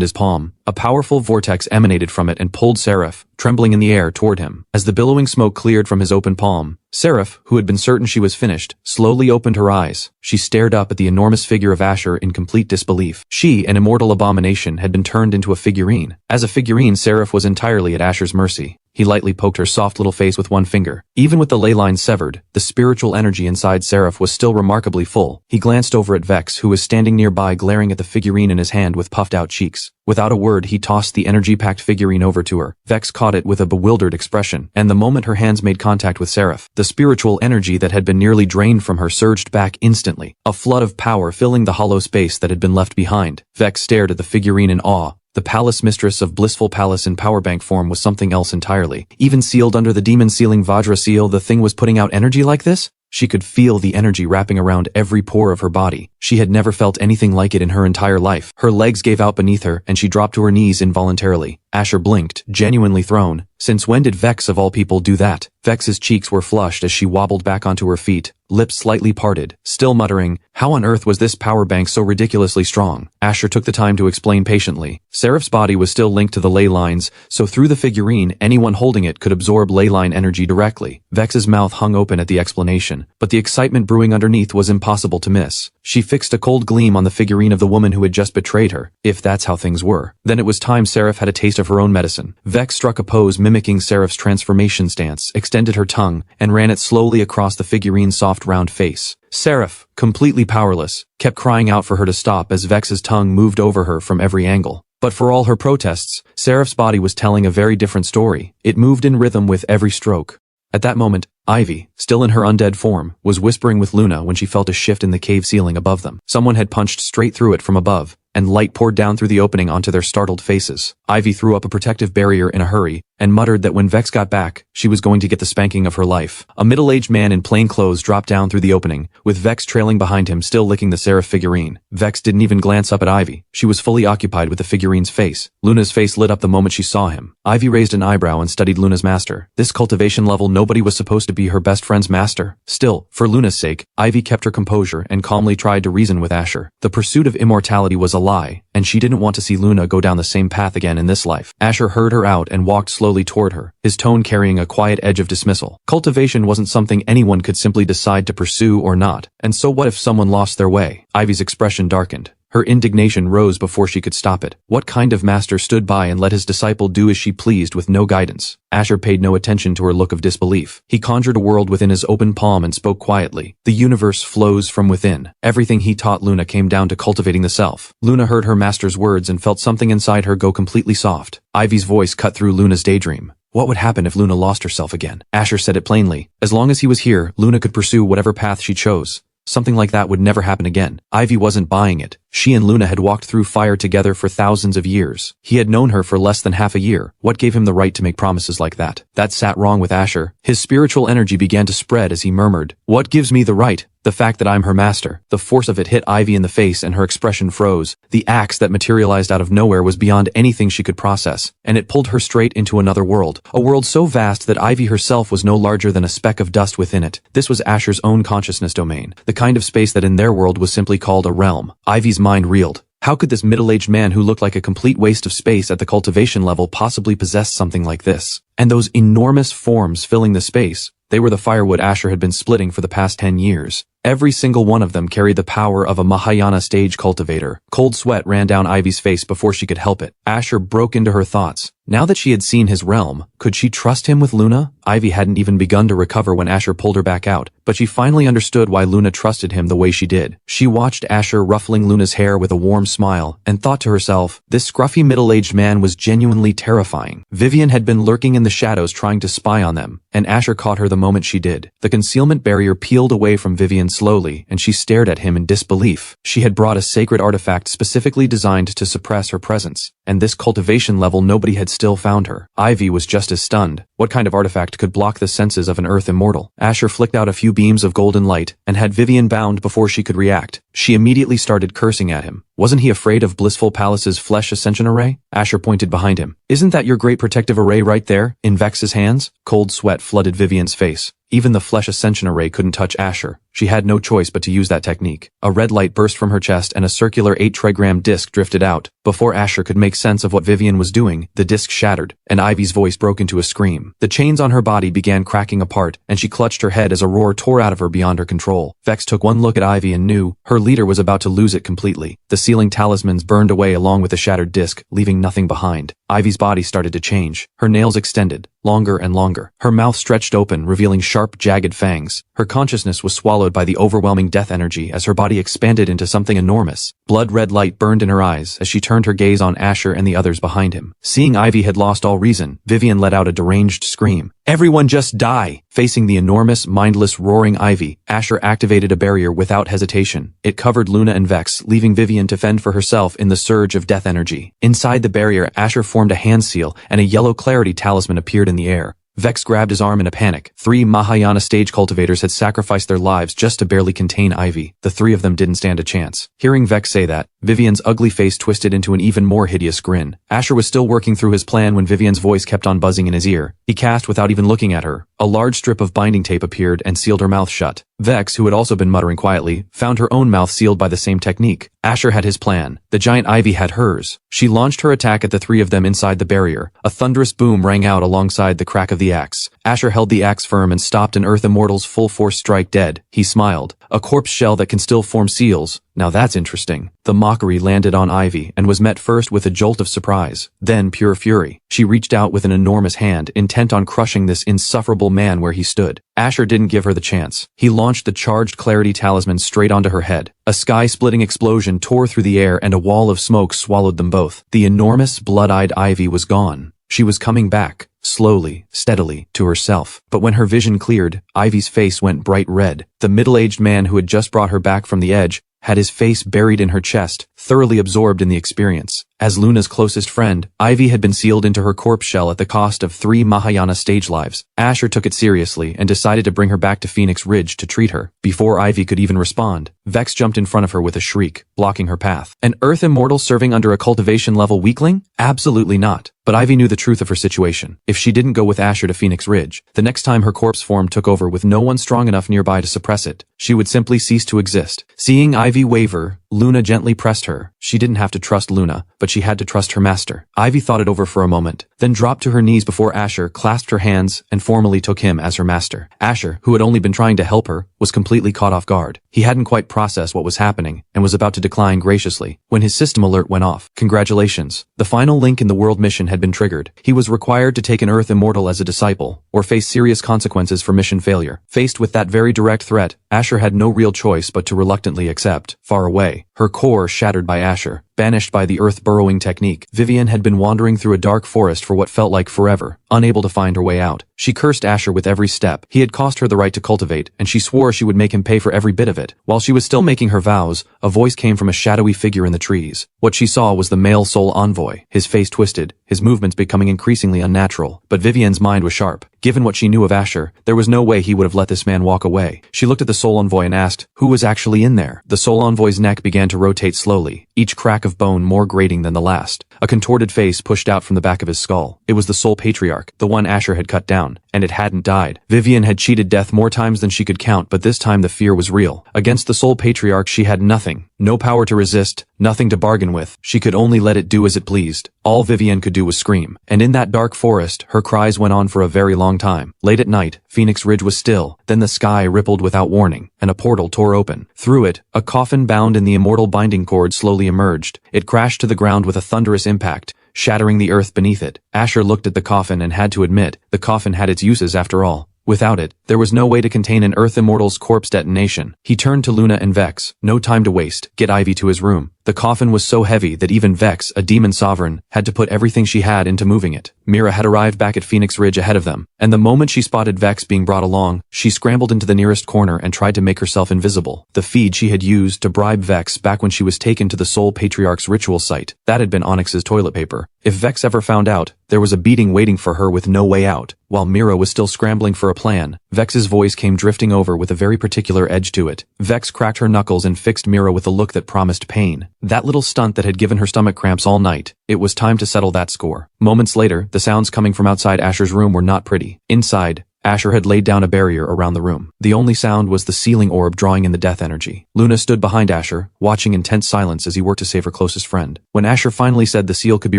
his palm. A powerful vortex emanated from it and pulled Seraph, trembling in the air, toward him. As the billowing smoke cleared from his open palm, Seraph, who had been certain she was finished, slowly opened her eyes. She stared up at the enormous figure of Asher in complete disbelief. She, an immortal abomination, had been turned into a figurine. As a figurine, Seraph was entirely at Asher's mercy. He lightly poked her soft little face with one finger. Even with the ley line severed, the spiritual energy inside Seraph was still remarkably full. He glanced over at Vex, who was standing nearby glaring at the figurine in his hand with puffed-out cheeks. Without a word, he tossed the energy-packed figurine over to her. Vex caught it with a bewildered expression, and the moment her hands made contact with Seraph, the spiritual energy that had been nearly drained from her surged back instantly, a flood of power filling the hollow space that had been left behind. Vex stared at the figurine in awe. The palace mistress of Blissful Palace in power bank form was something else entirely. Even sealed under the demon-sealing Vajra seal, the thing was putting out energy like this? She could feel the energy wrapping around every pore of her body. She had never felt anything like it in her entire life. Her legs gave out beneath her, and she dropped to her knees involuntarily. Asher blinked, genuinely thrown. Since when did Vex of all people do that? Vex's cheeks were flushed as she wobbled back onto her feet, lips slightly parted, still muttering, how on earth was this power bank so ridiculously strong? Asher took the time to explain patiently. Seraph's body was still linked to the ley lines, so through the figurine, anyone holding it could absorb ley line energy directly. Vex's mouth hung open at the explanation, but the excitement brewing underneath was impossible to miss. She fixed a cold gleam on the figurine of the woman who had just betrayed her, if that's how things were. Then it was time Seraph had a taste of her own medicine. Vex struck a pose mimicking Seraph's transformation stance, extended her tongue, and ran it slowly across the figurine's soft round face. Seraph, completely powerless, kept crying out for her to stop as Vex's tongue moved over her from every angle. But for all her protests, Seraph's body was telling a very different story. It moved in rhythm with every stroke. At that moment, Ivy, still in her undead form, was whispering with Luna when she felt a shift in the cave ceiling above them. Someone had punched straight through it from above, and light poured down through the opening onto their startled faces. Ivy threw up a protective barrier in a hurry, and muttered that when Vex got back, she was going to get the spanking of her life. A middle-aged man in plain clothes dropped down through the opening, with Vex trailing behind him still licking the Seraph figurine. Vex didn't even glance up at Ivy. She was fully occupied with the figurine's face. Luna's face lit up the moment she saw him. Ivy raised an eyebrow and studied Luna's master. This cultivation level nobody was supposed to be her best friend's master. Still, for Luna's sake, Ivy kept her composure and calmly tried to reason with Asher. The pursuit of immortality was a lie, and she didn't want to see Luna go down the same path again in this life. Asher heard her out and walked slowly toward her, his tone carrying a quiet edge of dismissal. Cultivation wasn't something anyone could simply decide to pursue or not, and so what if someone lost their way? Ivy's expression darkened. Her indignation rose before she could stop it. What kind of master stood by and let his disciple do as she pleased with no guidance? Asher paid no attention to her look of disbelief. He conjured a world within his open palm and spoke quietly. The universe flows from within. Everything he taught Luna came down to cultivating the self. Luna heard her master's words and felt something inside her go completely soft. Ivy's voice cut through Luna's daydream. What would happen if Luna lost herself again? Asher said it plainly. As long as he was here, Luna could pursue whatever path she chose. Something like that would never happen again. Ivy wasn't buying it. She and Luna had walked through fire together for thousands of years. He had known her for less than half a year. What gave him the right to make promises like that? That sat wrong with Asher. His spiritual energy began to spread as he murmured, "What gives me the right? The fact that I'm her master." The force of it hit Ivy in the face and her expression froze. The axe that materialized out of nowhere was beyond anything she could process, and it pulled her straight into another world. A world so vast that Ivy herself was no larger than a speck of dust within it. This was Asher's own consciousness domain, the kind of space that in their world was simply called a realm. Ivy's mind reeled. How could this middle-aged man who looked like a complete waste of space at the cultivation level possibly possess something like this? And those enormous forms filling the space, they were the firewood Asher had been splitting for the past 10 years. Every single one of them carried the power of a Mahayana stage cultivator. Cold sweat ran down Ivy's face before she could help it. Asher broke into her thoughts. Now that she had seen his realm, could she trust him with Luna? Ivy hadn't even begun to recover when Asher pulled her back out, but she finally understood why Luna trusted him the way she did. She watched Asher ruffling Luna's hair with a warm smile, and thought to herself, this scruffy middle-aged man was genuinely terrifying. Vivian had been lurking in the shadows trying to spy on them, and Asher caught her the moment she did. The concealment barrier peeled away from Vivian slowly, and she stared at him in disbelief. She had brought a sacred artifact specifically designed to suppress her presence, and this cultivation level nobody had still found her. Ivy was just as stunned. What kind of artifact could block the senses of an earth immortal? Asher flicked out a few beams of golden light, and had Vivian bound before she could react. She immediately started cursing at him. Wasn't he afraid of Blissful Palace's flesh ascension array? Asher pointed behind him. Isn't that your great protective array right there, in Vex's hands? Cold sweat flooded Vivian's face. Even the flesh ascension array couldn't touch Asher. She had no choice but to use that technique. A red light burst from her chest and a circular 8-trigram disc drifted out. Before Asher could make sense of what Vivian was doing, the disc shattered, and Ivy's voice broke into a scream. The chains on her body began cracking apart, and she clutched her head as a roar tore out of her beyond her control. Vex took one look at Ivy and knew her leader was about to lose it completely. The ceiling talismans burned away along with the shattered disc, leaving nothing behind. Ivy's body started to change. Her nails extended, longer and longer. Her mouth stretched open, revealing sharp, jagged fangs. Her consciousness was swallowed by the overwhelming death energy as her body expanded into something enormous. Blood-red light burned in her eyes as she turned her gaze on Asher and the others behind him. Seeing Ivy had lost all reason, Vivian let out a deranged scream. "Everyone just die!" Facing the enormous, mindless, roaring Ivy, Asher activated a barrier without hesitation. It covered Luna and Vex, leaving Vivian to fend for herself in the surge of death energy. Inside the barrier, Asher formed a hand seal, and a yellow clarity talisman appeared in the air. Vex grabbed his arm in a panic. 3 Mahayana stage cultivators had sacrificed their lives just to barely contain Ivy. The 3 of them didn't stand a chance. Hearing Vex say that, Vivian's ugly face twisted into an even more hideous grin. Asher was still working through his plan when Vivian's voice kept on buzzing in his ear. He cast without even looking at her. A large strip of binding tape appeared and sealed her mouth shut. Vex, who had also been muttering quietly, found her own mouth sealed by the same technique. Asher had his plan. The giant Ivy had hers. She launched her attack at the 3 of them inside the barrier. A thunderous boom rang out alongside the crack of the axe. Asher held the axe firm and stopped an Earth Immortal's full-force strike dead. He smiled. A corpse shell that can still form seals. Now that's interesting. The mockery landed on Ivy and was met first with a jolt of surprise, then pure fury. She reached out with an enormous hand, intent on crushing this insufferable man where he stood. Asher didn't give her the chance. He launched the charged clarity talisman straight onto her head. A sky-splitting explosion tore through the air and a wall of smoke swallowed them both. The enormous, blood-eyed Ivy was gone. She was coming back, slowly, steadily, to herself. But when her vision cleared, Ivy's face went bright red. The middle-aged man who had just brought her back from the edge had his face buried in her chest, thoroughly absorbed in the experience. As Luna's closest friend, Ivy had been sealed into her corpse shell at the cost of 3 Mahayana stage lives. Asher took it seriously and decided to bring her back to Phoenix Ridge to treat her. Before Ivy could even respond, Vex jumped in front of her with a shriek, blocking her path. An Earth Immortal serving under a cultivation level weakling? Absolutely not. But Ivy knew the truth of her situation. If she didn't go with Asher to Phoenix Ridge, the next time her corpse form took over with no one strong enough nearby to suppress it, she would simply cease to exist. Seeing Ivy waver, Luna gently pressed her. She didn't have to trust Luna, but she had to trust her master. Ivy thought it over for a moment, then dropped to her knees before Asher clasped her hands and formally took him as her master. Asher, who had only been trying to help her, was completely caught off guard. He hadn't quite processed what was happening and was about to decline graciously when his system alert went off. Congratulations. The final link in the world mission had been triggered. He was required to take an Earth Immortal as a disciple, or face serious consequences for mission failure. Faced with that very direct threat, Asher had no real choice but to reluctantly accept. Far away, her core shattered by Asher, banished by the earth-burrowing technique, Vivian had been wandering through a dark forest for what felt like forever, unable to find her way out. She cursed Asher with every step. He had cost her the right to cultivate, and she swore she would make him pay for every bit of it. While she was still making her vows, a voice came from a shadowy figure in the trees. What she saw was the male soul envoy, his face twisted, his movements becoming increasingly unnatural. But Vivian's mind was sharp. Given what she knew of Asher, there was no way he would have let this man walk away. She looked at the soul envoy and asked, who was actually in there? The soul envoy's neck began to rotate slowly, each crack of bone more grating than the last. A contorted face pushed out from the back of his skull. It was the soul patriarch, the one Asher had cut down, and it hadn't died. Vivian had cheated death more times than she could count, but this time the fear was real. Against the soul patriarch she had nothing. No power to resist, nothing to bargain with. She could only let it do as it pleased. All Vivian could do was scream. And in that dark forest, her cries went on for a very long time. Late at night, Phoenix Ridge was still. Then the sky rippled without warning, and a portal tore open. Through it, a coffin bound in the immortal binding cord slowly emerged. It crashed to the ground with a thunderous impact, shattering the earth beneath it. Asher looked at the coffin and had to admit, the coffin had its uses after all. Without it, there was no way to contain an Earth Immortal's corpse detonation. He turned to Luna and Vex. No time to waste. Get Ivy to his room. The coffin was so heavy that even Vex, a demon sovereign, had to put everything she had into moving it. Mira had arrived back at Phoenix Ridge ahead of them, and the moment she spotted Vex being brought along, she scrambled into the nearest corner and tried to make herself invisible. The feed she had used to bribe Vex back when she was taken to the Soul Patriarch's ritual site, that had been Onyx's toilet paper. If Vex ever found out, there was a beating waiting for her with no way out. While Mira was still scrambling for a plan, Vex's voice came drifting over with a very particular edge to it. Vex cracked her knuckles and fixed Mira with a look that promised pain. That little stunt that had given her stomach cramps all night. It was time to settle that score. Moments later, the sounds coming from outside Asher's room were not pretty. Inside, Asher had laid down a barrier around the room. The only sound was the sealing orb drawing in the death energy. Luna stood behind Asher, watching in tense silence as he worked to save her closest friend. When Asher finally said the seal could be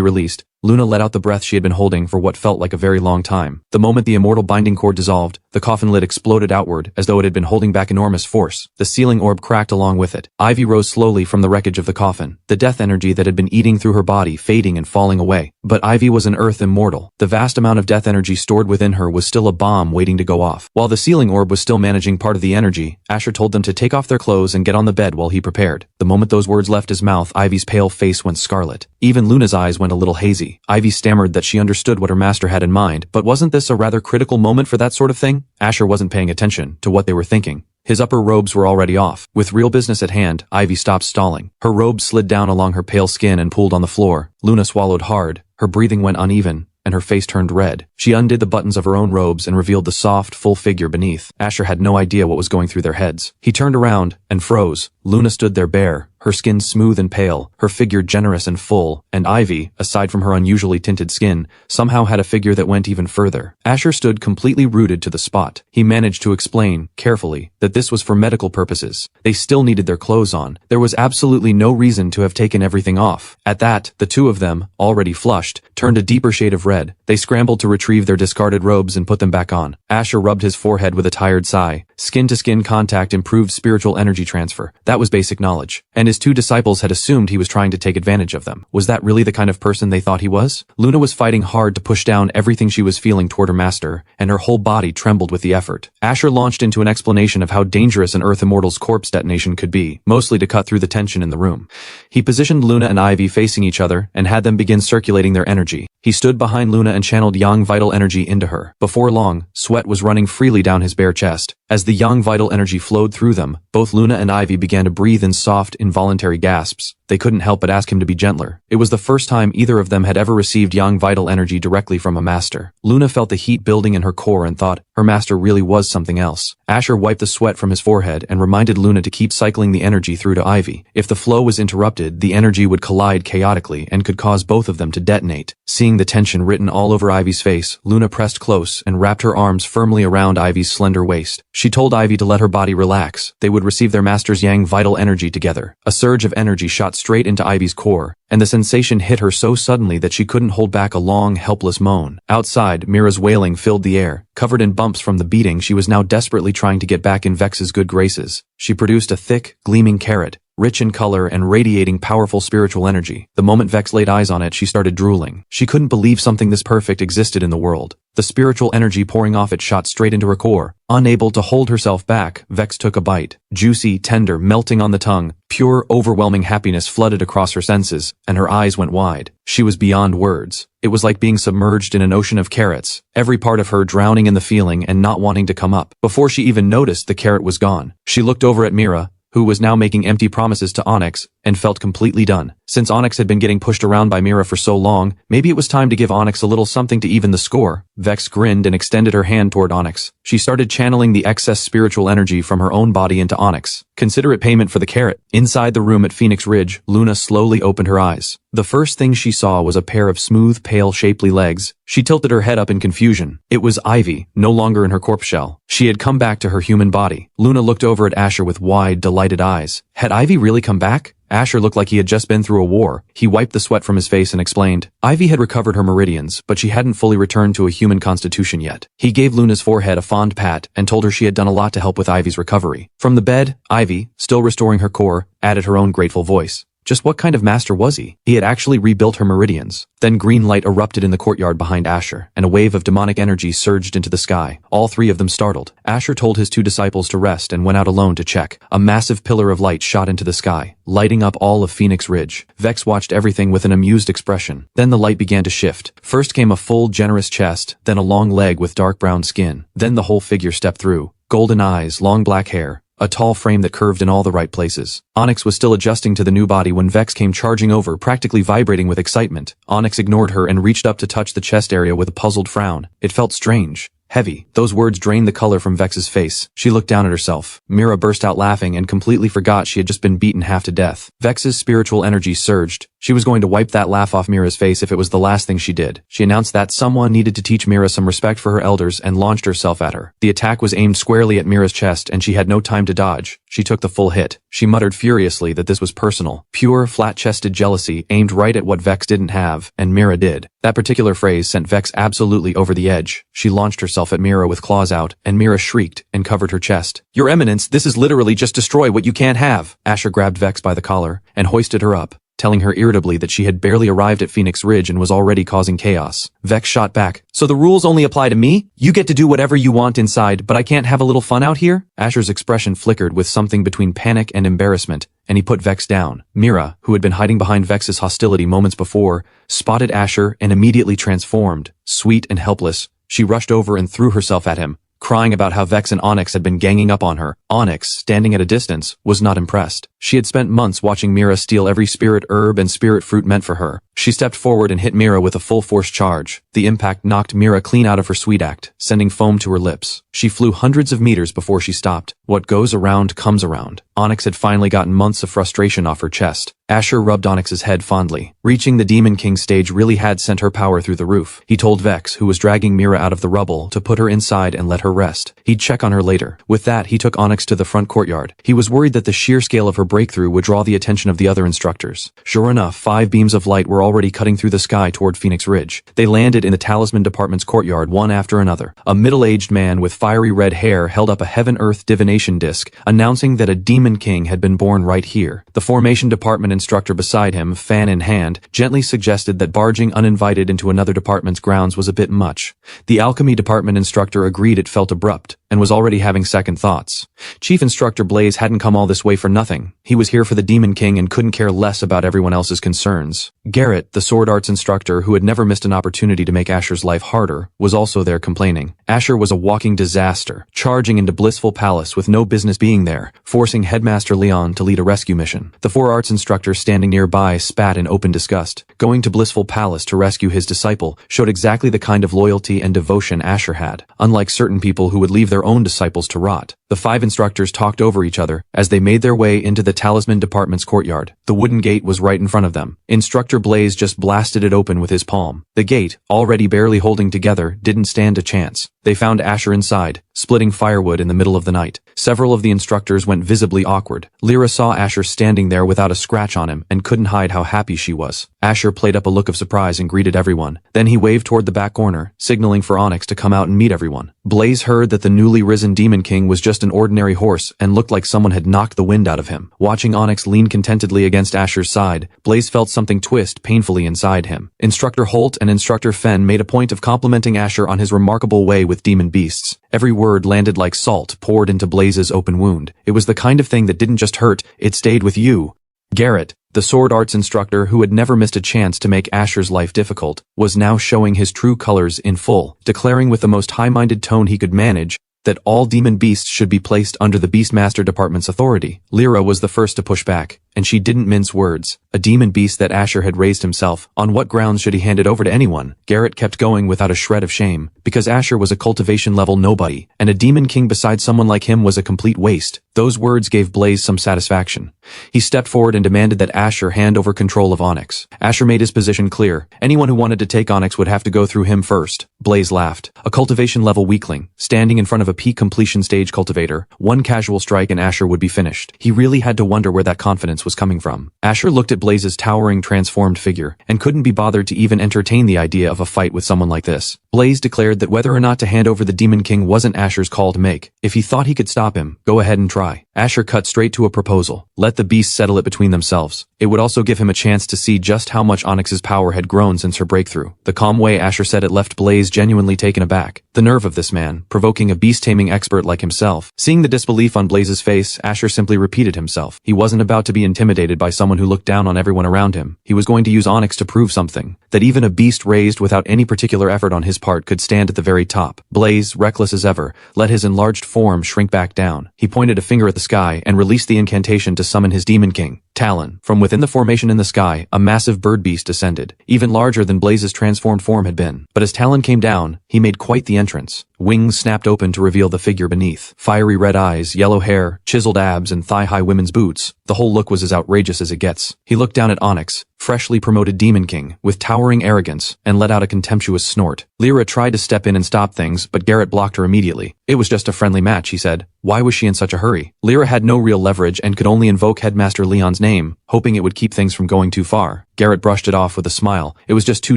released, Luna let out the breath she had been holding for what felt like a very long time. The moment the immortal binding cord dissolved, the coffin lid exploded outward as though it had been holding back enormous force. The sealing orb cracked along with it. Ivy rose slowly from the wreckage of the coffin, the death energy that had been eating through her body fading and falling away. But Ivy was an Earth Immortal. The vast amount of death energy stored within her was still a bomb waiting to go off. While the sealing orb was still managing part of the energy, Asher told them to take off their clothes and get on the bed while he prepared. The moment those words left his mouth, Ivy's pale face went scarlet. Even Luna's eyes went a little hazy. Ivy stammered that she understood what her master had in mind, but wasn't this a rather critical moment for that sort of thing? Asher wasn't paying attention to what they were thinking. His upper robes were already off. With real business at hand, Ivy stopped stalling. Her robes slid down along her pale skin and pooled on the floor. Luna swallowed hard. Her breathing went uneven, and her face turned red. She undid the buttons of her own robes and revealed the soft, full figure beneath. Asher had no idea what was going through their heads. He turned around and froze. Luna stood there bare, her skin smooth and pale, her figure generous and full, and Ivy, aside from her unusually tinted skin, somehow had a figure that went even further. Asher stood completely rooted to the spot. He managed to explain, carefully, that this was for medical purposes. They still needed their clothes on. There was absolutely no reason to have taken everything off. At that, the two of them, already flushed, turned a deeper shade of red. They scrambled to retrieve their discarded robes and put them back on. Asher rubbed his forehead with a tired sigh. Skin-to-skin contact improved spiritual energy transfer. That was basic knowledge. And his two disciples had assumed he was trying to take advantage of them. Was that really the kind of person they thought he was? Luna was fighting hard to push down everything she was feeling toward her master, and her whole body trembled with the effort. Asher launched into an explanation of how dangerous an Earth Immortal's corpse detonation could be, mostly to cut through the tension in the room. He positioned Luna and Ivy facing each other and had them begin circulating their energy. He stood behind Luna and channeled yang vital energy into her. Before long, sweat was running freely down his bare chest. As the yang vital energy flowed through them, both Luna and Ivy began to breathe in soft, involuntary gasps. They couldn't help but ask him to be gentler. It was the first time either of them had ever received yang vital energy directly from a master. Luna felt the heat building in her core and thought her master really was something else. Asher wiped the sweat from his forehead and reminded Luna to keep cycling the energy through to Ivy. If the flow was interrupted, the energy would collide chaotically and could cause both of them to detonate. Seeing the tension written all over Ivy's face, Luna pressed close and wrapped her arms firmly around Ivy's slender waist. She told Ivy to let her body relax. They would receive their master's yang vital energy together. A surge of energy shot straight into Ivy's core, and the sensation hit her so suddenly that she couldn't hold back a long, helpless moan. Outside, Mira's wailing filled the air. Covered in bumps from the beating, she was now desperately trying to get back in Vex's good graces. She produced a thick, gleaming carrot, rich in color and radiating powerful spiritual energy. The moment Vex laid eyes on it, she started drooling. She couldn't believe something this perfect existed in the world. The spiritual energy pouring off it shot straight into her core. Unable to hold herself back, Vex took a bite. Juicy, tender, melting on the tongue, pure, overwhelming happiness flooded across her senses, and her eyes went wide. She was beyond words. It was like being submerged in an ocean of carrots, every part of her drowning in the feeling and not wanting to come up. Before she even noticed, the carrot was gone. She looked over at Mira, who was now making empty promises to Onyx, and felt completely done. Since Onyx had been getting pushed around by Mira for so long, maybe it was time to give Onyx a little something to even the score. Vex grinned and extended her hand toward Onyx. She started channeling the excess spiritual energy from her own body into Onyx. Consider it payment for the carrot. Inside the room at Phoenix Ridge, Luna slowly opened her eyes. The first thing she saw was a pair of smooth, pale, shapely legs. She tilted her head up in confusion. It was Ivy, no longer in her corpse shell. She had come back to her human body. Luna looked over at Asher with wide, delighted eyes. Had Ivy really come back? Asher looked like he had just been through a war. He wiped the sweat from his face and explained. Ivy had recovered her meridians, but she hadn't fully returned to a human constitution yet. He gave Luna's forehead a fond pat and told her she had done a lot to help with Ivy's recovery. From the bed, Ivy, still restoring her core, added her own grateful voice. Just what kind of master was he? He had actually rebuilt her meridians. Then green light erupted in the courtyard behind Asher, and a wave of demonic energy surged into the sky. All three of them startled. Asher told his two disciples to rest and went out alone to check. A massive pillar of light shot into the sky, lighting up all of Phoenix Ridge. Vex watched everything with an amused expression. Then the light began to shift. First came a full, generous chest, then a long leg with dark brown skin. Then the whole figure stepped through. Golden eyes, long black hair, a tall frame that curved in all the right places. Onyx was still adjusting to the new body when Vex came charging over, practically vibrating with excitement. Onyx ignored her and reached up to touch the chest area with a puzzled frown. It felt strange. Heavy. Those words drained the color from Vex's face. She looked down at herself. Mira burst out laughing and completely forgot she had just been beaten half to death. Vex's spiritual energy surged. She was going to wipe that laugh off Mira's face if it was the last thing she did. She announced that someone needed to teach Mira some respect for her elders and launched herself at her. The attack was aimed squarely at Mira's chest and she had no time to dodge. She took the full hit. She muttered furiously that this was personal. Pure, flat-chested jealousy aimed right at what Vex didn't have, and Mira did. That particular phrase sent Vex absolutely over the edge. She launched herself at Mira with claws out, and Mira shrieked and covered her chest. "Your Eminence, this is literally just destroy what you can't have." Asher grabbed Vex by the collar and hoisted her up, telling her irritably that she had barely arrived at Phoenix Ridge and was already causing chaos. Vex shot back. "So the rules only apply to me? You get to do whatever you want inside, but I can't have a little fun out here?" Asher's expression flickered with something between panic and embarrassment, and he put Vex down. Mira, who had been hiding behind Vex's hostility moments before, spotted Asher and immediately transformed. Sweet and helpless, she rushed over and threw herself at him, crying about how Vex and Onyx had been ganging up on her. Onyx, standing at a distance, was not impressed. She had spent months watching Mira steal every spirit herb and spirit fruit meant for her. She stepped forward and hit Mira with a full-force charge. The impact knocked Mira clean out of her sweet act, sending foam to her lips. She flew hundreds of meters before she stopped. What goes around comes around. Onyx had finally gotten months of frustration off her chest. Asher rubbed Onyx's head fondly. Reaching the Demon King stage really had sent her power through the roof. He told Vex, who was dragging Mira out of the rubble, to put her inside and let her rest. He'd check on her later. With that, he took Onyx to the front courtyard. He was worried that the sheer scale of her breakthrough would draw the attention of the other instructors. Sure enough, 5 beams of light were already cutting through the sky toward Phoenix Ridge. They landed in the Talisman Department's courtyard one after another. A middle-aged man with fiery red hair held up a heaven-earth divination disc, announcing that a Demon King had been born right here. The Formation Department instructor beside him, fan in hand, gently suggested that barging uninvited into another department's grounds was a bit much. The Alchemy Department instructor agreed it felt abrupt, and was already having second thoughts. Chief Instructor Blaze hadn't come all this way for nothing. He was here for the Demon King and couldn't care less about everyone else's concerns. Garrett, the sword arts instructor who had never missed an opportunity to make Asher's life harder, was also there complaining. Asher was a walking disaster, charging into Blissful Palace with no business being there, forcing Headmaster Leon to lead a rescue mission. The 4 arts instructors standing nearby spat in open disgust. Going to Blissful Palace to rescue his disciple showed exactly the kind of loyalty and devotion Asher had, unlike certain people who would leave their own disciples to rot. The 5 instructors talked over each other as they made their way into the Talisman Department's courtyard. The wooden gate was right in front of them. Instructor Blaze just blasted it open with his palm. The gate, already barely holding together, didn't stand a chance. They found Asher inside, splitting firewood in the middle of the night. Several of the instructors went visibly awkward. Lyra saw Asher standing there without a scratch on him and couldn't hide how happy she was. Asher played up a look of surprise and greeted everyone. Then he waved toward the back corner, signaling for Onyx to come out and meet everyone. Blaze heard that the newly risen Demon King was just an ordinary horse and looked like someone had knocked the wind out of him. Watching Onyx lean contentedly against Asher's side, Blaze felt something twist painfully inside him. Instructor Holt and Instructor Fenn made a point of complimenting Asher on his remarkable way with demon beasts. Every word landed like salt poured into Blaze's open wound. It was the kind of thing that didn't just hurt, it stayed with you. Garrett, the sword arts instructor who had never missed a chance to make Asher's life difficult, was now showing his true colors in full, declaring with the most high-minded tone he could manage that all demon beasts should be placed under the Beastmaster Department's authority. Lyra was the first to push back, and she didn't mince words. A demon beast that Asher had raised himself, on what grounds should he hand it over to anyone? Garrett kept going without a shred of shame, because Asher was a cultivation-level nobody, and a demon king beside someone like him was a complete waste. Those words gave Blaze some satisfaction. He stepped forward and demanded that Asher hand over control of Onyx. Asher made his position clear. Anyone who wanted to take Onyx would have to go through him first. Blaze laughed. A cultivation-level weakling, standing in front of a peak completion stage cultivator, one casual strike and Asher would be finished. He really had to wonder where that confidence was coming from. Asher looked at Blaze's towering, transformed figure, and couldn't be bothered to even entertain the idea of a fight with someone like this. Blaze declared that whether or not to hand over the Demon King wasn't Asher's call to make. If he thought he could stop him, go ahead and try. Asher cut straight to a proposal. Let the beasts settle it between themselves. It would also give him a chance to see just how much Onyx's power had grown since her breakthrough. The calm way Asher said it left Blaze genuinely taken aback. The nerve of this man, provoking a beast-taming expert like himself. Seeing the disbelief on Blaze's face, Asher simply repeated himself. He wasn't about to be intimidated by someone who looked down on everyone around him. He was going to use Onyx to prove something, that even a beast raised without any particular effort on his part could stand at the very top. Blaze, reckless as ever, let his enlarged form shrink back down. He pointed a finger at the sky and released the incantation to summon his Demon King. Talon. From within the formation in the sky, a massive bird beast descended, even larger than Blaze's transformed form had been. But as Talon came down, he made quite the entrance. Wings snapped open to reveal the figure beneath. Fiery red eyes, yellow hair, chiseled abs, and thigh-high women's boots. The whole look was as outrageous as it gets. He looked down at Onyx, freshly promoted Demon King, with towering arrogance, and let out a contemptuous snort. Lyra tried to step in and stop things, but Garrett blocked her immediately. It was just a friendly match, he said. Why was she in such a hurry? Lyra had no real leverage and could only invoke Headmaster Leon's name, hoping it would keep things from going too far. Garrett brushed it off with a smile. It was just 2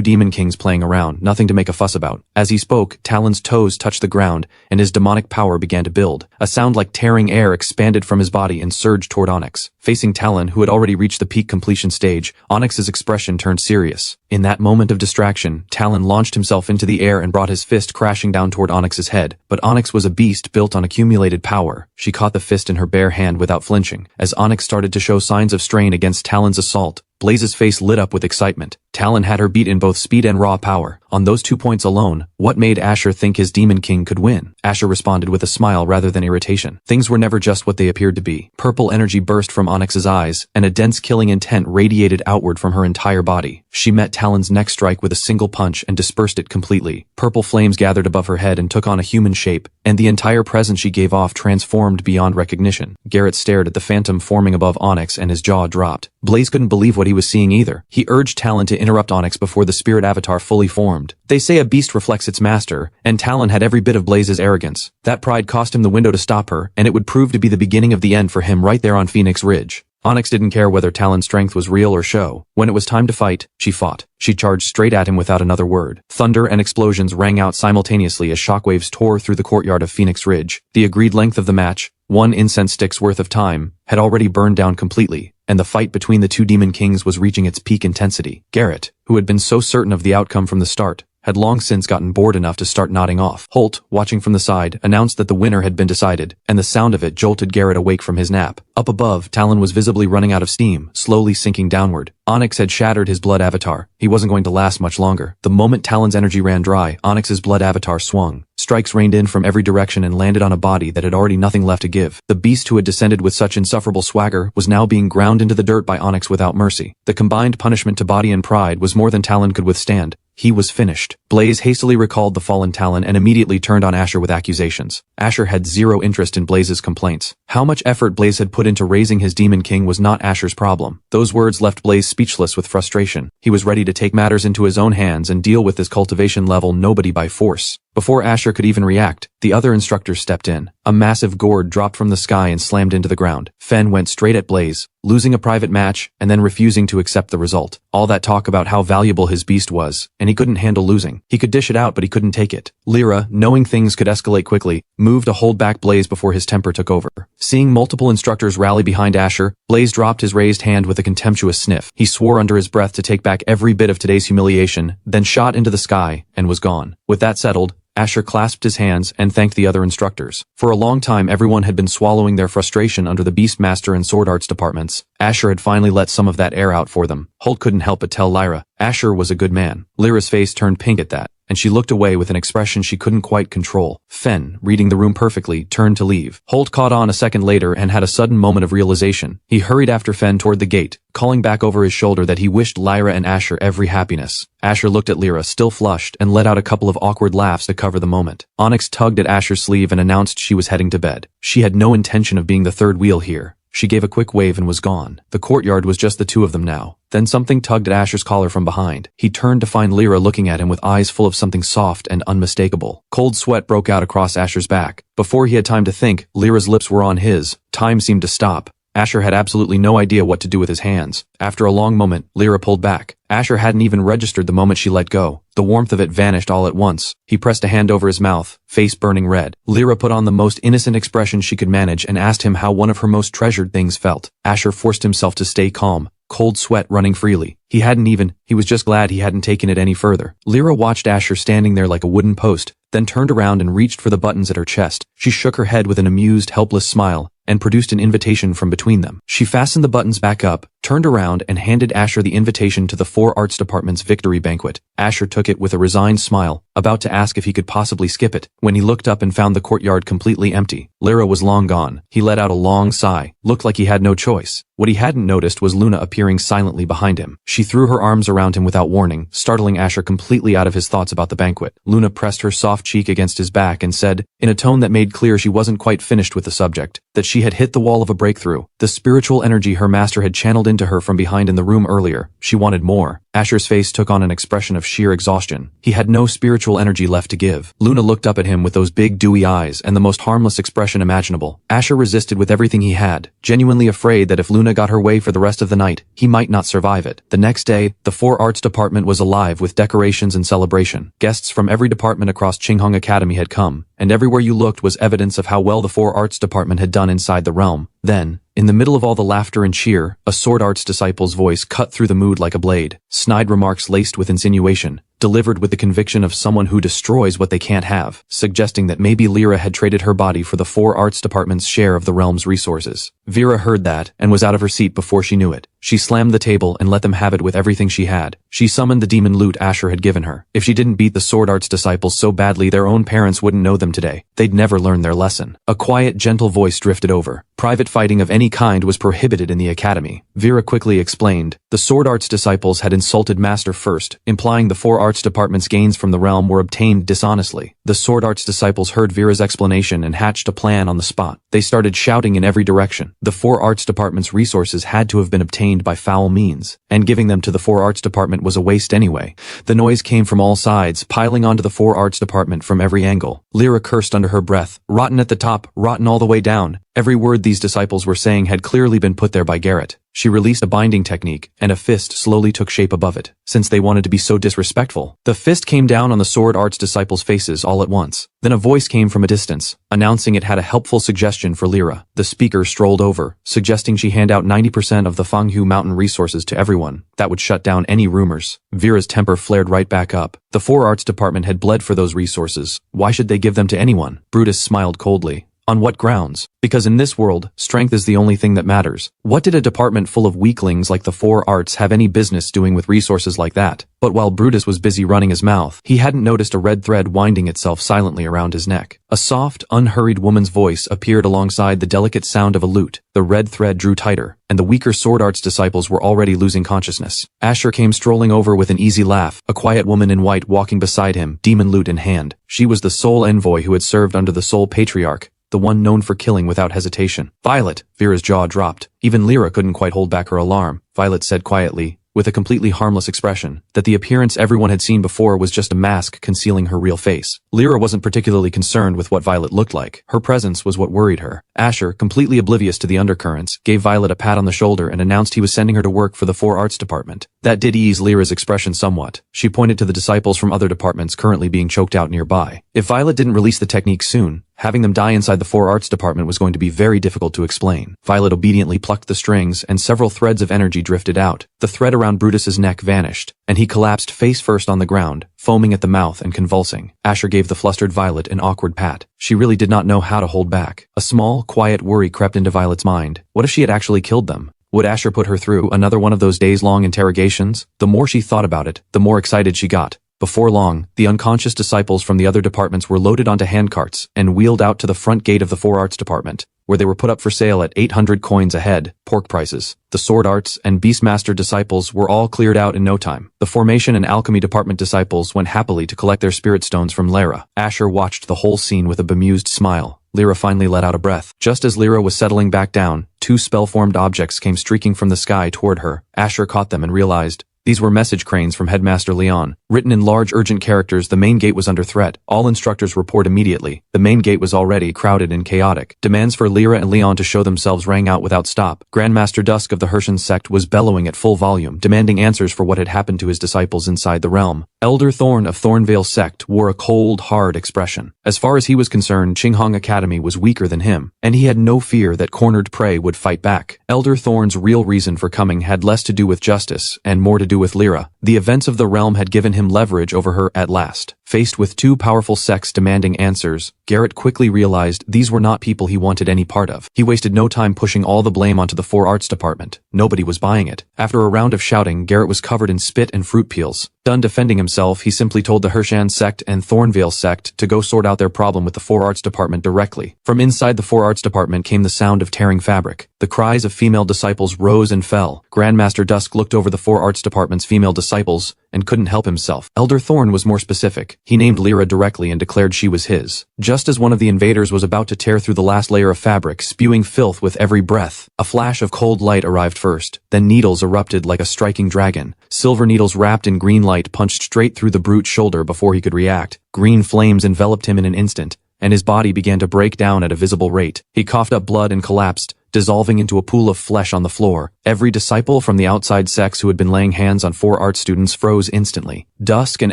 Demon Kings playing around, nothing to make a fuss about. As he spoke, Talon's toes touched the ground, and his demonic power began to build. A sound like tearing air expanded from his body and surged toward Onyx. Facing Talon, who had already reached the peak completion stage, Onyx's expression turned serious. In that moment of distraction, Talon launched himself into the air and brought his fist crashing down toward Onyx's head. But Onyx was a beast built on accumulated power. She caught the fist in her bare hand without flinching. As Onyx started to show signs of strain against Talon's assault, Blaze's face lit up with excitement. Talon had her beat in both speed and raw power. On those 2 points alone, what made Asher think his Demon King could win? Asher responded with a smile rather than irritation. Things were never just what they appeared to be. Purple energy burst from Onyx's eyes, and a dense killing intent radiated outward from her entire body. She met Talon's next strike with a single punch and dispersed it completely. Purple flames gathered above her head and took on a human shape, and the entire presence she gave off transformed beyond recognition. Garrett stared at the phantom forming above Onyx and his jaw dropped. Blaze couldn't believe what he was seeing either. He urged Talon to interrupt Onyx before the spirit avatar fully formed. They say a beast reflects its master, and Talon had every bit of Blaze's arrogance. That pride cost him the window to stop her, and it would prove to be the beginning of the end for him right there on Phoenix Ridge. Onyx didn't care whether Talon's strength was real or show. When it was time to fight, she fought. She charged straight at him without another word. Thunder and explosions rang out simultaneously as shockwaves tore through the courtyard of Phoenix Ridge. The agreed length of the match, 1 incense stick's worth of time, had already burned down completely, and the fight between the two Demon Kings was reaching its peak intensity. Garrett, who had been so certain of the outcome from the start, had long since gotten bored enough to start nodding off. Holt, watching from the side, announced that the winner had been decided, and the sound of it jolted Garrett awake from his nap. Up above, Talon was visibly running out of steam, slowly sinking downward. Onyx had shattered his blood avatar. He wasn't going to last much longer. The moment Talon's energy ran dry, Onyx's blood avatar swung. Strikes rained in from every direction and landed on a body that had already nothing left to give. The beast who had descended with such insufferable swagger was now being ground into the dirt by Onyx without mercy. The combined punishment to body and pride was more than Talon could withstand. He was finished. Blaze hastily recalled the fallen Talon and immediately turned on Asher with accusations. Asher had zero interest in Blaze's complaints. How much effort Blaze had put into raising his Demon King was not Asher's problem. Those words left Blaze speechless with frustration. He was ready to take matters into his own hands and deal with this cultivation level nobody by force. Before Asher could even react, the other instructors stepped in. A massive gourd dropped from the sky and slammed into the ground. Fen went straight at Blaze, losing a private match and then refusing to accept the result. All that talk about how valuable his beast was, and he couldn't handle losing. He could dish it out, but he couldn't take it. Lyra, knowing things could escalate quickly, moved to hold back Blaze before his temper took over. Seeing multiple instructors rally behind Asher, Blaze dropped his raised hand with a contemptuous sniff. He swore under his breath to take back every bit of today's humiliation, then shot into the sky and was gone. With that settled, Asher clasped his hands and thanked the other instructors. For a long time everyone had been swallowing their frustration under the Beastmaster and Sword Arts departments. Asher had finally let some of that air out for them. Holt couldn't help but tell Lyra, Asher was a good man. Lyra's face turned pink at that, and she looked away with an expression she couldn't quite control. Fen, reading the room perfectly, turned to leave. Holt caught on a second later and had a sudden moment of realization. He hurried after Fen toward the gate, calling back over his shoulder that he wished Lyra and Asher every happiness. Asher looked at Lyra, still flushed, and let out a couple of awkward laughs to cover the moment. Onyx tugged at Asher's sleeve and announced she was heading to bed. She had no intention of being the third wheel here. She gave a quick wave and was gone. The courtyard was just the two of them now. Then something tugged at Asher's collar from behind. He turned to find Lyra looking at him with eyes full of something soft and unmistakable. Cold sweat broke out across Asher's back. Before he had time to think, Lyra's lips were on his. Time seemed to stop. Asher had absolutely no idea what to do with his hands. After a long moment, Lyra pulled back. Asher hadn't even registered the moment she let go. The warmth of it vanished all at once. He pressed a hand over his mouth, face burning red. Lyra put on the most innocent expression she could manage and asked him how one of her most treasured things felt. Asher forced himself to stay calm, cold sweat running freely. He was just glad he hadn't taken it any further. Lyra watched Asher standing there like a wooden post, then turned around and reached for the buttons at her chest. She shook her head with an amused, helpless smile, and produced an invitation from between them. She fastened the buttons back up, turned around and handed Asher the invitation to the Four Arts Department's victory banquet. Asher took it with a resigned smile, about to ask if he could possibly skip it, when he looked up and found the courtyard completely empty. Lyra was long gone. He let out a long sigh. Looked like he had no choice. What he hadn't noticed was Luna appearing silently behind him. She threw her arms around him without warning, startling Asher completely out of his thoughts about the banquet. Luna pressed her soft cheek against his back and said, in a tone that made clear she wasn't quite finished with the subject, that she had hit the wall of a breakthrough. The spiritual energy her master had channeled into her from behind in the room earlier. She wanted more. Asher's face took on an expression of sheer exhaustion. He had no spiritual energy left to give. Luna looked up at him with those big dewy eyes and the most harmless expression imaginable. Asher resisted with everything he had, genuinely afraid that if Luna got her way for the rest of the night, he might not survive it. The next day, the Four Arts Department was alive with decorations and celebration. Guests from every department across Qinghong Academy had come, and everywhere you looked was evidence of how well the Four Arts Department had done inside the realm. Then, in the middle of all the laughter and cheer, a Sword Arts disciple's voice cut through the mood like a blade. Snide remarks laced with insinuation, delivered with the conviction of someone who destroys what they can't have, suggesting that maybe Lyra had traded her body for the Four Arts Department's share of the realm's resources. Vera heard that and was out of her seat before she knew it. She slammed the table and let them have it with everything she had. She summoned the demon loot Asher had given her. If she didn't beat the sword arts disciples so badly their own parents wouldn't know them today, they'd never learn their lesson. A quiet, gentle voice drifted over. Private fighting of any kind was prohibited in the academy. Vera quickly explained. The sword arts disciples had insulted Master first, implying the four arts department's gains from the realm were obtained dishonestly. The sword arts disciples heard Vera's explanation and hatched a plan on the spot. They started shouting in every direction. The four arts department's resources had to have been obtained by foul means, and giving them to the four arts department was a waste anyway. The noise came from all sides, piling onto the four arts department from every angle. Lyra cursed under her breath. Rotten at the top, rotten all the way down. Every word these disciples were saying had clearly been put there by Garrett. She released a binding technique, and a fist slowly took shape above it. Since they wanted to be so disrespectful, the fist came down on the sword arts disciples' faces all at once. Then a voice came from a distance, announcing it had a helpful suggestion for Lyra. The speaker strolled over, suggesting she hand out 90% of the Fanghu Mountain resources to everyone. That would shut down any rumors. Vera's temper flared right back up. The four arts department had bled for those resources. Why should they give them to anyone? Brutus smiled coldly. On what grounds? Because in this world, strength is the only thing that matters. What did a department full of weaklings like the four arts have any business doing with resources like that? But while Brutus was busy running his mouth, he hadn't noticed a red thread winding itself silently around his neck. A soft, unhurried woman's voice appeared alongside the delicate sound of a lute. The red thread drew tighter, and the weaker sword arts disciples were already losing consciousness. Asher came strolling over with an easy laugh, a quiet woman in white walking beside him, demon lute in hand. She was the sole envoy who had served under the sole patriarch, the one known for killing without hesitation. Violet! Vera's jaw dropped. Even Lyra couldn't quite hold back her alarm. Violet said quietly, with a completely harmless expression, that the appearance everyone had seen before was just a mask concealing her real face. Lyra wasn't particularly concerned with what Violet looked like. Her presence was what worried her. Asher, completely oblivious to the undercurrents, gave Violet a pat on the shoulder and announced he was sending her to work for the four arts department. That did ease Lyra's expression somewhat. She pointed to the disciples from other departments currently being choked out nearby. If Violet didn't release the technique soon, having them die inside the four arts department was going to be very difficult to explain. Violet obediently plucked the strings, and several threads of energy drifted out. The thread around Brutus's neck vanished, and he collapsed face first on the ground, foaming at the mouth and convulsing. Asher gave the flustered Violet an awkward pat. She really did not know how to hold back. A small, quiet worry crept into Violet's mind. What if she had actually killed them? Would Asher put her through another one of those days-long interrogations? The more she thought about it, the more excited she got. Before long, the unconscious disciples from the other departments were loaded onto handcarts and wheeled out to the front gate of the four arts department, where they were put up for sale at 800 coins a head, pork prices. The sword arts and beastmaster disciples were all cleared out in no time. The formation and alchemy department disciples went happily to collect their spirit stones from Lyra. Asher watched the whole scene with a bemused smile. Lyra finally let out a breath. Just as Lyra was settling back down, two spell-formed objects came streaking from the sky toward her. Asher caught them and realized these were message cranes from Headmaster Leon. Written in large urgent characters, the main gate was under threat. All instructors report immediately. The main gate was already crowded and chaotic. Demands for Lyra and Leon to show themselves rang out without stop. Grandmaster Dusk of the Hershan sect was bellowing at full volume, demanding answers for what had happened to his disciples inside the realm. Elder Thorn of Thornvale sect wore a cold, hard expression. As far as he was concerned, Qinghong Academy was weaker than him, and he had no fear that cornered prey would fight back. Elder Thorn's real reason for coming had less to do with justice and more to do with Lyra. The events of the realm had given him leverage over her at last. Faced with two powerful sects demanding answers, Garrett quickly realized these were not people he wanted any part of. He wasted no time pushing all the blame onto the four arts department. Nobody was buying it. After a round of shouting, Garrett was covered in spit and fruit peels. Done defending himself, he simply told the Hershan sect and Thornvale sect to go sort out their problem with the four arts department directly. From inside the four arts department came the sound of tearing fabric. The cries of female disciples rose and fell. Grandmaster Dusk looked over the four arts department's female disciples and couldn't help himself. Elder Thorn was more specific. He named Lyra directly and declared she was his. Just as one of the invaders was about to tear through the last layer of fabric, spewing filth with every breath, a flash of cold light arrived first. Then needles erupted like a striking dragon. Silver needles wrapped in green light punched straight through the brute's shoulder before he could react. Green flames enveloped him in an instant, and his body began to break down at a visible rate. He coughed up blood and collapsed, dissolving into a pool of flesh on the floor. Every disciple from the outside sects who had been laying hands on four art students froze instantly. Dusk and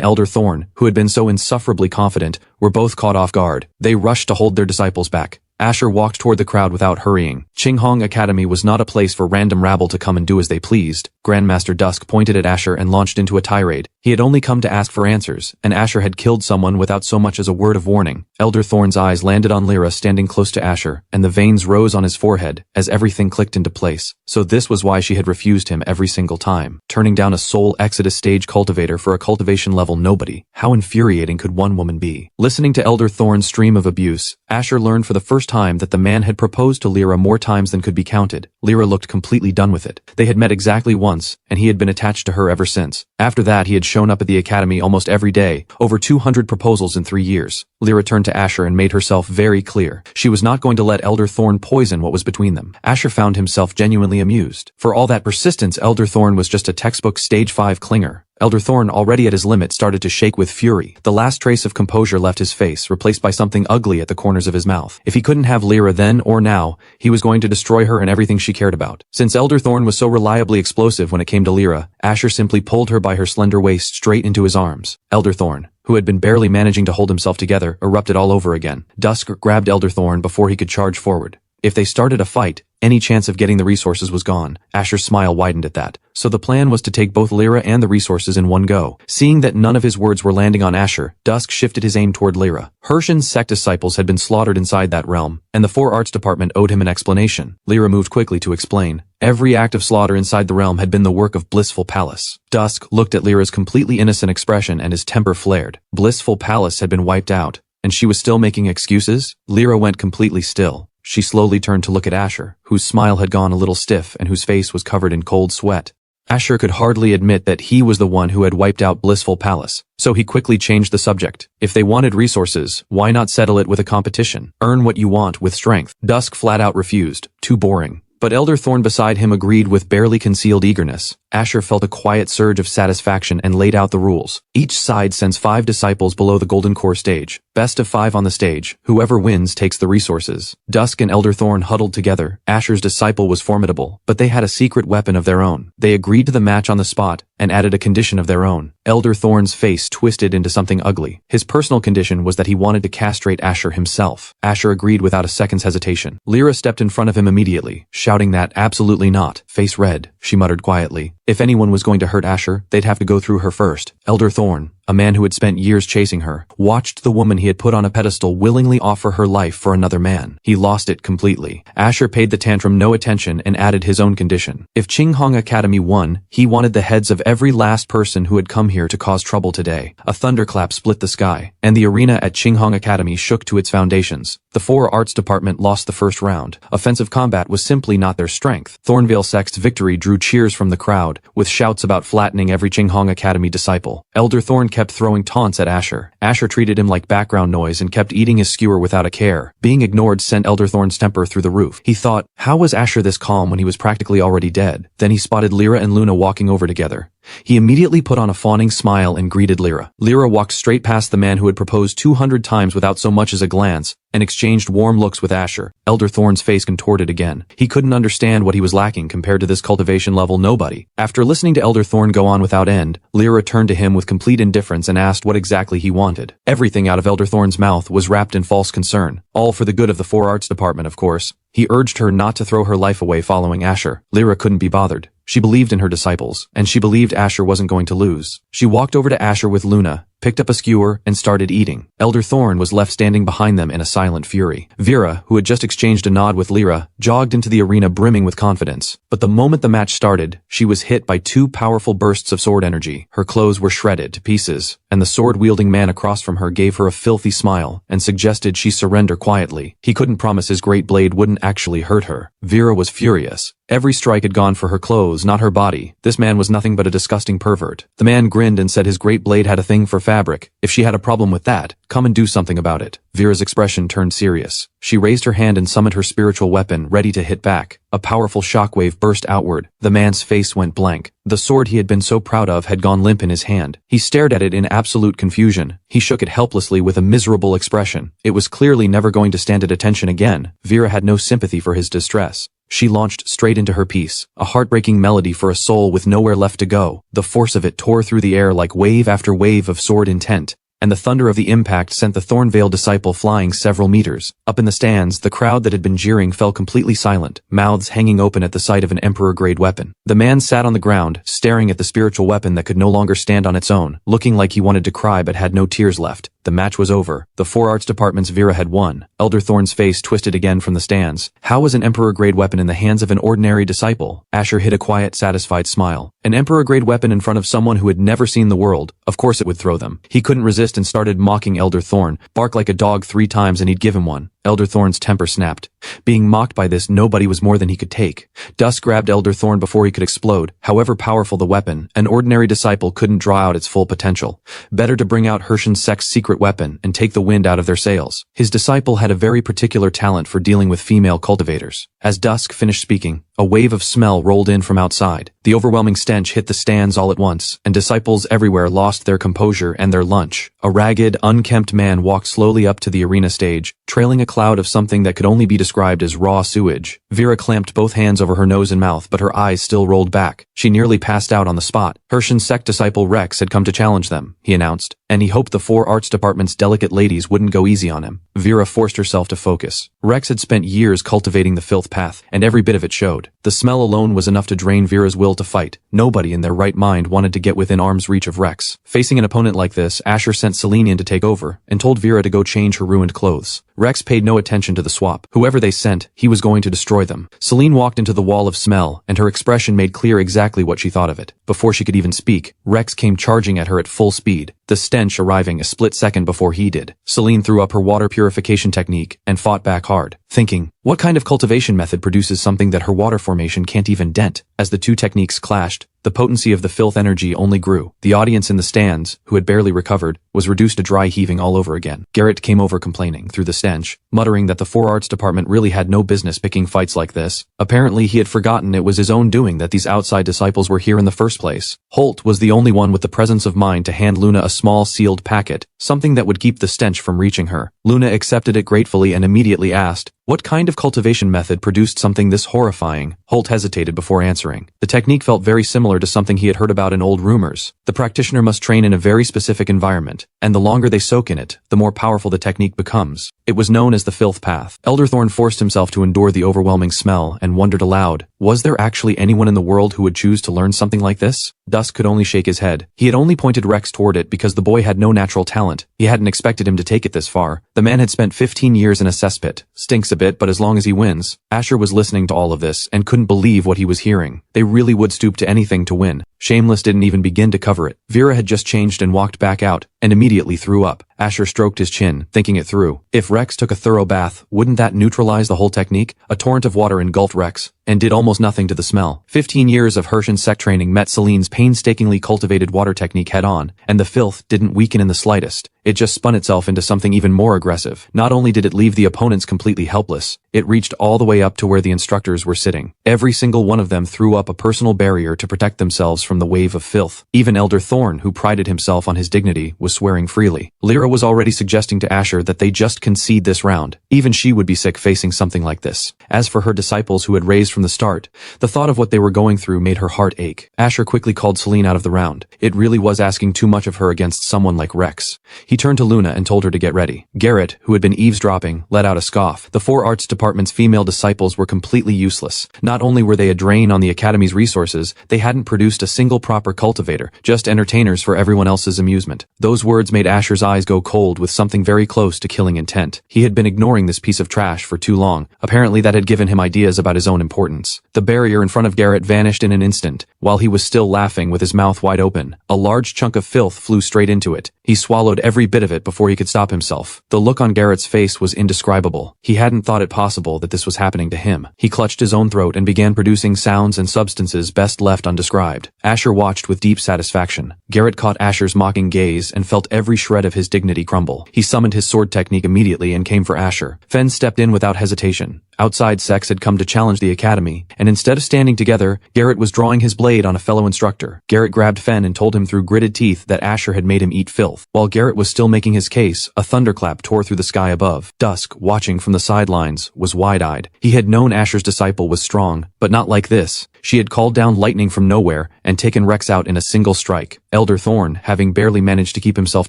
Elder Thorn, who had been so insufferably confident, were both caught off guard. They rushed to hold their disciples back. Asher walked toward the crowd without hurrying. Qinghong Academy was not a place for random rabble to come and do as they pleased. Grandmaster Dusk pointed at Asher and launched into a tirade. He had only come to ask for answers, and Asher had killed someone without so much as a word of warning. Elder Thorn's eyes landed on Lyra standing close to Asher, and the veins rose on his forehead as everything clicked into place. So this was why she had refused him every single time, turning down a soul Exodus stage cultivator for a cultivation level nobody. How infuriating could one woman be? Listening to Elder Thorn's stream of abuse, Asher learned for the first time that the man had proposed to Lyra more times than could be counted. Lyra looked completely done with it. They had met exactly once, and he had been attached to her ever since. After that, he had shown up at the academy almost every day, over 200 proposals in 3 years. Lyra turned to Asher and made herself very clear. She was not going to let Elder Thorn poison what was between them. Asher found himself genuinely amused. For all that persistence, Elder Thorn was just a textbook stage 5 clinger. Elder Thorn, already at his limit, started to shake with fury. The last trace of composure left his face, replaced by something ugly at the corners of his mouth. If he couldn't have Lyra then or now, he was going to destroy her and everything she cared about. Since Elder Thorn was so reliably explosive when it came to Lyra, Asher simply pulled her by her slender waist straight into his arms. Elder Thorn, who had been barely managing to hold himself together, erupted all over again. Dusk grabbed Elder Thorn before he could charge forward. If they started a fight, any chance of getting the resources was gone. Asher's smile widened at that. So the plan was to take both Lyra and the resources in one go. Seeing that none of his words were landing on Asher, Dusk shifted his aim toward Lyra. Hershen's sect disciples had been slaughtered inside that realm, and the 4 Arts Department owed him an explanation. Lyra moved quickly to explain. Every act of slaughter inside the realm had been the work of Blissful Palace. Dusk looked at Lyra's completely innocent expression and his temper flared. Blissful Palace had been wiped out, and she was still making excuses? Lyra went completely still. She slowly turned to look at Asher, whose smile had gone a little stiff and whose face was covered in cold sweat. Asher could hardly admit that he was the one who had wiped out Blissful Palace, so he quickly changed the subject. If they wanted resources, why not settle it with a competition? Earn what you want with strength. Dusk flat out refused. Too boring. But Elder Thorn beside him agreed with barely concealed eagerness. Asher felt a quiet surge of satisfaction and laid out the rules. Each side sends 5 disciples below the Golden Core stage. Best of 5 on the stage. Whoever wins takes the resources. Dusk and Elder Thorn huddled together. Asher's disciple was formidable, but they had a secret weapon of their own. They agreed to the match on the spot and added a condition of their own. Elder Thorn's face twisted into something ugly. His personal condition was that he wanted to castrate Asher himself. Asher agreed without a second's hesitation. Lyra stepped in front of him immediately, shouting that absolutely not. Face red, she muttered quietly. If anyone was going to hurt Asher, they'd have to go through her first. Elder Thorn, a man who had spent years chasing her, watched the woman he had put on a pedestal willingly offer her life for another man. He lost it completely. Asher paid the tantrum no attention and added his own condition. If Qinghong Academy won, he wanted the heads of every last person who had come here to cause trouble today. A thunderclap split the sky, and the arena at Qinghong Academy shook to its foundations. The 4 Arts Department lost the first round. Offensive combat was simply not their strength. Thornvale Sect's victory drew cheers from the crowd, with shouts about flattening every Qinghong Academy disciple. Elder Thorn kept throwing taunts at Asher. Asher treated him like background noise and kept eating his skewer without a care. Being ignored sent Elder Thorn's temper through the roof. He thought, how was Asher this calm when he was practically already dead? Then he spotted Lyra and Luna walking over together. He immediately put on a fawning smile and greeted Lyra. Lyra walked straight past the man who had proposed 200 times without so much as a glance, and exchanged warm looks with Asher. Elder Thorn's face contorted again. He couldn't understand what he was lacking compared to this cultivation level nobody. After listening to Elder Thorn go on without end, Lyra turned to him with complete indifference and asked what exactly he wanted. Everything out of Elder Thorn's mouth was wrapped in false concern. All for the good of the 4 Arts Department, of course. He urged her not to throw her life away following Asher. Lyra couldn't be bothered. She believed in her disciples, and she believed Asher wasn't going to lose. She walked over to Asher with Luna, picked up a skewer, and started eating. Elder Thorn was left standing behind them in a silent fury. Vera, who had just exchanged a nod with Lyra, jogged into the arena brimming with confidence. But the moment the match started, she was hit by 2 powerful bursts of sword energy. Her clothes were shredded to pieces, and the sword-wielding man across from her gave her a filthy smile and suggested she surrender quietly. He couldn't promise his great blade wouldn't actually hurt her. Vera was furious. Every strike had gone for her clothes, not her body. This man was nothing but a disgusting pervert. The man grinned and said his great blade had a thing for fabric. If she had a problem with that, come and do something about it. Vera's expression turned serious. She raised her hand and summoned her spiritual weapon, ready to hit back. A powerful shockwave burst outward. The man's face went blank. The sword he had been so proud of had gone limp in his hand. He stared at it in absolute confusion. He shook it helplessly with a miserable expression. It was clearly never going to stand at attention again. Vera had no sympathy for his distress. She launched straight into her piece, a heartbreaking melody for a soul with nowhere left to go. The force of it tore through the air like wave after wave of sword intent. and the thunder of the impact sent the thorn-veiled disciple flying several meters. Up in the stands, the crowd that had been jeering fell completely silent, mouths hanging open at the sight of an emperor-grade weapon. The man sat on the ground, staring at the spiritual weapon that could no longer stand on its own, looking like he wanted to cry but had no tears left. The match was over. The 4 Arts Department's Vera had won. Elder Thorn's face twisted again from the stands. How was an emperor-grade weapon in the hands of an ordinary disciple? Asher hid a quiet, satisfied smile. An emperor-grade weapon in front of someone who had never seen the world. Of course it would throw them. He couldn't resist and started mocking Elder Thorn. Bark like a dog 3 times and he'd give him one. Elder Thorn's temper snapped. Being mocked by this nobody was more than he could take. Dusk grabbed Elder Thorn before he could explode. However powerful the weapon, an ordinary disciple couldn't draw out its full potential. Better to bring out Hershen Sek's secret weapon and take the wind out of their sails. His disciple had a very particular talent for dealing with female cultivators. As Dusk finished speaking, a wave of smell rolled in from outside. The overwhelming stench hit the stands all at once, and disciples everywhere lost their composure and their lunch. A ragged, unkempt man walked slowly up to the arena stage, trailing a cloud of something that could only be described as raw sewage. Vera clamped both hands over her nose and mouth, but her eyes still rolled back. She nearly passed out on the spot. Hershen Sek disciple Rex had come to challenge them, he announced, and he hoped the 4 Arts Department's delicate ladies wouldn't go easy on him. Vera forced herself to focus. Rex had spent years cultivating the filth path, and every bit of it showed. The smell alone was enough to drain Vera's will to fight. Nobody in their right mind wanted to get within arm's reach of Rex. Facing an opponent like this, Asher sent Celine in to take over, and told Vera to go change her ruined clothes. Rex paid no attention to the swap. Whoever they sent, he was going to destroy them. Celine walked into the wall of smell, and her expression made clear exactly what she thought of it. Before she could even speak, Rex came charging at her at full speed, the stench arriving a split second before he did. Celine threw up her water purification technique and fought back hard, thinking, what kind of cultivation method produces something that her water formation can't even dent? As the two techniques clashed, the potency of the filth energy only grew. The audience in the stands, who had barely recovered, was reduced to dry heaving all over again. Garrett came over complaining through the stench, muttering that the 4 Arts Department really had no business picking fights like this. Apparently he had forgotten it was his own doing that these outside disciples were here in the first place. Holt was the only one with the presence of mind to hand Luna a small sealed packet, something that would keep the stench from reaching her. Luna accepted it gratefully and immediately asked, what kind of cultivation method produced something this horrifying? Holt hesitated before answering. The technique felt very similar to something he had heard about in old rumors. The practitioner must train in a very specific environment, and the longer they soak in it, the more powerful the technique becomes. It was known as the filth path. Elder Thorn forced himself to endure the overwhelming smell and wondered aloud, was there actually anyone in the world who would choose to learn something like this? Dusk could only shake his head. He had only pointed Rex toward it because the boy had no natural talent. He hadn't expected him to take it this far. The man had spent 15 years in a cesspit. Stinks a bit, but as long as he wins. Asher was listening to all of this and couldn't believe what he was hearing. They really would stoop to anything to win. Shameless didn't even begin to cover it. Vera had just changed and walked back out, and immediately threw up. Asher stroked his chin, thinking it through. If Rex took a thorough bath, wouldn't that neutralize the whole technique? A torrent of water engulfed Rex, and did almost nothing to the smell. 15 years of Hershen Sek training met Celine's painstakingly cultivated water technique head on, and the filth didn't weaken in the slightest. It just spun itself into something even more aggressive. Not only did it leave the opponents completely helpless, it reached all the way up to where the instructors were sitting. Every single one of them threw up a personal barrier to protect themselves from the wave of filth. Even Elder Thorn, who prided himself on his dignity, was swearing freely. Lyra was already suggesting to Asher that they just concede this round. Even she would be sick facing something like this. As for her disciples who had raised from the start, the thought of what they were going through made her heart ache. Asher quickly called Celine out of the round. It really was asking too much of her against someone like Rex. He turned to Luna and told her to get ready. Garrett, who had been eavesdropping, let out a scoff. The 4 Arts Department's female disciples were completely useless. Not only were they a drain on the Academy's resources, they hadn't produced a single proper cultivator, just entertainers for everyone else's amusement. Those words made Asher's eyes go cold with something very close to killing intent. He had been ignoring this piece of trash for too long. Apparently that had given him ideas about his own importance. The barrier in front of Garrett vanished in an instant. While he was still laughing with his mouth wide open, a large chunk of filth flew straight into it. He swallowed every bit of it before he could stop himself. The look on Garrett's face was indescribable. He hadn't thought it possible that this was happening to him. He clutched his own throat and began producing sounds and substances best left undescribed. Asher watched with deep satisfaction. Garrett caught Asher's mocking gaze and felt every shred of his dignity crumble. He summoned his sword technique immediately and came for Asher. Fen stepped in without hesitation. Outside sects had come to challenge the Academy, and instead of standing together, Garrett was drawing his blade on a fellow instructor. Garrett grabbed Fen and told him through gritted teeth that Asher had made him eat filth. While Garrett was still making his case, a thunderclap tore through the sky above. Dusk, watching from the sidelines, was wide-eyed. He had known Asher's disciple was strong, but not like this. She had called down lightning from nowhere and taken Rex out in a single strike. Elder Thorn, having barely managed to keep himself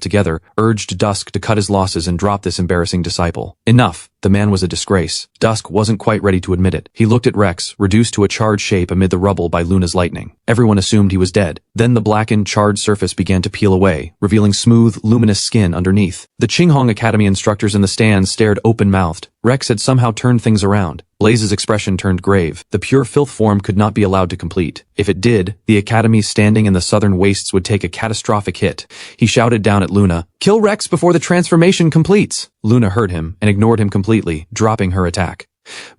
together, urged Dusk to cut his losses and drop this embarrassing disciple. Enough. The man was a disgrace. Dusk wasn't quite ready to admit it. He looked at Rex, reduced to a charred shape amid the rubble by Luna's lightning. Everyone assumed he was dead. Then the blackened, charred surface began to peel away, revealing smooth, luminous skin underneath. The Qinghong Academy instructors in the stands stared open-mouthed. Rex had somehow turned things around. Blaze's expression turned grave. The pure filth form could not be allowed to complete. If it did, the Academy standing in the southern wastes would take a catastrophic hit. He shouted down at Luna, "Kill Rex before the transformation completes!" Luna heard him and ignored him completely, dropping her attack.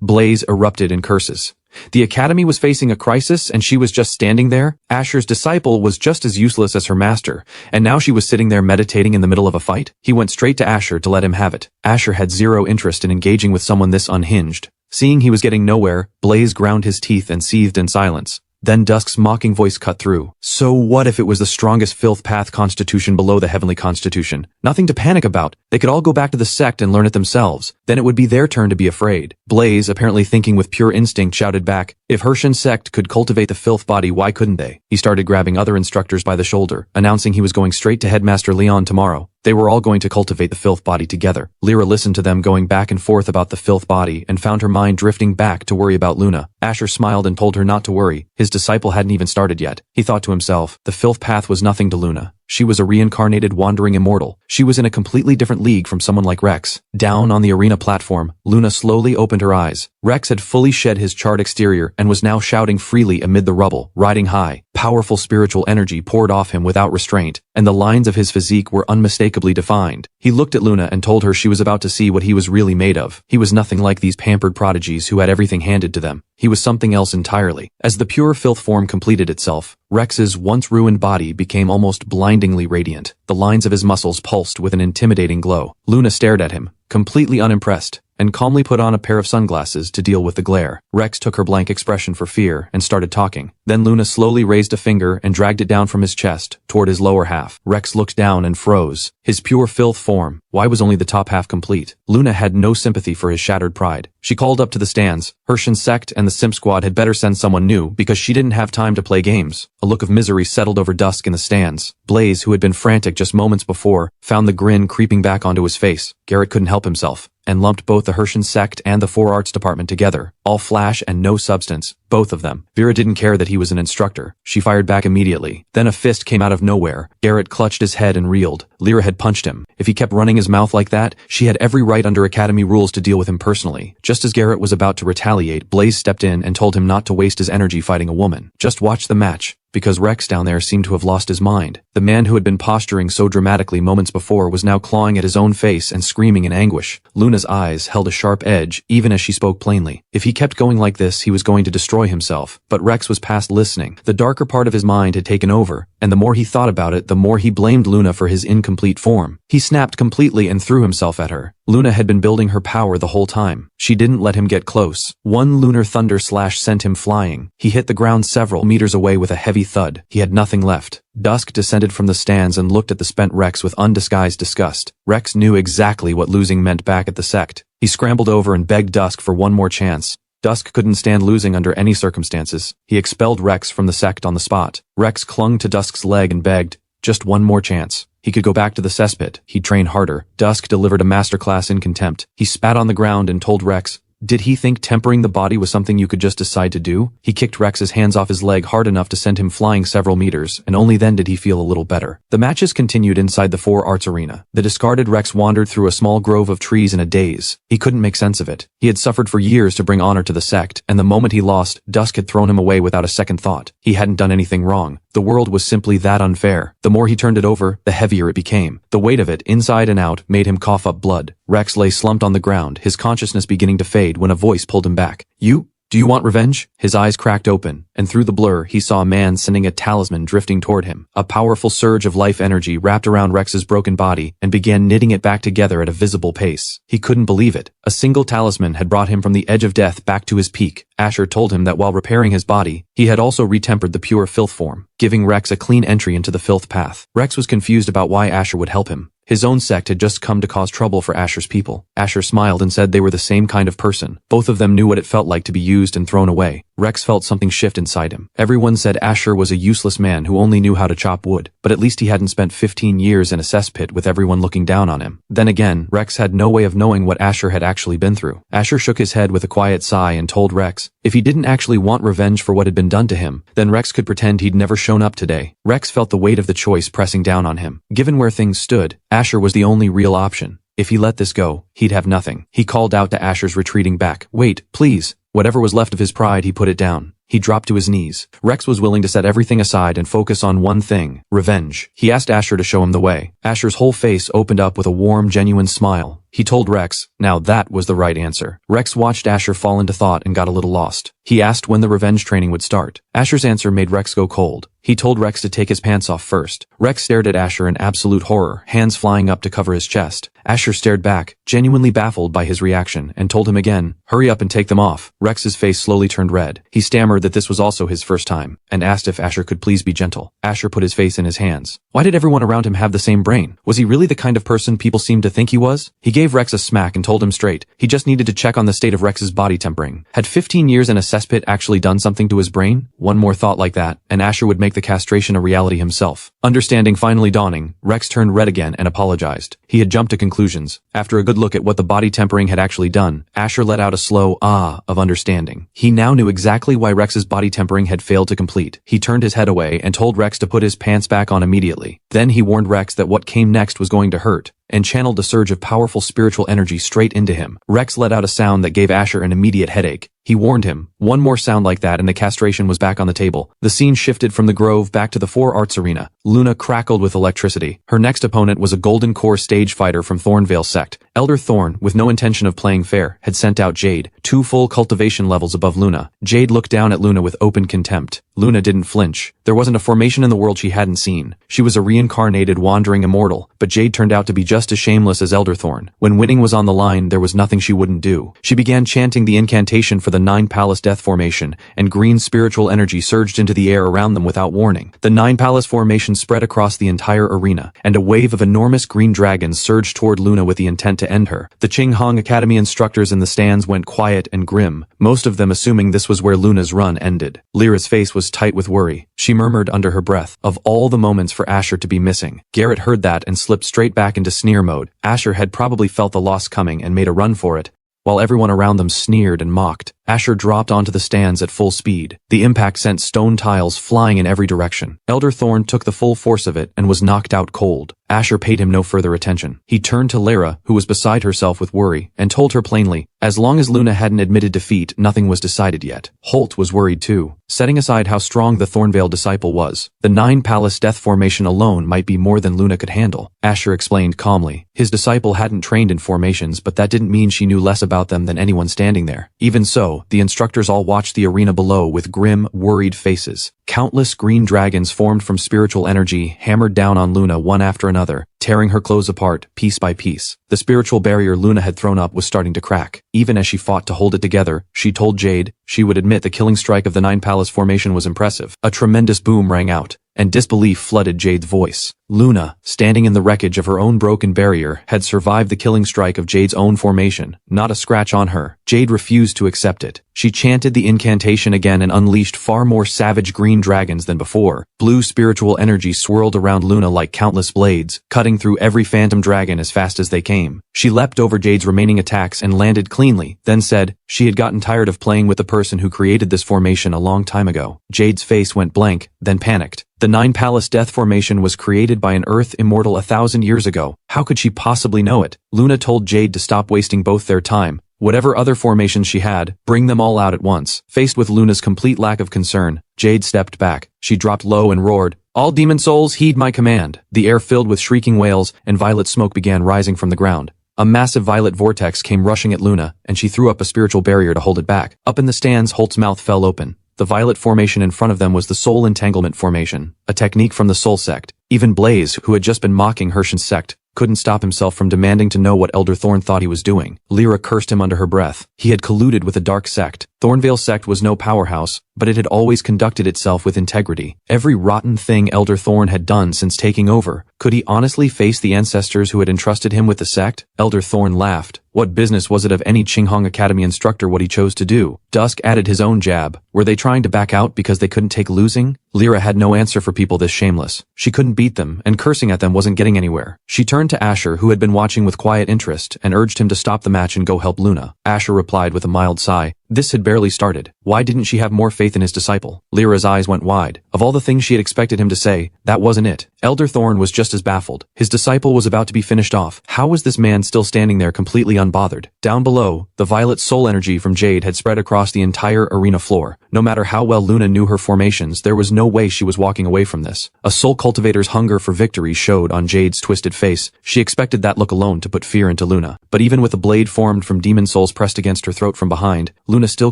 Blaze erupted in curses. The Academy was facing a crisis and she was just standing there? Asher's disciple was just as useless as her master, and now she was sitting there meditating in the middle of a fight? He went straight to Asher to let him have it. Asher had zero interest in engaging with someone this unhinged. Seeing he was getting nowhere, Blaze ground his teeth and seethed in silence. Then Dusk's mocking voice cut through. So what if it was the strongest filth path constitution below the heavenly constitution? Nothing to panic about. They could all go back to the sect and learn it themselves. Then it would be their turn to be afraid. Blaze, apparently thinking with pure instinct, shouted back, "If Hershen's sect could cultivate the filth body, why couldn't they?" He started grabbing other instructors by the shoulder, announcing he was going straight to Headmaster Leon tomorrow. They were all going to cultivate the filth body together. Lyra listened to them going back and forth about the filth body and found her mind drifting back to worry about Luna. Asher smiled and told her not to worry. His disciple hadn't even started yet. He thought to himself, the filth path was nothing to Luna. She was a reincarnated wandering immortal. She was in a completely different league from someone like Rex. Down on the arena platform, Luna slowly opened her eyes. Rex had fully shed his charred exterior and was now shouting freely amid the rubble, riding high. Powerful spiritual energy poured off him without restraint, and the lines of his physique were unmistakably defined. He looked at Luna and told her she was about to see what he was really made of. He was nothing like these pampered prodigies who had everything handed to them. He was something else entirely. As the pure filth form completed itself, Rex's once ruined body became almost blindingly radiant. The lines of his muscles pulsed with an intimidating glow. Luna stared at him, completely unimpressed, and calmly put on a pair of sunglasses to deal with the glare. Rex took her blank expression for fear and started talking. Then Luna slowly raised a finger and dragged it down from his chest, toward his lower half. Rex looked down and froze. His pure filth form. Why was only the top half complete? Luna had no sympathy for his shattered pride. She called up to the stands. Hershen's sect and the Simp Squad had better send someone new because she didn't have time to play games. A look of misery settled over Dusk in the stands. Blaze, who had been frantic just moments before, found the grin creeping back onto his face. Garrett couldn't help himself, and lumped both the Hershen sect and the 4 Arts Department together. All flash and no substance. Both of them. Vera didn't care that he was an instructor. She fired back immediately. Then a fist came out of nowhere. Garrett clutched his head and reeled. Lyra had punched him. If he kept running his mouth like that, she had every right under Academy rules to deal with him personally. Just as Garrett was about to retaliate, Blaze stepped in and told him not to waste his energy fighting a woman. Just watch the match. Because Rex down there seemed to have lost his mind. The man who had been posturing so dramatically moments before was now clawing at his own face and screaming in anguish. Luna's eyes held a sharp edge, even as she spoke plainly. If he kept going like this, he was going to destroy himself. But Rex was past listening. The darker part of his mind had taken over, and the more he thought about it, the more he blamed Luna for his incomplete form. He snapped completely and threw himself at her. Luna had been building her power the whole time. She didn't let him get close. One lunar thunder slash sent him flying. He hit the ground several meters away with a heavy thud. He had nothing left. Dusk descended from the stands and looked at the spent Rex with undisguised disgust. Rex knew exactly what losing meant back at the sect. He scrambled over and begged Dusk for one more chance. Dusk couldn't stand losing under any circumstances. He expelled Rex from the sect on the spot. Rex clung to Dusk's leg and begged, just one more chance. He could go back to the cesspit. He'd train harder. Dusk delivered a masterclass in contempt. He spat on the ground and told Rex, did he think tempering the body was something you could just decide to do? He kicked Rex's hands off his leg hard enough to send him flying several meters, and only then did he feel a little better. The matches continued inside the 4 Arts arena. The discarded Rex wandered through a small grove of trees in a daze. He couldn't make sense of it. He had suffered for years to bring honor to the sect, and the moment he lost, Dusk had thrown him away without a second thought. He hadn't done anything wrong. The world was simply that unfair. The more he turned it over, the heavier it became. The weight of it, inside and out, made him cough up blood. Rex lay slumped on the ground, his consciousness beginning to fade when a voice pulled him back. Do you want revenge? His eyes cracked open, and through the blur, he saw a man sending a talisman drifting toward him. A powerful surge of life energy wrapped around Rex's broken body and began knitting it back together at a visible pace. He couldn't believe it. A single talisman had brought him from the edge of death back to his peak. Asher told him that while repairing his body, he had also retempered the pure filth form, giving Rex a clean entry into the filth path. Rex was confused about why Asher would help him. His own sect had just come to cause trouble for Asher's people. Asher smiled and said they were the same kind of person. Both of them knew what it felt like to be used and thrown away. Rex felt something shift inside him. Everyone said Asher was a useless man who only knew how to chop wood, but at least he hadn't spent 15 years in a cesspit with everyone looking down on him. Then again, Rex had no way of knowing what Asher had actually been through. Asher shook his head with a quiet sigh and told Rex, if he didn't actually want revenge for what had been done to him, then Rex could pretend he'd never shown up today. Rex felt the weight of the choice pressing down on him. Given where things stood, Asher was the only real option. If he let this go, he'd have nothing. He called out to Asher's retreating back. Wait, please. Whatever was left of his pride, he put it down. He dropped to his knees. Rex was willing to set everything aside and focus on one thing, revenge. He asked Asher to show him the way. Asher's whole face opened up with a warm, genuine smile. He told Rex, now that was the right answer. Rex watched Asher fall into thought and got a little lost. He asked when the revenge training would start. Asher's answer made Rex go cold. He told Rex to take his pants off first. Rex stared at Asher in absolute horror, hands flying up to cover his chest. Asher stared back, genuinely baffled by his reaction, and told him again, hurry up and take them off. Rex's face slowly turned red. He stammered that this was also his first time, and asked if Asher could please be gentle. Asher put his face in his hands. Why did everyone around him have the same brain? Was he really the kind of person people seemed to think he was? He gave Rex a smack and told him straight. He just needed to check on the state of Rex's body tempering. Had 15 years in a cesspit actually done something to his brain? One more thought like that, and Asher would make the castration a reality himself. Understanding finally dawning, Rex turned red again and apologized. He had jumped to conclusions. After a good look at what the body tempering had actually done, Asher let out a slow ah of understanding. He now knew exactly why Rex's body tempering had failed to complete. He turned his head away and told Rex to put his pants back on immediately. Then he warned Rex that what came next was going to hurt, and channeled a surge of powerful spiritual energy straight into him. Rex let out a sound that gave Asher an immediate headache. He warned him. One more sound like that and the castration was back on the table. The scene shifted from the Grove back to the Four Arts Arena. Luna crackled with electricity. Her next opponent was a Golden Core stage fighter from Thornvale sect. Elder Thorn, with no intention of playing fair, had sent out Jade, 2 full cultivation levels above Luna. Jade looked down at Luna with open contempt. Luna didn't flinch. There wasn't a formation in the world she hadn't seen. She was a reincarnated wandering immortal, but Jade turned out to be just as shameless as Elder Thorn. When winning was on the line, there was nothing she wouldn't do. She began chanting the incantation for the 9 Palace Death Formation, and green spiritual energy surged into the air around them without warning. The 9 Palace Formation spread across the entire arena, and a wave of enormous green dragons surged toward Luna with the intent to end her. The Qinghong Academy instructors in the stands went quiet and grim, most of them assuming this was where Luna's run ended. Lyra's face was tight with worry. She murmured under her breath, of all the moments for Asher to be missing. Garrett heard that and slipped straight back into sneer mode. Asher had probably felt the loss coming and made a run for it, while everyone around them sneered and mocked. Asher dropped onto the stands at full speed. The impact sent stone tiles flying in every direction. Elder Thorn took the full force of it and was knocked out cold. Asher paid him no further attention. He turned to Lyra, who was beside herself with worry, and told her plainly, as long as Luna hadn't admitted defeat, nothing was decided yet. Holt was worried too. Setting aside how strong the Thornvale disciple was, the 9 Palace Death Formation alone might be more than Luna could handle. Asher explained calmly. His disciple hadn't trained in formations, but that didn't mean she knew less about them than anyone standing there. Even so, the instructors all watched the arena below with grim, worried faces. Countless green dragons formed from spiritual energy hammered down on Luna one after another, tearing her clothes apart, piece by piece. The spiritual barrier Luna had thrown up was starting to crack. Even as she fought to hold it together, she told Jade she would admit the killing strike of the 9 Palace Formation was impressive. A tremendous boom rang out, and disbelief flooded Jade's voice. Luna, standing in the wreckage of her own broken barrier, had survived the killing strike of Jade's own formation, not a scratch on her. Jade refused to accept it. She chanted the incantation again and unleashed far more savage green dragons than before. Blue spiritual energy swirled around Luna like countless blades, cutting through every phantom dragon as fast as they came. She leapt over Jade's remaining attacks and landed cleanly, then said she had gotten tired of playing with the person who created this formation a long time ago. Jade's face went blank, then panicked. The 9 Palace Death Formation was created by an Earth immortal 1,000 years ago. How could she possibly know it? Luna told Jade to stop wasting both their time. Whatever other formations she had, bring them all out at once. Faced with Luna's complete lack of concern, Jade stepped back. She dropped low and roared, "All demon souls, heed my command." The air filled with shrieking wails, and violet smoke began rising from the ground. A massive violet vortex came rushing at Luna, and she threw up a spiritual barrier to hold it back. Up in the stands, Holt's mouth fell open. The violet formation in front of them was the Soul Entanglement Formation, a technique from the Soul Sect. Even Blaze, who had just been mocking Hershen's sect, couldn't stop himself from demanding to know what Elder Thorn thought he was doing. Lyra cursed him under her breath. He had colluded with a dark sect. Thornvale sect was no powerhouse, but it had always conducted itself with integrity. Every rotten thing Elder Thorn had done since taking over. Could he honestly face the ancestors who had entrusted him with the sect? Elder Thorn laughed. What business was it of any Qinghong Academy instructor what he chose to do? Dusk added his own jab. Were they trying to back out because they couldn't take losing? Lyra had no answer for people this shameless. She couldn't beat them, and cursing at them wasn't getting anywhere. She turned to Asher, who had been watching with quiet interest, and urged him to stop the match and go help Luna. Asher replied with a mild sigh. This had barely started. Why didn't she have more faith in his disciple? Lyra's eyes went wide. Of all the things she had expected him to say, that wasn't it. Elder Thorn was just as baffled. His disciple was about to be finished off. How was this man still standing there completely unbothered? Down below, the violet soul energy from Jade had spread across the entire arena floor. No matter how well Luna knew her formations, there was no way she was walking away from this. A soul cultivator's hunger for victory showed on Jade's twisted face. She expected that look alone to put fear into Luna. But even with a blade formed from demon souls pressed against her throat from behind, Luna still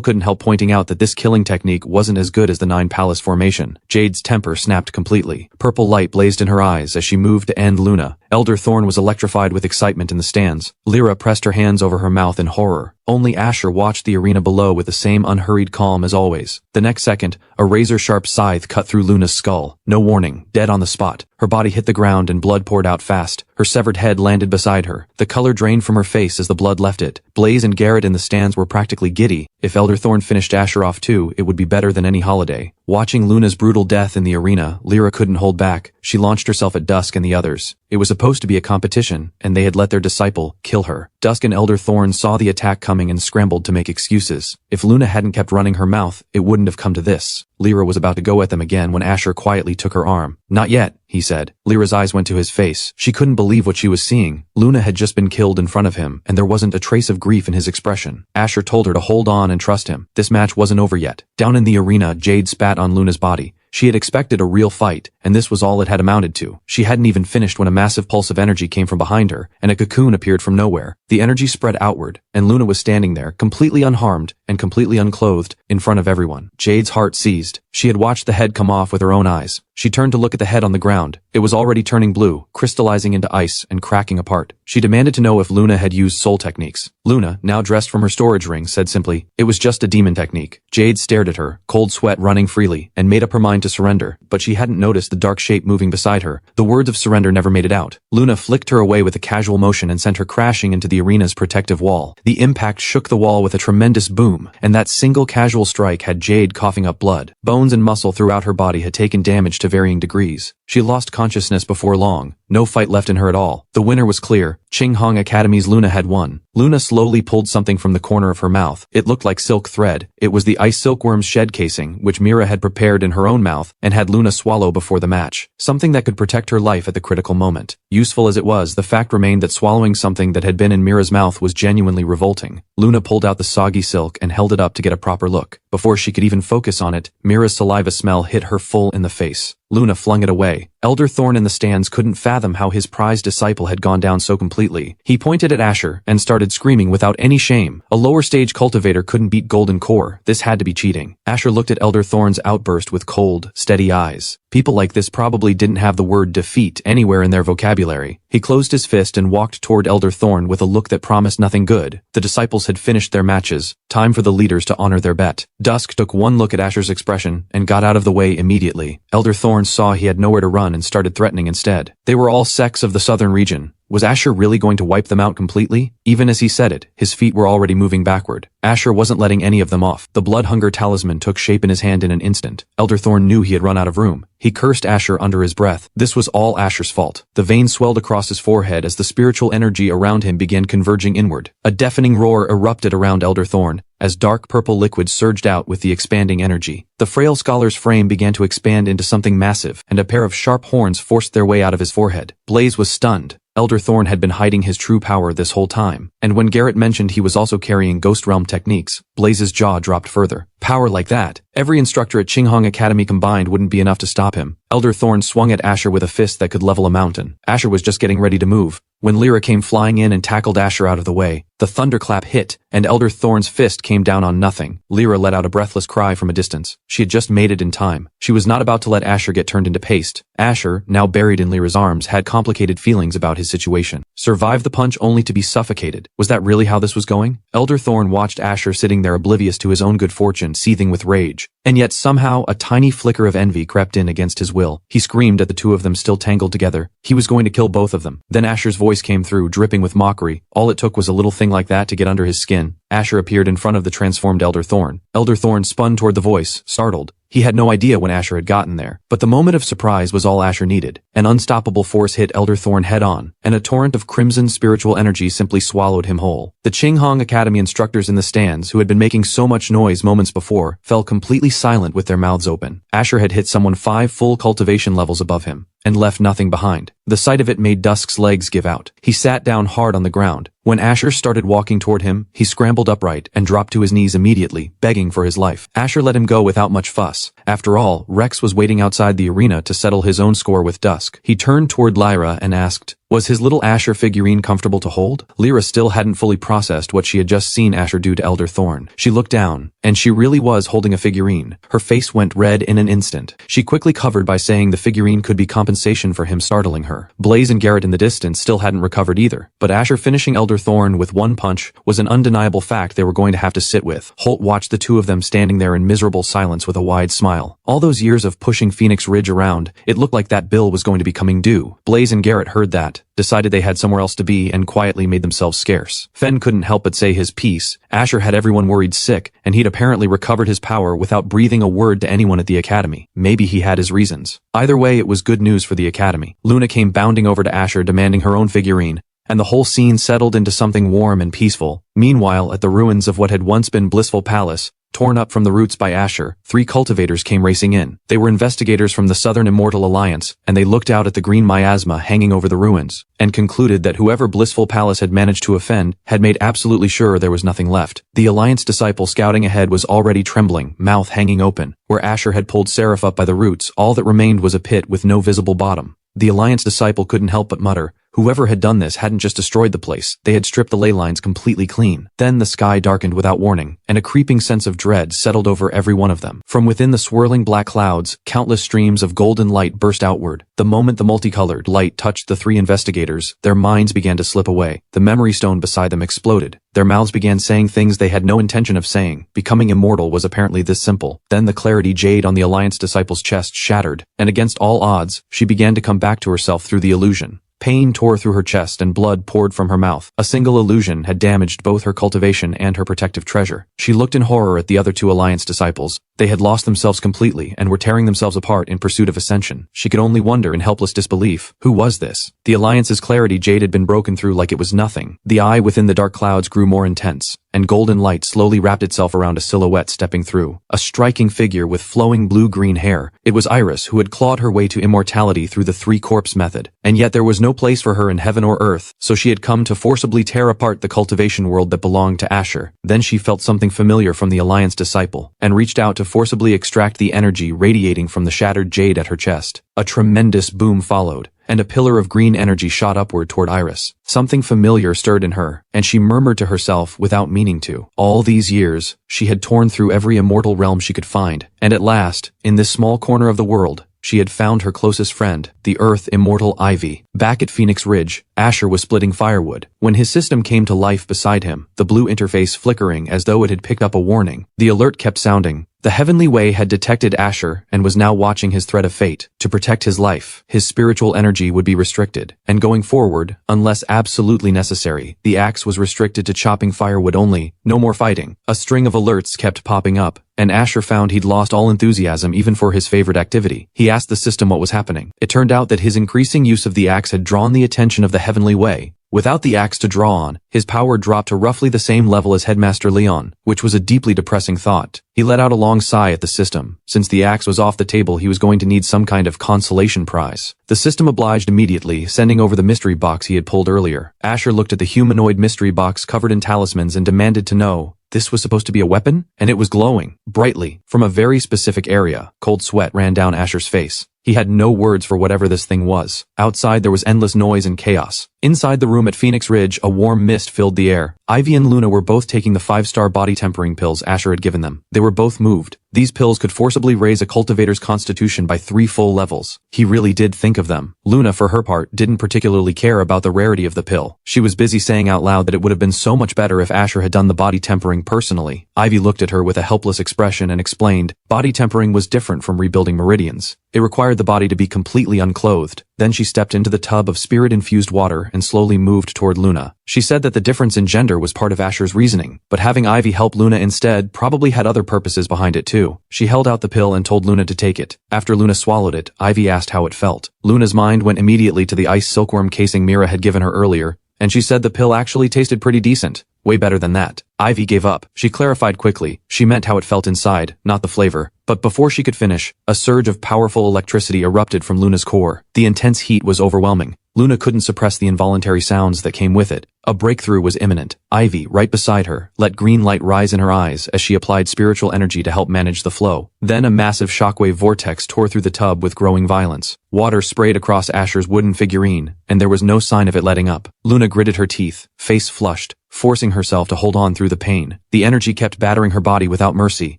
couldn't help pointing out that this killing technique wasn't as good as the Nine Palace formation. Jade's temper snapped completely. Purple light blazed in her eyes as she moved to end Luna. Elder Thorn was electrified with excitement in the stands. Lyra pressed her hands over her mouth in horror. Only Asher watched the arena below with the same unhurried calm as always. The next second, a razor-sharp scythe cut through Luna's skull. No warning, dead on the spot. Her body hit the ground and blood poured out fast. Her severed head landed beside her. The color drained from her face as the blood left it. Blaze and Garrett in the stands were practically giddy. If Elder Thorn finished Asher off too, it would be better than any holiday. Watching Luna's brutal death in the arena, Lyra couldn't hold back. She launched herself at Dusk and the others. It was supposed to be a competition, and they had let their disciple kill her. Dusk and Elder Thorn saw the attack coming and scrambled to make excuses. If Luna hadn't kept running her mouth, it wouldn't have come to this. Lyra was about to go at them again when Asher quietly took her arm. Not yet, he said. Lyra's eyes went to his face. She couldn't believe what she was seeing. Luna had just been killed in front of him, and there wasn't a trace of grief in his expression. Asher told her to hold on and trust him. This match wasn't over yet. Down in the arena, Jade spat on Luna's body. She had expected a real fight, and this was all it had amounted to. She hadn't even finished when a massive pulse of energy came from behind her, and a cocoon appeared from nowhere. The energy spread outward, and Luna was standing there, completely unharmed and completely unclothed, in front of everyone. Jade's heart seized. She had watched the head come off with her own eyes. She turned to look at the head on the ground. It was already turning blue, crystallizing into ice and cracking apart. She demanded to know if Luna had used soul techniques. Luna, now dressed from her storage ring, said simply, "It was just a demon technique." Jade stared at her, cold sweat running freely, and made up her mind to surrender, but she hadn't noticed the dark shape moving beside her. The words of surrender never made it out. Luna flicked her away with a casual motion and sent her crashing into the arena's protective wall. The impact shook the wall with a tremendous boom, and that single casual strike had Jade coughing up blood. Bones and muscle throughout her body had taken damage to varying degrees. She lost consciousness before long. No fight left in her at all. The winner was clear. Qinghong Academy's Luna had won. Luna slowly pulled something from the corner of her mouth. It looked like silk thread. It was the ice silkworm's shed casing, which Mira had prepared in her own mouth and had Luna swallow before the match. Something that could protect her life at the critical moment. Useful as it was, the fact remained that swallowing something that had been in Mira's mouth was genuinely revolting. Luna pulled out the soggy silk and held it up to get a proper look. Before she could even focus on it, Mira's saliva smell hit her full in the face. Luna flung it away. Elder Thorn in the stands couldn't fathom how his prized disciple had gone down so completely. He pointed at Asher and started screaming without any shame. A lower stage cultivator couldn't beat Golden Core. This had to be cheating. Asher looked at Elder Thorn's outburst with cold, steady eyes. People like this probably didn't have the word defeat anywhere in their vocabulary. He closed his fist and walked toward Elder Thorn with a look that promised nothing good. The disciples had finished their matches. Time for the leaders to honor their bet. Dusk took one look at Asher's expression and got out of the way immediately. Elder Thorn saw he had nowhere to run and started threatening instead. They were all sects of the southern region. Was Asher really going to wipe them out completely? Even as he said it, his feet were already moving backward. Asher wasn't letting any of them off. The blood hunger talisman took shape in his hand in an instant. Elder Thorn knew he had run out of room. He cursed Asher under his breath. This was all Asher's fault. The veins swelled across his forehead as the spiritual energy around him began converging inward. A deafening roar erupted around Elder Thorn as dark purple liquid surged out with the expanding energy. The frail scholar's frame began to expand into something massive, and a pair of sharp horns forced their way out of his forehead. Blaze was stunned. Elder Thorn had been hiding his true power this whole time, and when Garrett mentioned he was also carrying Ghost Realm techniques, Blaze's jaw dropped further. Power like that, every instructor at Qinghong Academy combined wouldn't be enough to stop him. Elder Thorn swung at Asher with a fist that could level a mountain. Asher was just getting ready to move when Lyra came flying in and tackled Asher out of the way. The thunderclap hit, and Elder Thorn's fist came down on nothing. Lyra let out a breathless cry from a distance. She had just made it in time. She was not about to let Asher get turned into paste. Asher, now buried in Lyra's arms, had complicated feelings about his situation. Survive the punch only to be suffocated. Was that really how this was going? Elder Thorn watched Asher sitting there oblivious to his own good fortune, seething with rage. And yet somehow a tiny flicker of envy crept in against his will. He screamed at the two of them still tangled together. He was going to kill both of them. Then Asher's voice came through, dripping with mockery. All it took was a little thing like that to get under his skin. Asher appeared in front of the transformed Elder Thorn. Elder Thorn spun toward the voice, startled. He had no idea when Asher had gotten there, but the moment of surprise was all Asher needed. An unstoppable force hit Elder Thorn head on, and a torrent of crimson spiritual energy simply swallowed him whole. The Qinghong Academy instructors in the stands, who had been making so much noise moments before, fell completely silent with their mouths open. Asher had hit someone 5 full cultivation levels above him, and left nothing behind. The sight of it made Dusk's legs give out. He sat down hard on the ground. When Asher started walking toward him, he scrambled upright and dropped to his knees immediately, begging for his life. Asher let him go without much fuss. After all, Rex was waiting outside the arena to settle his own score with Dusk. He turned toward Lyra and asked, was his little Asher figurine comfortable to hold? Lyra still hadn't fully processed what she had just seen Asher do to Elder Thorn. She looked down, and she really was holding a figurine. Her face went red in an instant. She quickly covered by saying the figurine could be compensation for him startling her. Blaze and Garrett in the distance still hadn't recovered either, but Asher finishing Elder Thorn with one punch was an undeniable fact they were going to have to sit with. Holt watched the two of them standing there in miserable silence with a wide smile. All those years of pushing Phoenix Ridge around, it looked like that bill was going to be coming due. Blaze and Garrett heard that, decided they had somewhere else to be, and quietly made themselves scarce. Fen couldn't help but say his piece. Asher had everyone worried sick, and he'd apparently recovered his power without breathing a word to anyone at the academy. Maybe he had his reasons. Either way, it was good news for the academy. Luna came bounding over to Asher demanding her own figurine, and the whole scene settled into something warm and peaceful. Meanwhile, at the ruins of what had once been Blissful Palace, torn up from the roots by Asher, 3 cultivators came racing in. They were investigators from the Southern Immortal Alliance, and they looked out at the green miasma hanging over the ruins, and concluded that whoever Blissful Palace had managed to offend had made absolutely sure there was nothing left. The Alliance disciple scouting ahead was already trembling, mouth hanging open. Where Asher had pulled Seraph up by the roots, all that remained was a pit with no visible bottom. The Alliance disciple couldn't help but mutter, whoever had done this hadn't just destroyed the place, they had stripped the ley lines completely clean. Then the sky darkened without warning, and a creeping sense of dread settled over every one of them. From within the swirling black clouds, countless streams of golden light burst outward. The moment the multicolored light touched the 3 investigators, their minds began to slip away. The memory stone beside them exploded. Their mouths began saying things they had no intention of saying. Becoming immortal was apparently this simple. Then the clarity jade on the Alliance disciple's chest shattered, and against all odds, she began to come back to herself through the illusion. Pain tore through her chest and blood poured from her mouth. A single illusion had damaged both her cultivation and her protective treasure. She looked in horror at the other 2 Alliance disciples. They had lost themselves completely and were tearing themselves apart in pursuit of ascension. She could only wonder in helpless disbelief, who was this? The Alliance's clarity jade had been broken through like it was nothing. The eye within the dark clouds grew more intense, and golden light slowly wrapped itself around a silhouette stepping through. A striking figure with flowing blue-green hair. It was Iris, who had clawed her way to immortality through the 3-corpse method. And yet there was no place for her in heaven or earth, so she had come to forcibly tear apart the cultivation world that belonged to Asher. Then she felt something familiar from the Alliance disciple, and reached out to forcibly extract the energy radiating from the shattered jade at her chest. A tremendous boom followed, and a pillar of green energy shot upward toward Iris. Something familiar stirred in her, and she murmured to herself without meaning to. All these years, she had torn through every immortal realm she could find, and at last, in this small corner of the world, she had found her closest friend, the Earth Immortal Ivy. Back at Phoenix Ridge, Asher was splitting firewood. When his system came to life beside him, the blue interface flickering as though it had picked up a warning, the alert kept sounding. The Heavenly Way had detected Asher and was now watching his threat of fate. To protect his life, his spiritual energy would be restricted, and going forward, unless absolutely necessary, the axe was restricted to chopping firewood only, no more fighting. A string of alerts kept popping up, and Asher found he'd lost all enthusiasm even for his favorite activity. He asked the system what was happening. It turned out that his increasing use of the axe had drawn the attention of the Heavenly Way. Without the axe to draw on, his power dropped to roughly the same level as Headmaster Leon, which was a deeply depressing thought. He let out a long sigh at the system. Since the axe was off the table, he was going to need some kind of consolation prize. The system obliged immediately, sending over the mystery box he had pulled earlier. Asher looked at the humanoid mystery box covered in talismans and demanded to know, this was supposed to be a weapon? And it was glowing, brightly, from a very specific area. Cold sweat ran down Asher's face. He had no words for whatever this thing was. Outside there was endless noise and chaos. Inside the room at Phoenix Ridge, a warm mist filled the air. Ivy and Luna were both taking the 5-star body tempering pills Asher had given them. They were both moved. These pills could forcibly raise a cultivator's constitution by 3 full levels. He really did think of them. Luna, for her part, didn't particularly care about the rarity of the pill. She was busy saying out loud that it would have been so much better if Asher had done the body tempering personally. Ivy looked at her with a helpless expression and explained, body tempering was different from rebuilding meridians. It required the body to be completely unclothed. Then she stepped into the tub of spirit-infused water and slowly moved toward Luna. She said that the difference in gender was part of Asher's reasoning, but having Ivy help Luna instead probably had other purposes behind it too. She held out the pill and told Luna to take it. After Luna swallowed it, Ivy asked how it felt. Luna's mind went immediately to the ice silkworm casing Mira had given her earlier, and she said the pill actually tasted pretty decent. Way better than that. Ivy gave up. She clarified quickly. She meant how it felt inside, not the flavor. But before she could finish, a surge of powerful electricity erupted from Luna's core. The intense heat was overwhelming. Luna couldn't suppress the involuntary sounds that came with it. A breakthrough was imminent. Ivy, right beside her, let green light rise in her eyes as she applied spiritual energy to help manage the flow. Then a massive shockwave vortex tore through the tub with growing violence. Water sprayed across Asher's wooden figurine, and there was no sign of it letting up. Luna gritted her teeth, face flushed, forcing herself to hold on through the pain. The energy kept battering her body without mercy.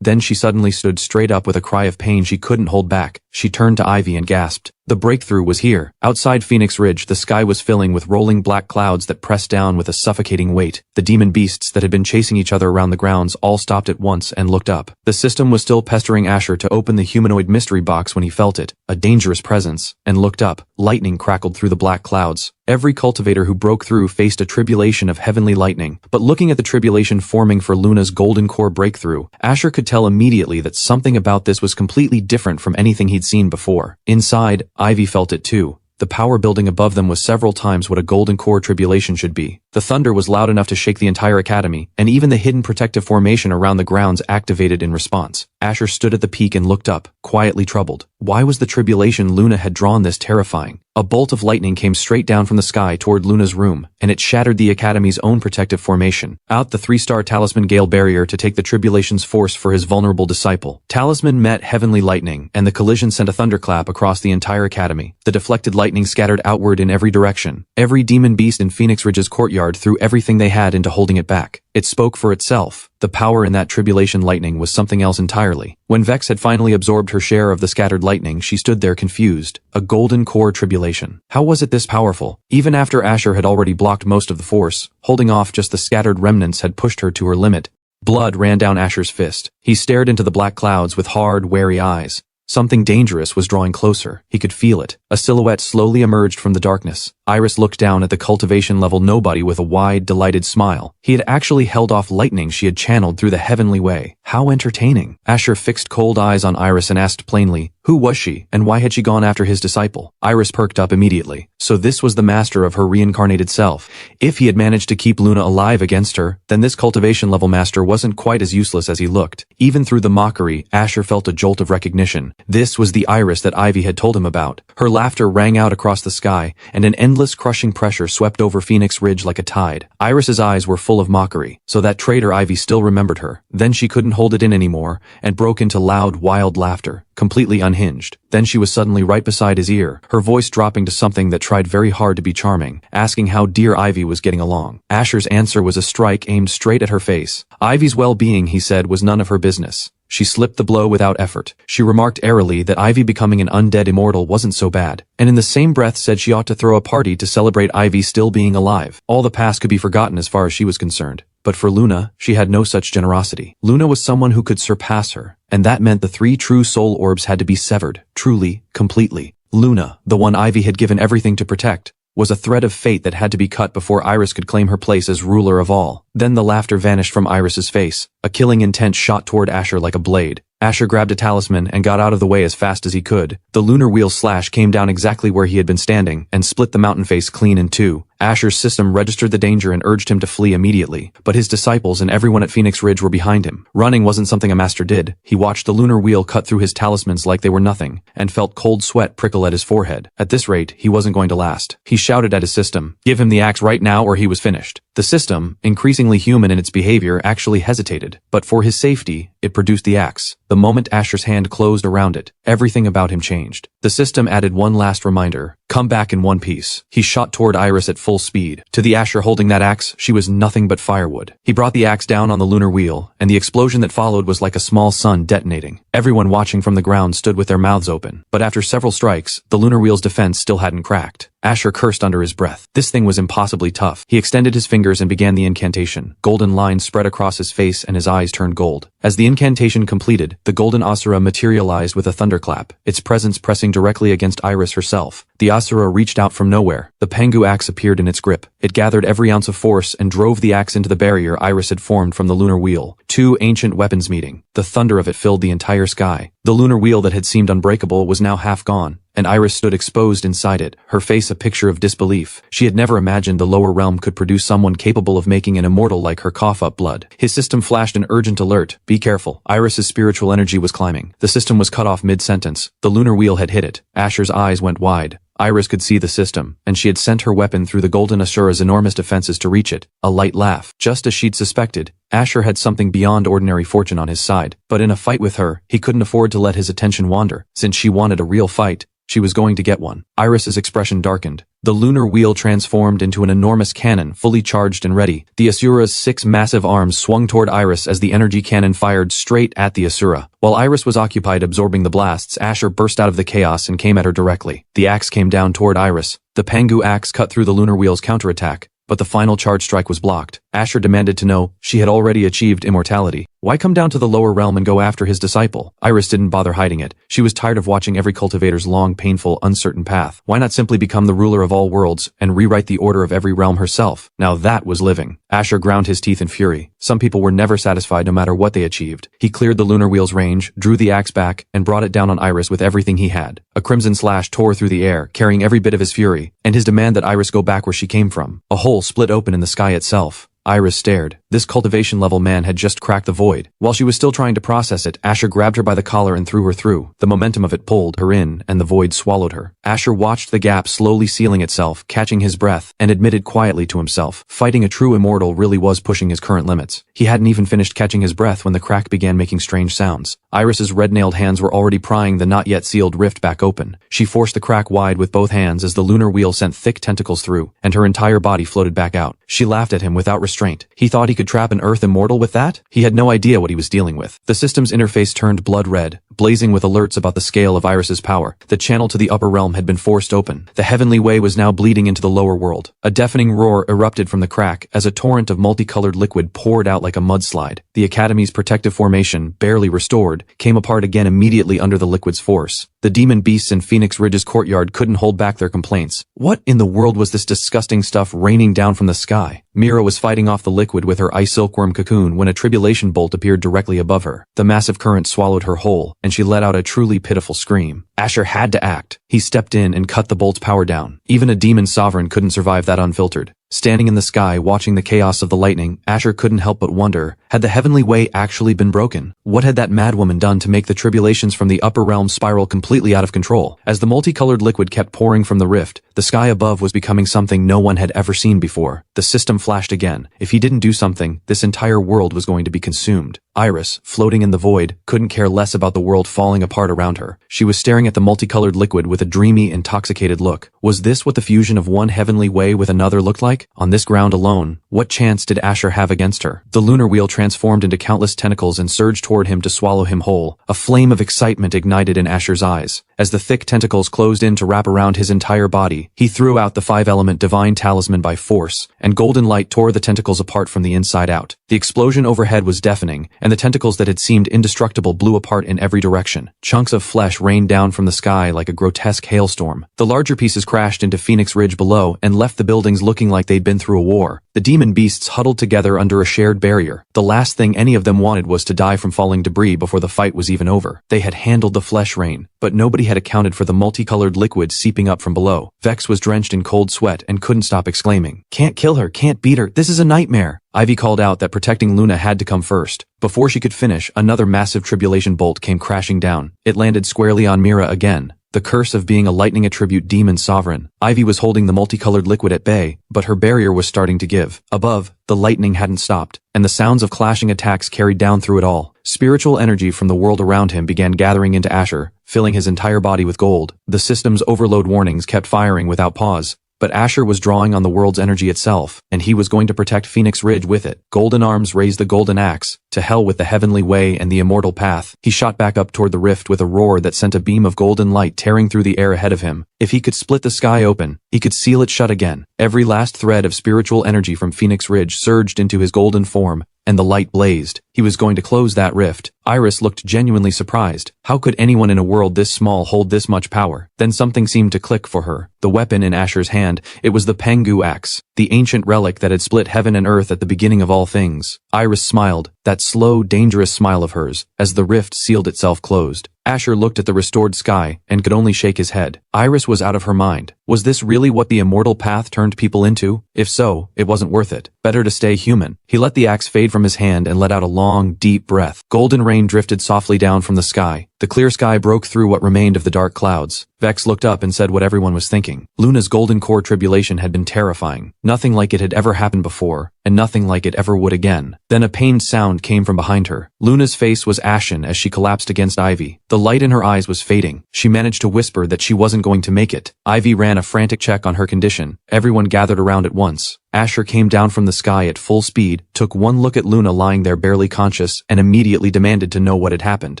Then she suddenly stood straight up with a cry of pain she couldn't hold back. She turned to Ivy and gasped. The breakthrough was here. Outside Phoenix Ridge, the sky was filling with rolling black clouds that pressed down with a suffocating weight. The demon beasts that had been chasing each other around the grounds all stopped at once and looked up. The system was still pestering Asher to open the humanoid mystery box when he felt it, a dangerous presence, and looked up. Lightning crackled through the black clouds. Every cultivator who broke through faced a tribulation of heavenly lightning, but looking at the tribulation forming for Luna's golden core breakthrough, Asher could tell immediately that something about this was completely different from anything he'd seen before. Inside, Ivy felt it too. The power building above them was several times what a golden core tribulation should be. The thunder was loud enough to shake the entire academy, and even the hidden protective formation around the grounds activated in response. Asher stood at the peak and looked up, quietly troubled. Why was the tribulation Luna had drawn this terrifying? A bolt of lightning came straight down from the sky toward Luna's room, and it shattered the Academy's own protective formation. Out the 3-star Talisman Gale barrier to take the tribulation's force for his vulnerable disciple. Talisman met heavenly lightning, and the collision sent a thunderclap across the entire Academy. The deflected lightning scattered outward in every direction. Every demon beast in Phoenix Ridge's courtyard threw everything they had into holding it back. It spoke for itself. The power in that tribulation lightning was something else entirely. When Vex had finally absorbed her share of the scattered lightning, she stood there confused. A golden core tribulation. How was it this powerful? Even after Asher had already blocked most of the force, holding off just the scattered remnants had pushed her to her limit. Blood ran down Asher's fist. He stared into the black clouds with hard, wary eyes. Something dangerous was drawing closer. He could feel it. A silhouette slowly emerged from the darkness. Iris looked down at the cultivation level nobody with a wide, delighted smile. He had actually held off lightning she had channeled through the heavenly way. How entertaining. Asher fixed cold eyes on Iris and asked plainly, who was she, and why had she gone after his disciple? Iris perked up immediately. So this was the master of her reincarnated self. If he had managed to keep Luna alive against her, then this cultivation level master wasn't quite as useless as he looked. Even through the mockery, Asher felt a jolt of recognition. This was the Iris that Ivy had told him about. Her laughter rang out across the sky, and an endless crushing pressure swept over Phoenix Ridge like a tide. Iris's eyes were full of mockery. So that traitor Ivy still remembered her. Then she couldn't hold it in anymore, and broke into loud, wild laughter, completely unhinged. Then she was suddenly right beside his ear, her voice dropping to something that tried very hard to be charming, asking how dear Ivy was getting along. Asher's answer was a strike aimed straight at her face. Ivy's well-being, he said, was none of her business. She slipped the blow without effort. She remarked airily that Ivy becoming an undead immortal wasn't so bad, and in the same breath said she ought to throw a party to celebrate Ivy still being alive. All the past could be forgotten as far as she was concerned. But for Luna, she had no such generosity. Luna was someone who could surpass her, and that meant the 3 true soul orbs had to be severed, truly, completely. Luna, the one Ivy had given everything to protect, was a thread of fate that had to be cut before Iris could claim her place as ruler of all. Then the laughter vanished from Iris's face. A killing intent shot toward Asher like a blade. Asher grabbed a talisman and got out of the way as fast as he could. The lunar wheel slash came down exactly where he had been standing and split the mountain face clean in two. Asher's system registered the danger and urged him to flee immediately, but his disciples and everyone at Phoenix Ridge were behind him. Running wasn't something a master did. He watched the lunar wheel cut through his talismans like they were nothing, and felt cold sweat prickle at his forehead. At this rate, he wasn't going to last. He shouted at his system, "Give him the axe right now or he was finished." The system, increasingly human in its behavior, actually hesitated, but for his safety, it produced the axe. The moment Asher's hand closed around it, everything about him changed. The system added one last reminder: come back in one piece. He shot toward Iris at full speed. To the Asher holding that axe, she was nothing but firewood. He brought the axe down on the lunar wheel, and the explosion that followed was like a small sun detonating. Everyone watching from the ground stood with their mouths open. But after several strikes, the lunar wheel's defense still hadn't cracked. Asher cursed under his breath. This thing was impossibly tough. He extended his fingers and began the incantation. Golden lines spread across his face and his eyes turned gold. As the incantation completed, the golden Asura materialized with a thunderclap, its presence pressing directly against Iris herself. The Asura reached out from nowhere. The Pengu axe appeared in its grip. It gathered every ounce of force and drove the axe into the barrier Iris had formed from the lunar wheel. Two ancient weapons meeting. The thunder of it filled the entire sky. The lunar wheel that had seemed unbreakable was now half gone, and Iris stood exposed inside it, her face a picture of disbelief. She had never imagined the lower realm could produce someone capable of making an immortal like her cough up blood. His system flashed an urgent alert: be careful. Iris's spiritual energy was climbing. The system was cut off mid-sentence. The lunar wheel had hit it. Asher's eyes went wide. Iris could see the system, and she had sent her weapon through the golden Asura's enormous defenses to reach it. A light laugh. Just as she'd suspected, Asher had something beyond ordinary fortune on his side. But in a fight with her, he couldn't afford to let his attention wander. Since she wanted a real fight, she was going to get one. Iris's expression darkened. The lunar wheel transformed into an enormous cannon, fully charged and ready. The Asura's 6 massive arms swung toward Iris as the energy cannon fired straight at the Asura. While Iris was occupied absorbing the blasts, Asher burst out of the chaos and came at her directly. The axe came down toward Iris. The Pengu axe cut through the lunar wheel's counterattack, but the final charge strike was blocked. Asher demanded to know, she had already achieved immortality. Why come down to the lower realm and go after his disciple? Iris didn't bother hiding it. She was tired of watching every cultivator's long, painful, uncertain path. Why not simply become the ruler of all worlds and rewrite the order of every realm herself? Now that was living. Asher ground his teeth in fury. Some people were never satisfied no matter what they achieved. He cleared the lunar wheel's range, drew the axe back, and brought it down on Iris with everything he had. A crimson slash tore through the air, carrying every bit of his fury, and his demand that Iris go back where she came from. A hole split open in the sky itself. Iris stared. This cultivation-level man had just cracked the void. While she was still trying to process it, Asher grabbed her by the collar and threw her through. The momentum of it pulled her in, and the void swallowed her. Asher watched the gap slowly sealing itself, catching his breath, and admitted quietly to himself, fighting a true immortal really was pushing his current limits. He hadn't even finished catching his breath when the crack began making strange sounds. Iris's red-nailed hands were already prying the not-yet-sealed rift back open. She forced the crack wide with both hands as the lunar wheel sent thick tentacles through, and her entire body floated back out. She laughed at him without restraint. He thought he could trap an Earth immortal with that? He had no idea what he was dealing with. The system's interface turned blood red, blazing with alerts about the scale of Iris's power. The channel to the upper realm had been forced open. The heavenly way was now bleeding into the lower world. A deafening roar erupted from the crack as a torrent of multicolored liquid poured out like a mudslide. The Academy's protective formation, barely restored, came apart again immediately under the liquid's force. The demon beasts in Phoenix Ridge's courtyard couldn't hold back their complaints. What in the world was this disgusting stuff raining down from the sky? Mira was fighting off the liquid with her ice silkworm cocoon when a tribulation bolt appeared directly above her. The massive current swallowed her whole, and she let out a truly pitiful scream. Asher had to act. He stepped in and cut the bolt's power down. Even a demon sovereign couldn't survive that unfiltered. Standing in the sky watching the chaos of the lightning, Asher couldn't help but wonder, had the heavenly way actually been broken? What had that madwoman done to make the tribulations from the upper realm spiral completely out of control? As the multicolored liquid kept pouring from the rift, the sky above was becoming something no one had ever seen before. The system flashed again. If he didn't do something, this entire world was going to be consumed. Iris, floating in the void, couldn't care less about the world falling apart around her. She was staring at the multicolored liquid with a dreamy, intoxicated look. Was this what the fusion of one heavenly way with another looked like? On this ground alone, what chance did Asher have against her? The lunar wheel transformed into countless tentacles and surged toward him to swallow him whole. A flame of excitement ignited in Asher's eyes. As the thick tentacles closed in to wrap around his entire body, he threw out the 5-element divine talisman by force, and golden light tore the tentacles apart from the inside out. The explosion overhead was deafening, and the tentacles that had seemed indestructible blew apart in every direction. Chunks of flesh rained down from the sky like a grotesque hailstorm. The larger pieces crashed into Phoenix Ridge below and left the buildings looking like they'd been through a war. The demon beasts huddled together under a shared barrier. The last thing any of them wanted was to die from falling debris before the fight was even over. They had handled the flesh rain, but nobody had accounted for the multicolored liquid seeping up from below. Vex was drenched in cold sweat and couldn't stop exclaiming, "Can't kill her, can't beat her, this is a nightmare." Ivy called out that protecting Luna had to come first. Before she could finish, another massive tribulation bolt came crashing down. It landed squarely on Mira again. The curse of being a lightning attribute demon sovereign. Ivy was holding the multicolored liquid at bay, but her barrier was starting to give. Above, the lightning hadn't stopped, and the sounds of clashing attacks carried down through it all. Spiritual energy from the world around him began gathering into Asher, filling his entire body with gold. The system's overload warnings kept firing without pause. But Asher was drawing on the world's energy itself, and he was going to protect Phoenix Ridge with it. Golden arms raised the golden axe. To hell with the heavenly way and the immortal path. He shot back up toward the rift with a roar that sent a beam of golden light tearing through the air ahead of him. If he could split the sky open, he could seal it shut again. Every last thread of spiritual energy from Phoenix Ridge surged into his golden form, and the light blazed. He was going to close that rift. Iris looked genuinely surprised. How could anyone in a world this small hold this much power? Then something seemed to click for her. The weapon in Asher's hand, it was the Pengu axe, the ancient relic that had split heaven and earth at the beginning of all things. Iris smiled, that slow, dangerous smile of hers, as the rift sealed itself closed. Asher looked at the restored sky, and could only shake his head. Iris was out of her mind. Was this really what the immortal path turned people into? If so, it wasn't worth it. Better to stay human. He let the axe fade from his hand and let out a long, deep breath. Golden rain drifted softly down from the sky. The clear sky broke through what remained of the dark clouds. Vex looked up and said what everyone was thinking. Luna's golden core tribulation had been terrifying. Nothing like it had ever happened before, and nothing like it ever would again. Then a pained sound came from behind her. Luna's face was ashen as she collapsed against Ivy. The light in her eyes was fading. She managed to whisper that she wasn't going to make it. Ivy ran a frantic check on her condition. Everyone gathered around at once. Asher came down from the sky at full speed, took one look at Luna lying there barely conscious, and immediately demanded to know what had happened.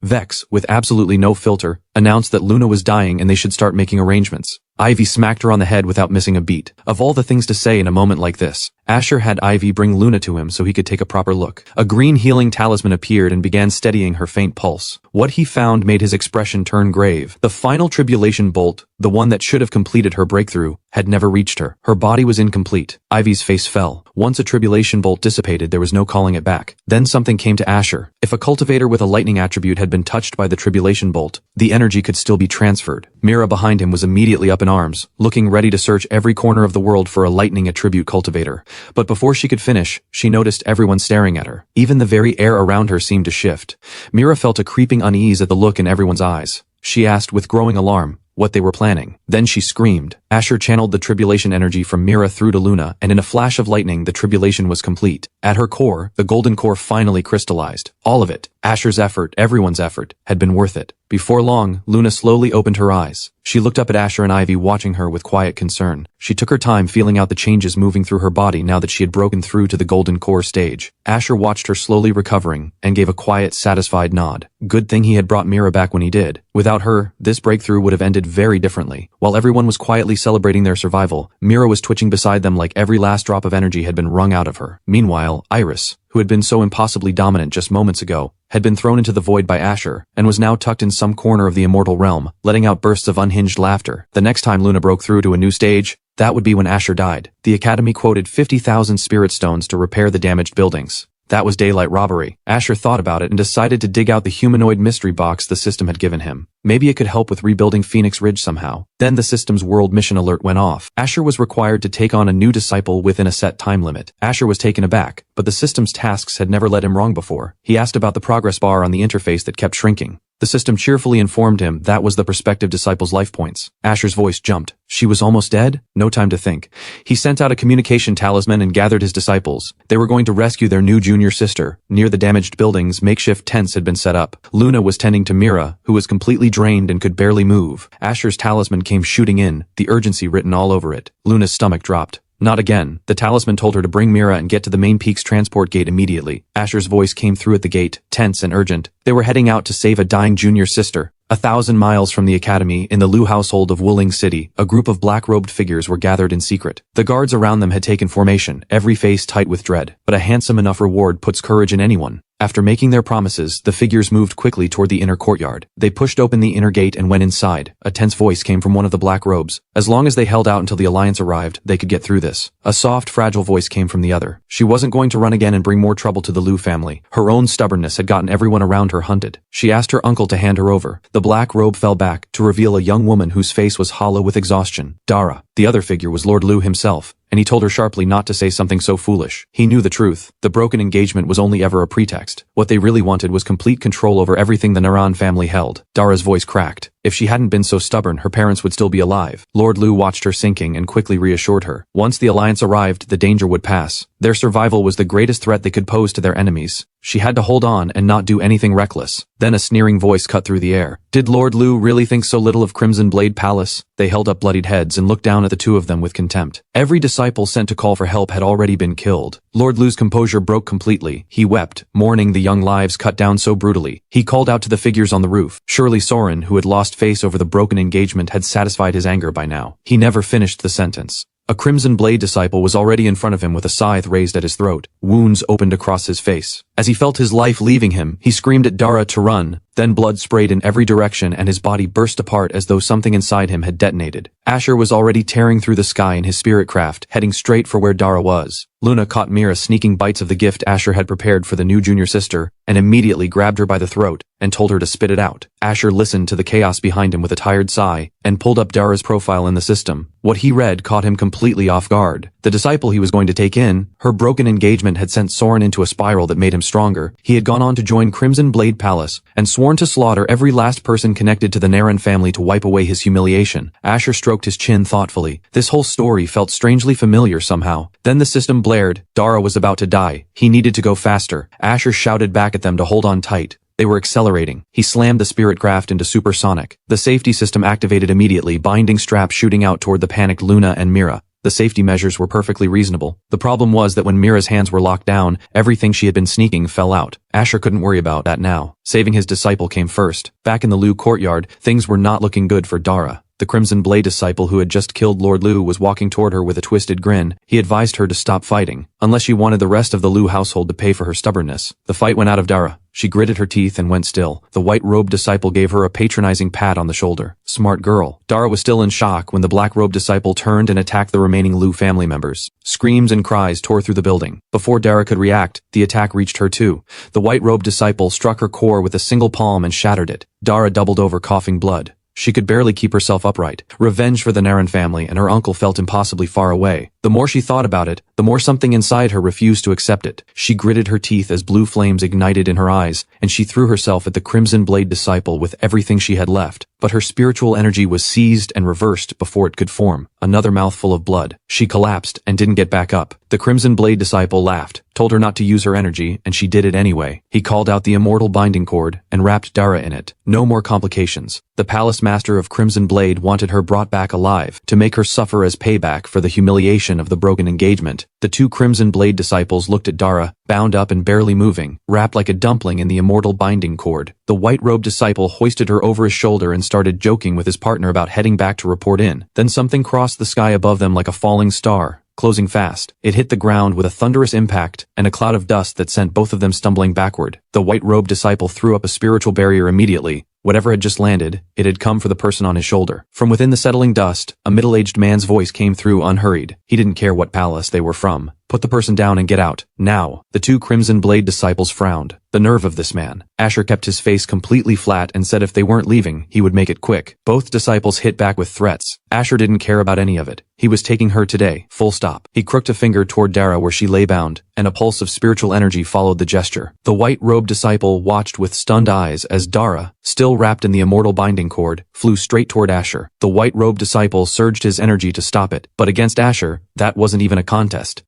Vex, with absolutely no filter, announced that Luna was dying and they should start making arrangements. Ivy smacked her on the head without missing a beat. Of all the things to say in a moment like this, Asher had Ivy bring Luna to him so he could take a proper look. A green healing talisman appeared and began steadying her faint pulse. What he found made his expression turn grave. The final tribulation bolt, the one that should have completed her breakthrough, had never reached her. Her body was incomplete. Ivy's face fell. Once a tribulation bolt dissipated, there was no calling it back. Then something came to Asher. If a cultivator with a lightning attribute had been touched by the tribulation bolt, the energy could still be transferred. Mira behind him was immediately up in arms, looking ready to search every corner of the world for a lightning attribute cultivator. But before she could finish, she noticed everyone staring at her. Even the very air around her seemed to shift. Mira felt a creeping unease at the look in everyone's eyes. She asked with growing alarm what they were planning. Then she screamed. Asher channeled the tribulation energy from Mira through to Luna, and in a flash of lightning the tribulation was complete. At her core, the golden core finally crystallized. All of it, Asher's effort, everyone's effort, had been worth it. Before long, Luna slowly opened her eyes. She looked up at Asher and Ivy watching her with quiet concern. She took her time feeling out the changes moving through her body now that she had broken through to the golden core stage. Asher watched her slowly recovering, and gave a quiet, satisfied nod. Good thing he had brought Mira back when he did. Without her, this breakthrough would have ended very differently. While everyone was quietly celebrating their survival, Mira was twitching beside them like every last drop of energy had been wrung out of her. Meanwhile, Iris, who had been so impossibly dominant just moments ago, had been thrown into the void by Asher, and was now tucked in some corner of the immortal realm, letting out bursts of unhinged laughter. The next time Luna broke through to a new stage, that would be when Asher died. The Academy quoted 50,000 spirit stones to repair the damaged buildings. That was daylight robbery. Asher thought about it and decided to dig out the humanoid mystery box the system had given him. Maybe it could help with rebuilding Phoenix Ridge somehow. Then the system's world mission alert went off. Asher was required to take on a new disciple within a set time limit. Asher was taken aback, but the system's tasks had never led him wrong before. He asked about the progress bar on the interface that kept shrinking. The system cheerfully informed him that was the prospective disciple's life points. Asher's voice jumped. She was almost dead? No time to think. He sent out a communication talisman and gathered his disciples. They were going to rescue their new junior sister. Near the damaged buildings, makeshift tents had been set up. Luna was tending to Mira, who was completely drained and could barely move. Asher's talisman came shooting in, the urgency written all over it. Luna's stomach dropped. Not again. The talisman told her to bring Mira and get to the main peak's transport gate immediately. Asher's voice came through at the gate, tense and urgent. They were heading out to save a dying junior sister. 1,000 miles from the academy, in the Lu household of Wuling City, a group of black-robed figures were gathered in secret. The guards around them had taken formation, every face tight with dread. But a handsome enough reward puts courage in anyone. After making their promises, the figures moved quickly toward the inner courtyard. They pushed open the inner gate and went inside. A tense voice came from one of the black robes. As long as they held out until the Alliance arrived, they could get through this. A soft, fragile voice came from the other. She wasn't going to run again and bring more trouble to the Lu family. Her own stubbornness had gotten everyone around her hunted. She asked her uncle to hand her over. The black robe fell back, to reveal a young woman whose face was hollow with exhaustion. Dara. The other figure was Lord Lu himself, and he told her sharply not to say something so foolish. He knew the truth. The broken engagement was only ever a pretext. What they really wanted was complete control over everything the Naran family held. Dara's voice cracked. If she hadn't been so stubborn, her parents would still be alive. Lord Lu watched her sinking and quickly reassured her. Once the alliance arrived, the danger would pass. Their survival was the greatest threat they could pose to their enemies. She had to hold on and not do anything reckless. Then a sneering voice cut through the air. Did Lord Lu really think so little of Crimson Blade Palace? They held up bloodied heads and looked down at the two of them with contempt. Every disciple sent to call for help had already been killed. Lord Lu's composure broke completely. He wept, mourning the young lives cut down so brutally. He called out to the figures on the roof. Surely Soren, who had lost face over the broken engagement, had satisfied his anger by now. He never finished the sentence. A Crimson Blade disciple was already in front of him with a scythe raised at his throat. Wounds opened across his face. As he felt his life leaving him, he screamed at Dara to run. Then blood sprayed in every direction and his body burst apart as though something inside him had detonated. Asher was already tearing through the sky in his spirit craft, heading straight for where Dara was. Luna caught Mira sneaking bites of the gift Asher had prepared for the new junior sister, and immediately grabbed her by the throat and told her to spit it out. Asher listened to the chaos behind him with a tired sigh, and pulled up Dara's profile in the system. What he read caught him completely off guard. The disciple he was going to take in, her broken engagement had sent Soren into a spiral that made him stronger. He had gone on to join Crimson Blade Palace, and sworn to slaughter every last person connected to the Naren family to wipe away his humiliation. Asher stroked his chin thoughtfully. This whole story felt strangely familiar somehow. Then the system blared. Dara was about to die. He needed to go faster. Asher shouted back at them to hold on tight. They were accelerating. He slammed the spirit craft into supersonic. The safety system activated immediately, binding straps shooting out toward the panicked Luna and Mira. The safety measures were perfectly reasonable. The problem was that when Mira's hands were locked down, everything she had been sneaking fell out. Asher couldn't worry about that now. Saving his disciple came first. Back in the Lu courtyard, things were not looking good for Dara. The Crimson Blade disciple who had just killed Lord Lu was walking toward her with a twisted grin. He advised her to stop fighting, unless she wanted the rest of the Lu household to pay for her stubbornness. The fight went out of Dara. She gritted her teeth and went still. The white-robed disciple gave her a patronizing pat on the shoulder. Smart girl. Dara was still in shock when the black-robed disciple turned and attacked the remaining Lu family members. Screams and cries tore through the building. Before Dara could react, the attack reached her too. The white-robed disciple struck her core with a single palm and shattered it. Dara doubled over, coughing blood. She could barely keep herself upright. Revenge for the Naren family and her uncle felt impossibly far away. The more she thought about it, the more something inside her refused to accept it. She gritted her teeth as blue flames ignited in her eyes, and she threw herself at the Crimson Blade disciple with everything she had left. But her spiritual energy was seized and reversed before it could form. Another mouthful of blood. She collapsed and didn't get back up. The Crimson Blade disciple laughed, told her not to use her energy, and she did it anyway. He called out the immortal binding cord and wrapped Dara in it. No more complications. The palace master of Crimson Blade wanted her brought back alive to make her suffer as payback for the humiliation of the broken engagement. The two Crimson Blade disciples looked at Dara, bound up and barely moving, wrapped like a dumpling in the immortal binding cord. The white-robed disciple hoisted her over his shoulder and started joking with his partner about heading back to report in. Then something crossed the sky above them like a falling star, closing fast. It hit the ground with a thunderous impact and a cloud of dust that sent both of them stumbling backward. The white-robed disciple threw up a spiritual barrier immediately. Whatever had just landed, it had come for the person on his shoulder. From within the settling dust, a middle-aged man's voice came through unhurried. He didn't care what palace they were from. Put the person down and get out. Now. The two Crimson Blade disciples frowned. The nerve of this man. Asher kept his face completely flat and said if they weren't leaving, he would make it quick. Both disciples hit back with threats. Asher didn't care about any of it. He was taking her today. Full stop. He crooked a finger toward Dara where she lay bound, and a pulse of spiritual energy followed the gesture. The white-robed disciple watched with stunned eyes as Dara, still wrapped in the immortal binding cord, flew straight toward Asher. The white-robed disciple surged his energy to stop it, but against Asher, that wasn't even a contest.